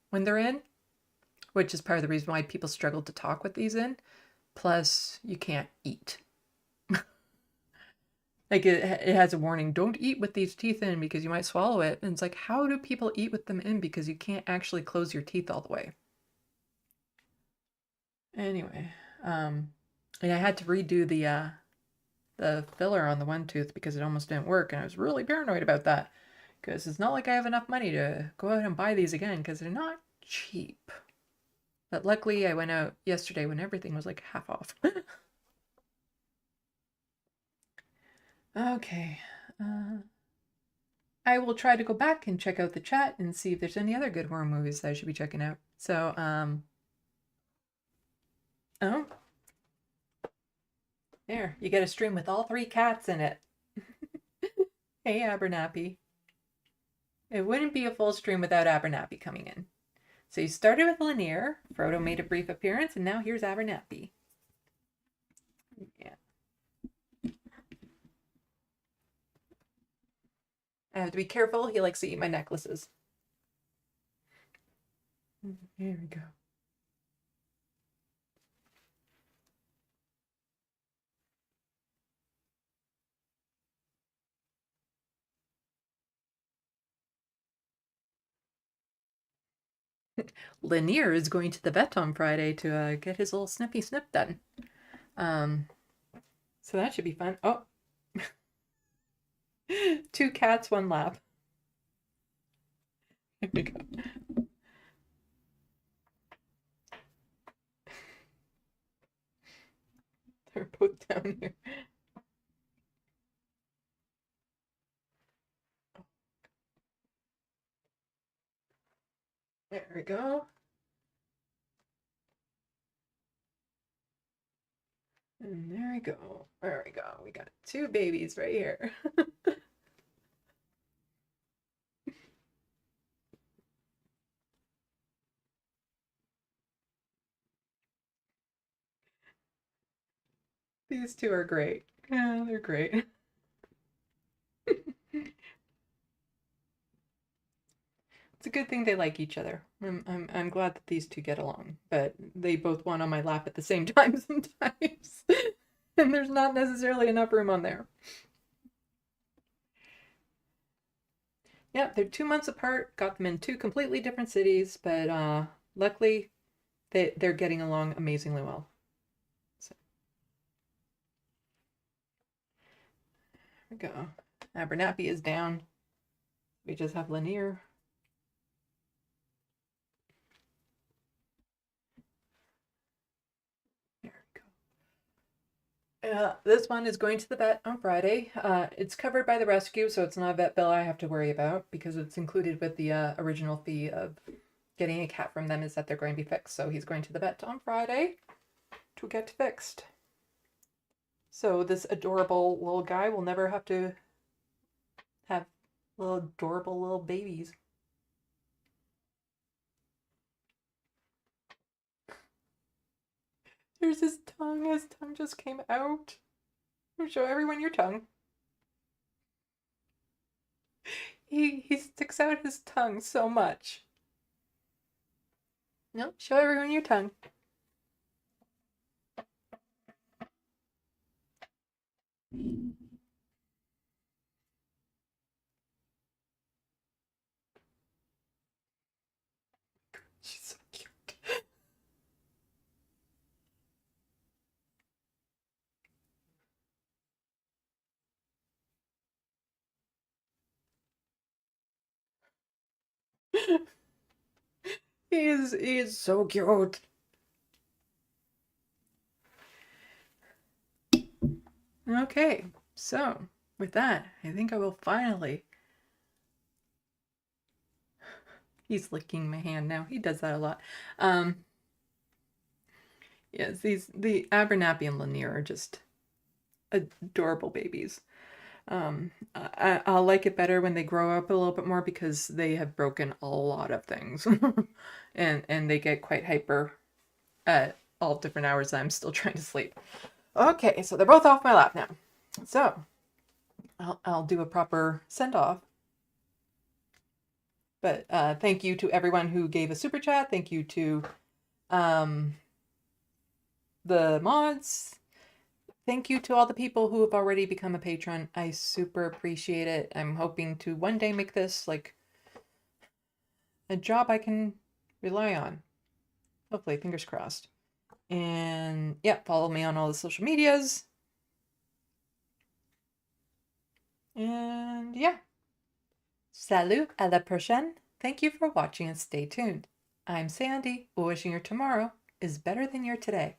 when they're in, which is part of the reason why people struggle to talk with these in. Plus, you can't eat. Like it has a warning, don't eat with these teeth in because you might swallow it. And it's like, how do people eat with them in? Because you can't actually close your teeth all the way. Anyway, and I had to redo the filler on the one tooth because it almost didn't work, and I was really paranoid about that, because it's not like I have enough money to go out and buy these again, because they're not cheap. But luckily I went out yesterday when everything was like half off. Okay. I will try to go back and check out the chat and see if there's any other good horror movies that I should be checking out. So, oh. There, you get a stream with all 3 cats in it. Hey, Abernathy. It wouldn't be a full stream without Abernathy coming in. So you started with Lanier, Frodo made a brief appearance, and now here's Abernathy. Yeah. I have to be careful. He likes to eat my necklaces. Here we go. Lanier is going to the vet on Friday to get his little snippy snip done. So that should be fun. Oh. 2 cats, 1 lap. Here we go. They're both down here. There we go. And there we go. There we go. We got 2 babies right here. These 2 are great. Yeah, they're great. It's a good thing they like each other. I'm glad that these 2 get along, but they both want on my lap at the same time sometimes. And there's not necessarily enough room on there. Yeah, they're 2 months apart, got them in 2 completely different cities, but luckily they're getting along amazingly well. So. There we go. Abernathy is down. We just have Lanier. This one is going to the vet on Friday. It's covered by the rescue, so it's not a vet bill I have to worry about, because it's included with the original fee of getting a cat from them is that they're going to be fixed. So he's going to the vet on Friday to get fixed. So this adorable little guy will never have to have little adorable little babies. There's his tongue. His tongue just came out. Show everyone your tongue. He sticks out his tongue so much. No, show everyone your tongue. He is so cute. Okay, so with that, I think I will finally. He's licking my hand now. He does that a lot. Yes, the Abernathy and Lanier are just adorable babies. I'll like it better when they grow up a little bit more because they have broken a lot of things. and they get quite hyper at all different hours. I'm still trying to sleep. Okay, so they're both off my lap now. So I'll do a proper send-off. But thank you to everyone who gave a super chat. Thank you to the mods. Thank you to all the people who have already become a patron. I super appreciate it. I'm hoping to one day make this like a job I can rely on. Hopefully, fingers crossed. And yeah, follow me on all the social medias. And yeah. Salut, à la prochaine. Thank you for watching and stay tuned. I'm Sandee, wishing your tomorrow is better than your today.